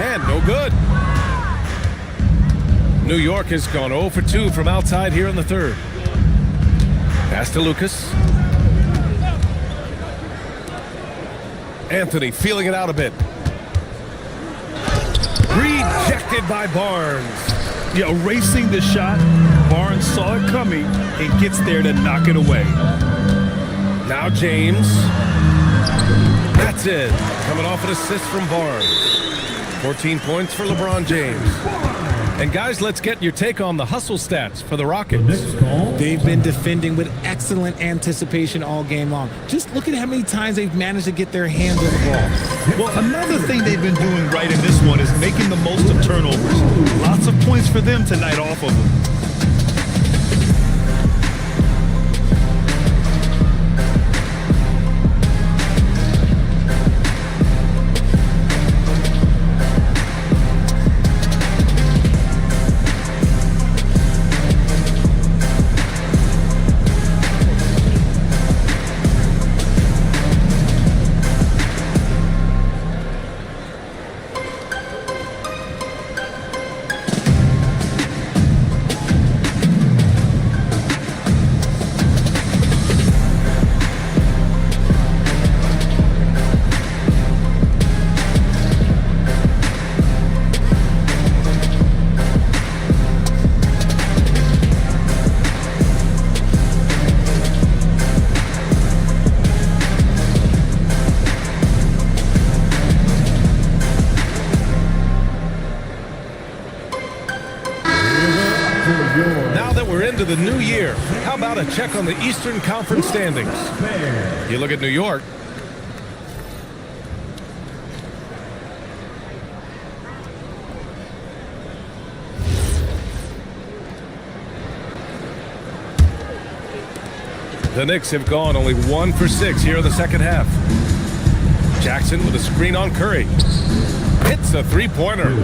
And no good. New York has gone 0 for 2 from outside here in the third. Pass to Lucas. Anthony feeling it out a bit. Rejected by Barnes. Yeah, erasing the shot. Barnes saw it coming and gets there to knock it away. Now James. That's it. Coming off an assist from Barnes. 14 points for LeBron James. And guys, let's get your take on the hustle stats for the Rockets. They've been defending with excellent anticipation all game long. Just look at how many times they've managed to get their hands on the ball. Well, another thing they've been doing right in this one is making the most of turnovers. Lots of points for them tonight off of them. Now that we're into the new year, how about a check on the Eastern Conference standings? You look at New York. The Knicks have gone only 1 for 6 here in the second half. Jackson with a screen on Curry. Hits a three-pointer.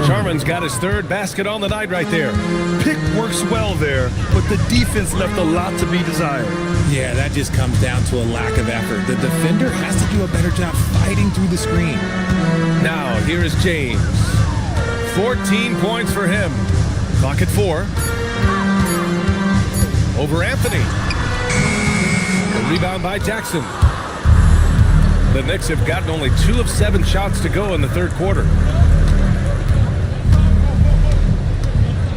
Sharman's got his third basket on the night right there. Pick works well there, but the defense left a lot to be desired. Yeah, that just comes down to a lack of effort. The defender has to do a better job fighting through the screen. Now, here is James. 14 points for him. Clock at 4. Over Anthony. A rebound by Jackson. The Knicks have gotten only 2 of 7 shots to go in the third quarter.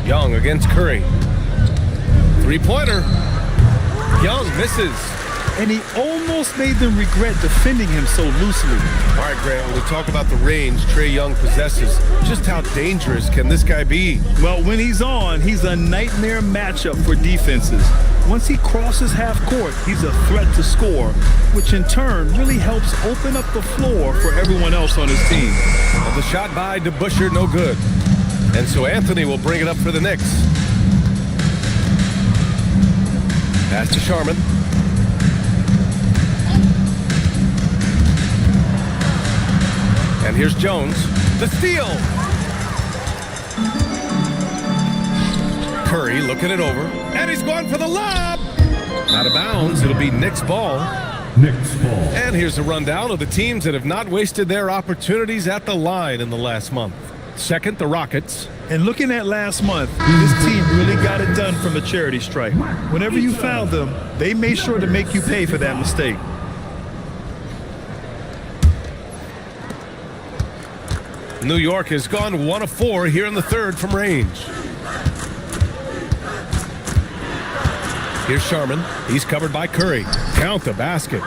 Young against Curry. Three-pointer. Young misses. And he almost made them regret defending him so loosely. All right, Grant, when we talk about the range Trae Young possesses, just how dangerous can this guy be? Well, when he's on, he's a nightmare matchup for defenses. Once he crosses half court, he's a threat to score, which in turn really helps open up the floor for everyone else on his team. And the shot by DeBusschere, no good. And so Anthony will bring it up for the Knicks. Pass to Sharman. And here's Jones. The steal. Curry looking it over. And he's going for the lob. Out of bounds. It'll be Knicks ball. Knicks ball. And here's a rundown of the teams that have not wasted their opportunities at the line in the last month. Second, the Rockets. And looking at last month, this team really got it done from a charity stripe. Whenever you fouled them, they made sure to make you pay for that mistake. New York has gone 1 of 4 here in the third from range. Here's Sharman. He's covered by Curry. Count the basket.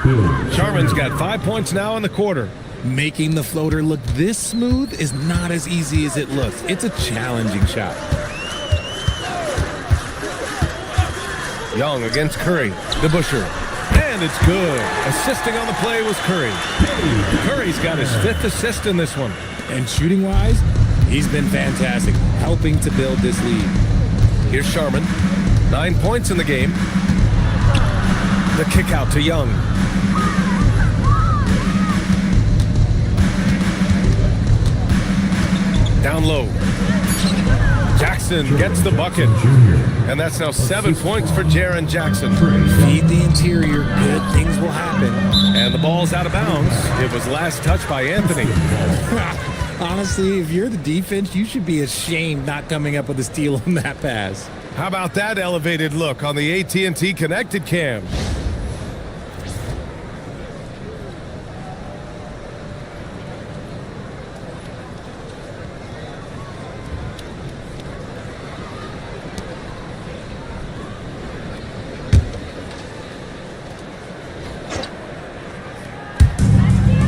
Sharman's got 5 points now in the quarter. Making the floater look this smooth is not as easy as it looks. It's a challenging shot. Young against Curry. DeBusschere. And it's good. Assisting on the play was Curry. Curry's got his 5th assist in this one. And shooting-wise, he's been fantastic, helping to build this lead. Here's Sharman. 9 points in the game. The kick out to Young. Down low. Jackson gets the bucket. And that's now 7 points for Jaren Jackson. Feed the interior. Good things will happen. And the ball's out of bounds. It was last touched by Anthony. Honestly, if you're the defense, you should be ashamed not coming up with a steal on that pass. How about that elevated look on the AT&T connected cam?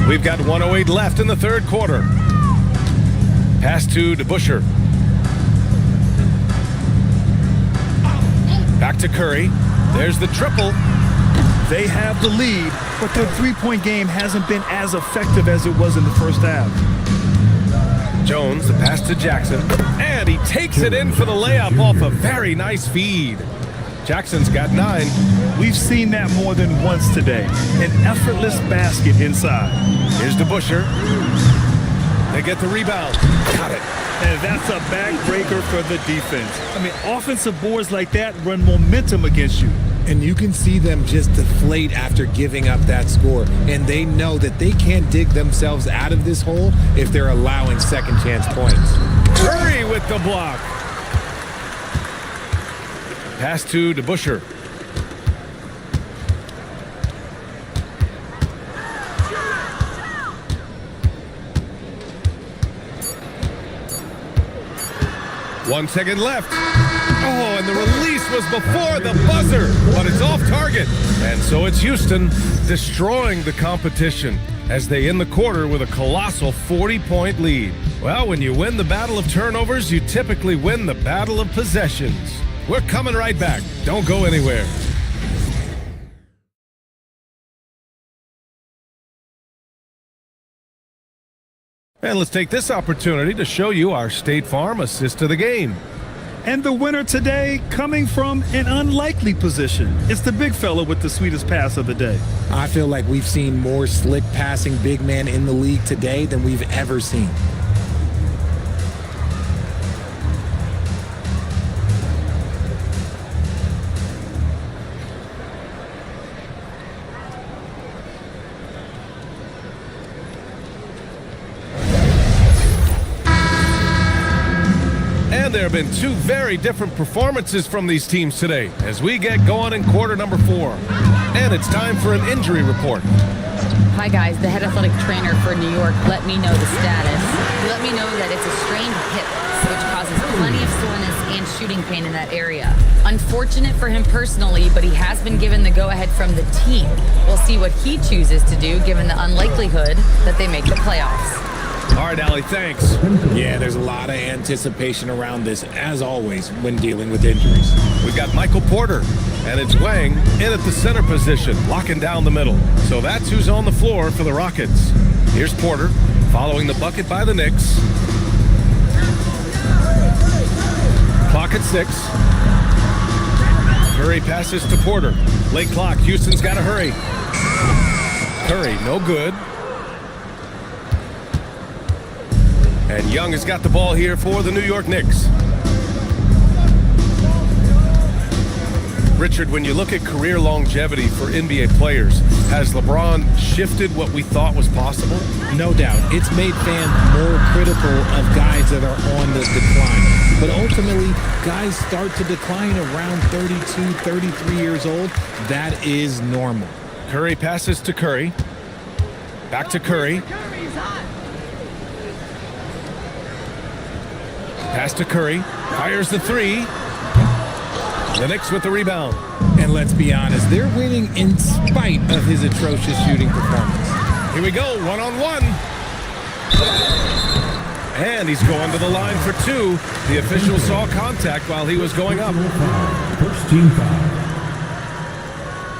We've got 1:08 left in the third quarter. Pass to DeBusschere. Back to Curry. There's the triple. They have the lead, but their three-point game hasn't been as effective as it was in the first half. Jones, the pass to Jackson. And he takes it in for the layup off a very nice feed. Jackson's got 9. We've seen that more than once today. An effortless basket inside. Here's DeBusschere. They get the rebound. Got it. And that's a backbreaker for the defense. I mean, offensive boards like that run momentum against you. And you can see them just deflate after giving up that score. And they know that they can't dig themselves out of this hole if they're allowing second chance points. Curry with the block. Pass to DeBusschere. One second left. Oh, and the release was before the buzzer, but it's off target. And so it's Houston destroying the competition as they end the quarter with a colossal 40-point lead. Well, when you win the battle of turnovers, you typically win the battle of possessions. We're coming right back. Don't go anywhere. And let's take this opportunity to show you our State Farm assist of the game. And the winner today coming from an unlikely position. It's the big fella with the sweetest pass of the day. I feel like we've seen more slick passing big men in the league today than we've ever seen. And there have been 2 very different performances from these teams today as we get going in quarter number 4. And it's time for an injury report. Hi guys, the head athletic trainer for New York let me know the status. He let me know that it's a strained hip, which causes plenty of soreness and shooting pain in that area. Unfortunate for him personally, but he has been given the go-ahead from the team. We'll see what he chooses to do given the unlikelihood that they make the playoffs. All right, Allie, thanks. Yeah, there's a lot of anticipation around this, as always, when dealing with injuries. We've got Michael Porter, and it's Wang in at the center position, locking down the middle. So that's who's on the floor for the Rockets. Here's Porter, following the bucket by the Knicks. Clock at 6. Curry passes to Porter. Late clock, Houston's got to hurry. Curry, no good. And Young has got the ball here for the New York Knicks. Richard, when you look at career longevity for NBA players, has LeBron shifted what we thought was possible? No doubt. It's made fans more critical of guys that are on the decline. But ultimately, guys start to decline around 32, 33 years old. That is normal. Curry passes to Curry. Back to Curry. Pass to Curry. Fires the three. The Knicks with the rebound. And let's be honest, they're winning in spite of his atrocious shooting performance. Here we go, one-on-one. And he's going to the line for two. The official saw contact while he was going up. First team foul.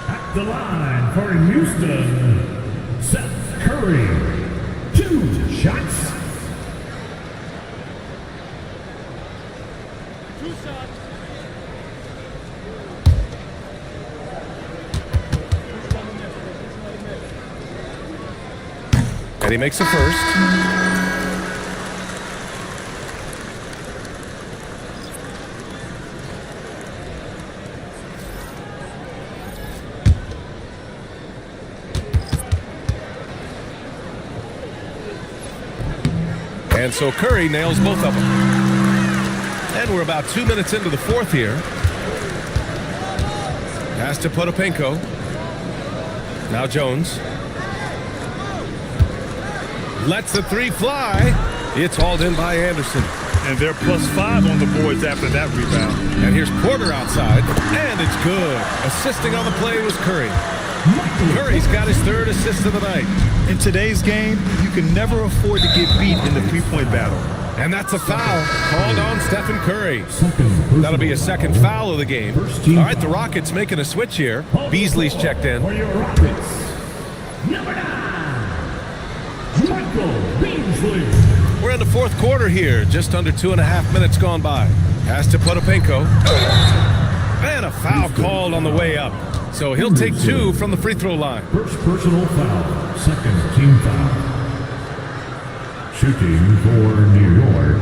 At the line for Houston, Seth Curry. 2 shots. And he makes the first. And so Curry nails both of them. And we're about 2 minutes into the fourth here. Pass to Potapenko. Now Jones. Lets the three fly. It's hauled in by Anderson. And they're +5 on the boards after that rebound. And here's Porter outside. And it's good. Assisting on the play was Curry. Curry's got his 3rd assist of the night. In today's game, you can never afford to get beat in the three-point battle. And that's a foul called on Stephen Curry. That'll be a second foul of the game. All right, the Rockets making a switch here. Beasley's checked in. For your Rockets, number 9, Michael Beasley. We're in the fourth quarter here. Just under 2.5 minutes gone by. Pass to Potapenko. And a foul called on the way up. So he'll take 2 from the free throw line. First personal foul, second team foul. Shooting for New York.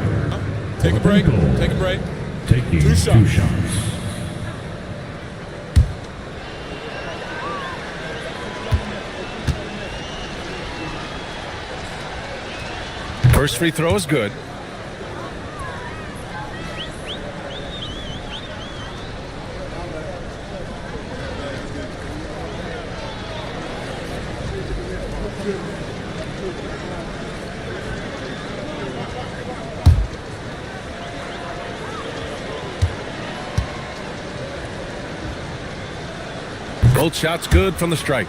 Take a break. Take a break. Taking 2 shots. First free throw is good. Both shots good from the strike.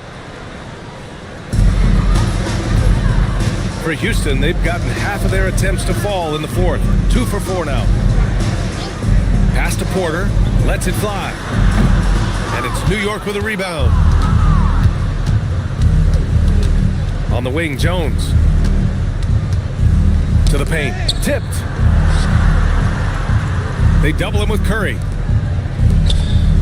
For Houston, they've gotten half of their attempts to fall in the fourth. 2 for 4 now. Pass to Porter. Lets it fly. And it's New York with a rebound. On the wing, Jones. To the paint. Tipped. They double him with Curry.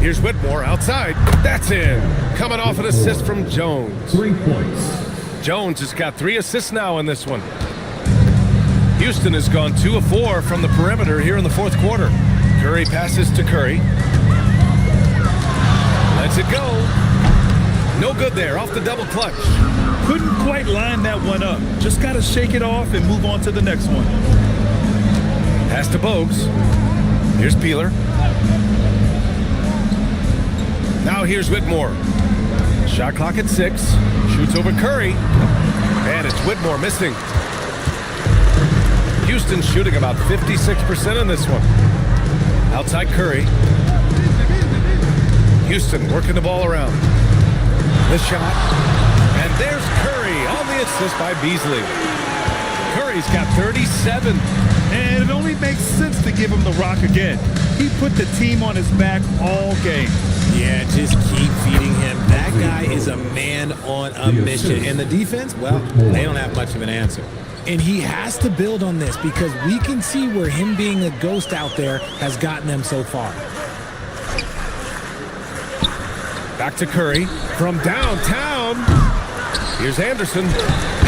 Here's Whitmore outside. That's in. Coming off an assist from Jones. 3 points. Jones has got 3 assists now in this one. Houston has gone 2 of 4 from the perimeter here in the fourth quarter. Curry passes to Curry. Lets it go. No good there, off the double clutch. Couldn't quite line that one up. Just got to shake it off and move on to the next one. Pass to Bogues. Here's Peeler. Now here's Whitmore. Shot clock at 6. Shoots over Curry. And it's Whitmore missing. Houston shooting about 56% in this one. Outside Curry. Houston working the ball around. The shot. And there's Curry on the assist by Beasley. Curry's got 37. And it only makes sense to give him the rock again. He put the team on his back all game. Yeah, just keep feeding him. That guy is a man on a mission. And the defense, well, they don't have much of an answer. And he has to build on this because we can see where him being a ghost out there has gotten them so far. Back to Curry from downtown. Here's Anderson.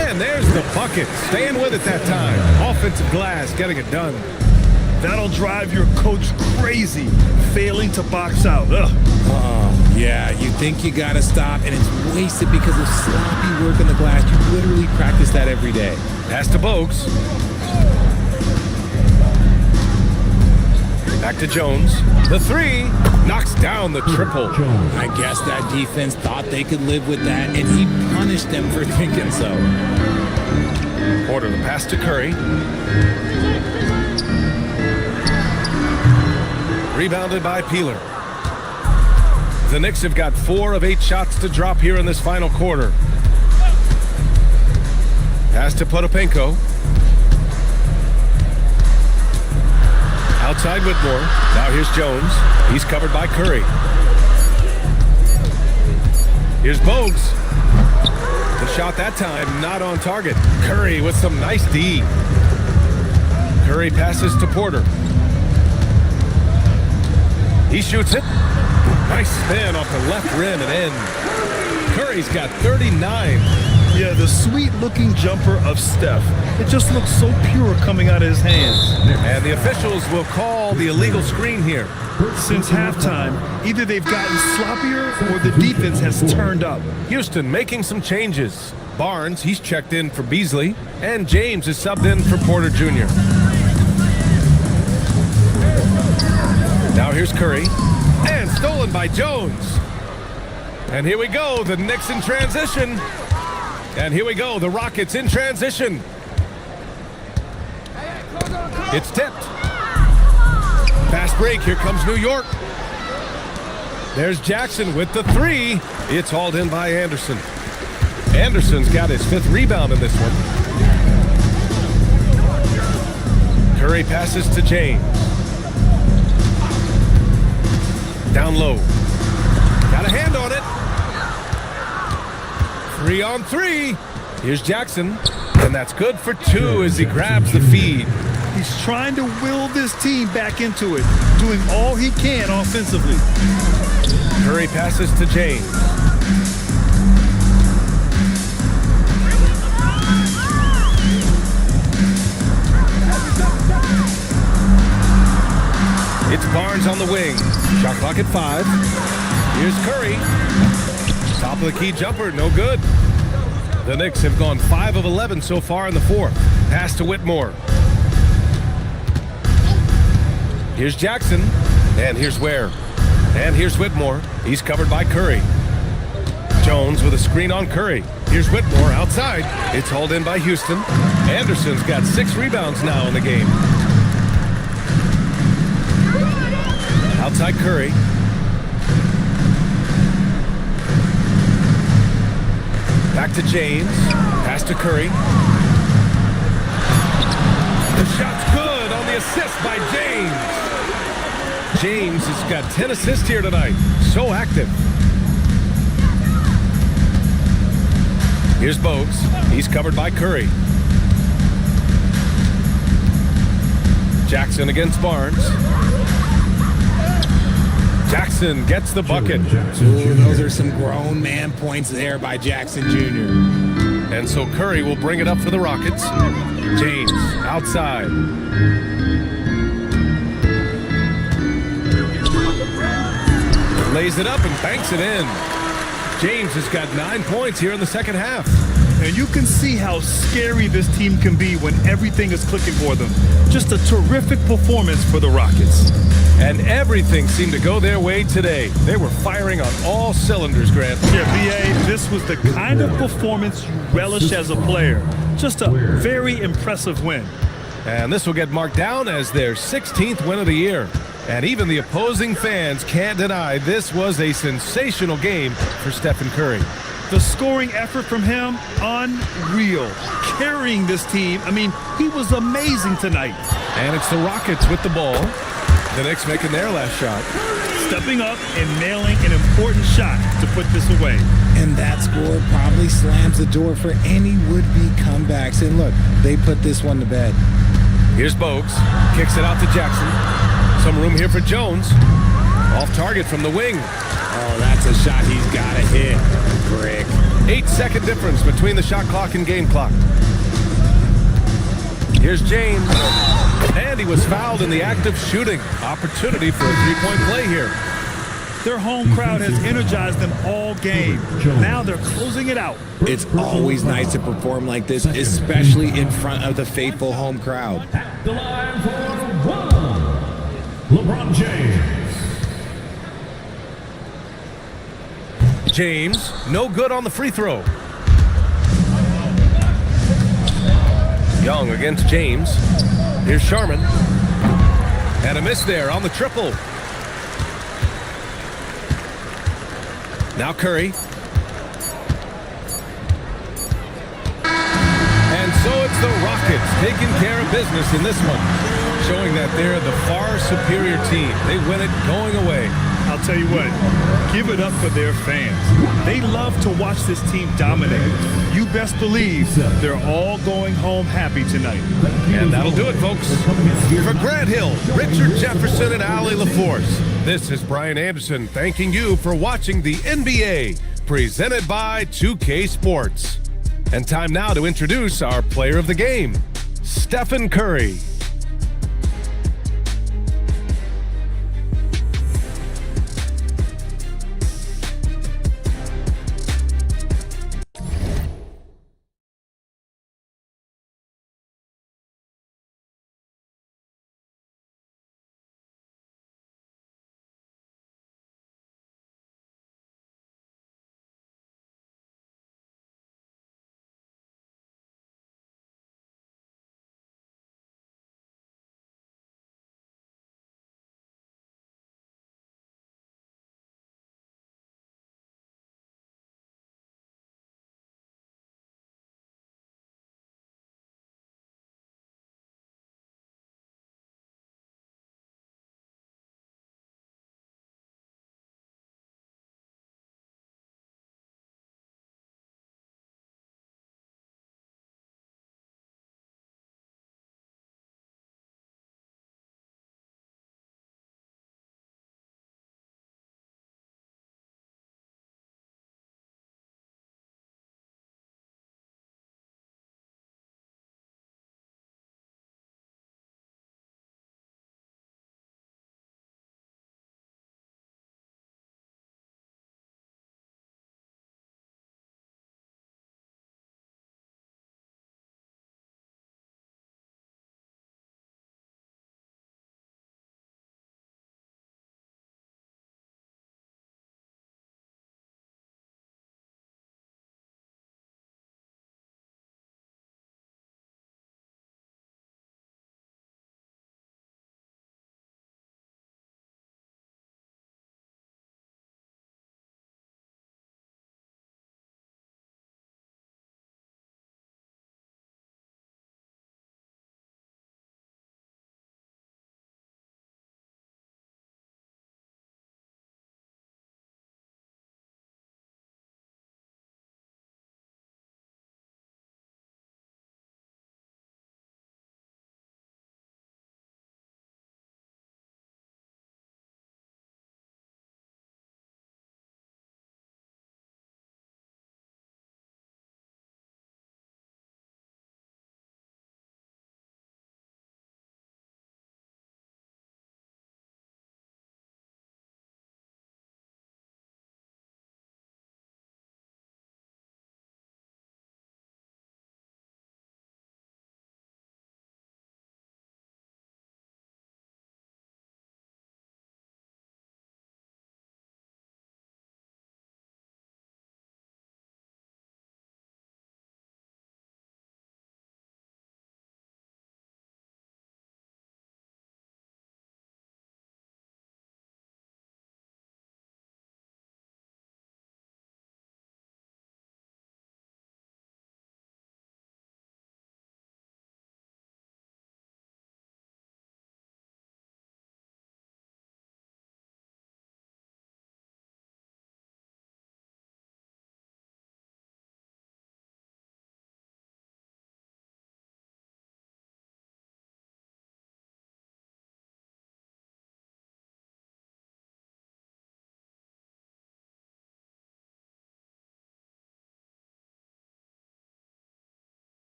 And there's the bucket. Staying with it that time. Offensive glass, getting it done. That'll drive your coach crazy, failing to box out. Ugh. Yeah, you think you gotta stop, and it's wasted because of sloppy work on the glass. You literally practice that every day. Pass to Bogues. Back to Jones. The three knocks down the triple. I guess that defense thought they could live with that, and he punished them for thinking so. Porter, the pass to Curry. Rebounded by Peeler. The Knicks have got 4 of 8 shots to drop here in this final quarter. Pass to Potapenko. Outside Whitmore. Now here's Jones. He's covered by Curry. Here's Bogues. The shot that time not on target. Curry with some nice D. Curry passes to Porter. He shoots it. Nice spin off the left rim and in. Curry's got 39. Yeah, the sweet-looking jumper of Steph. It just looks so pure coming out of his hands. And the officials will call the illegal screen here. Since halftime, either they've gotten sloppier or the defense has turned up. Houston making some changes. Barnes, he's checked in for Beasley, and James is subbed in for Porter Jr. Now here's Curry, and stolen by Jones. And here we go, the Knicks in transition. And here we go, the Rockets in transition. It's tipped. Fast break, here comes New York. There's Jackson with the three. It's hauled in by Anderson. Anderson's got his 5th rebound in this one. Curry passes to James. Down low. Got a hand on it. 3 on 3. Here's Jackson. And that's good for 2 as he grabs the feed. He's trying to will this team back into it, doing all he can offensively. Curry passes to James. It's Barnes on the wing. Shot clock at 5. Here's Curry. Top of the key jumper, no good. The Knicks have gone 5 of 11 so far in the 4th. Pass to Whitmore. Here's Jackson, and here's Ware. And here's Whitmore. He's covered by Curry. Jones with a screen on Curry. Here's Whitmore outside. It's hauled in by Houston. Anderson's got 6 rebounds now in the game. Outside Curry. Back to James. Pass to Curry. The shot's good on the assist by James. James has got 10 assists here tonight. So active. Here's Bogues. He's covered by Curry. Jackson against Barnes. Jackson gets the bucket. Ooh, those are some grown man points there by Jackson Jr. And so Curry will bring it up for the Rockets. James outside. Lays it up and banks it in. James has got 9 points here in the second half. And you can see how scary this team can be when everything is clicking for them. Just a terrific performance for the Rockets. And everything seemed to go their way today. They were firing on all cylinders, Grant. Yeah, B.A., this was the kind of performance you relish as a player. Just a very impressive win. And this will get marked down as their 16th win of the year. And even the opposing fans can't deny this was a sensational game for Stephen Curry. The scoring effort from him, unreal. Carrying this team, I mean, he was amazing tonight. And it's the Rockets with the ball. The Knicks making their last shot. Stepping up and nailing an important shot to put this away. And that score probably slams the door for any would-be comebacks. And look, they put this one to bed. Here's Bogues. Kicks it out to Jackson. Some room here for Jones. Off target from the wing. Oh, that's a shot he's got to hit. Brick. 8-second difference between the shot clock and game clock. Here's James. And he was fouled in the act of shooting. Opportunity for a three-point play here. Their home crowd has energized them all game. Now they're closing it out. It's always nice to perform like this, especially in front of the faithful home crowd. The line for one, LeBron James. James, no good on the free throw. Young against James. Here's Sharman. And a miss there on the triple. Now Curry. And so it's the Rockets taking care of business in this one, showing that they're the far superior team. They win it going away. I'll tell you what, give it up for their fans. They love to watch this team dominate. You best believe they're all going home happy tonight. And that'll do it, folks. For Grant Hill, Richard Jefferson, and Allie LaForce, this is Brian Anderson thanking you for watching the NBA, presented by 2K Sports. And time now to introduce our player of the game, Stephen Curry.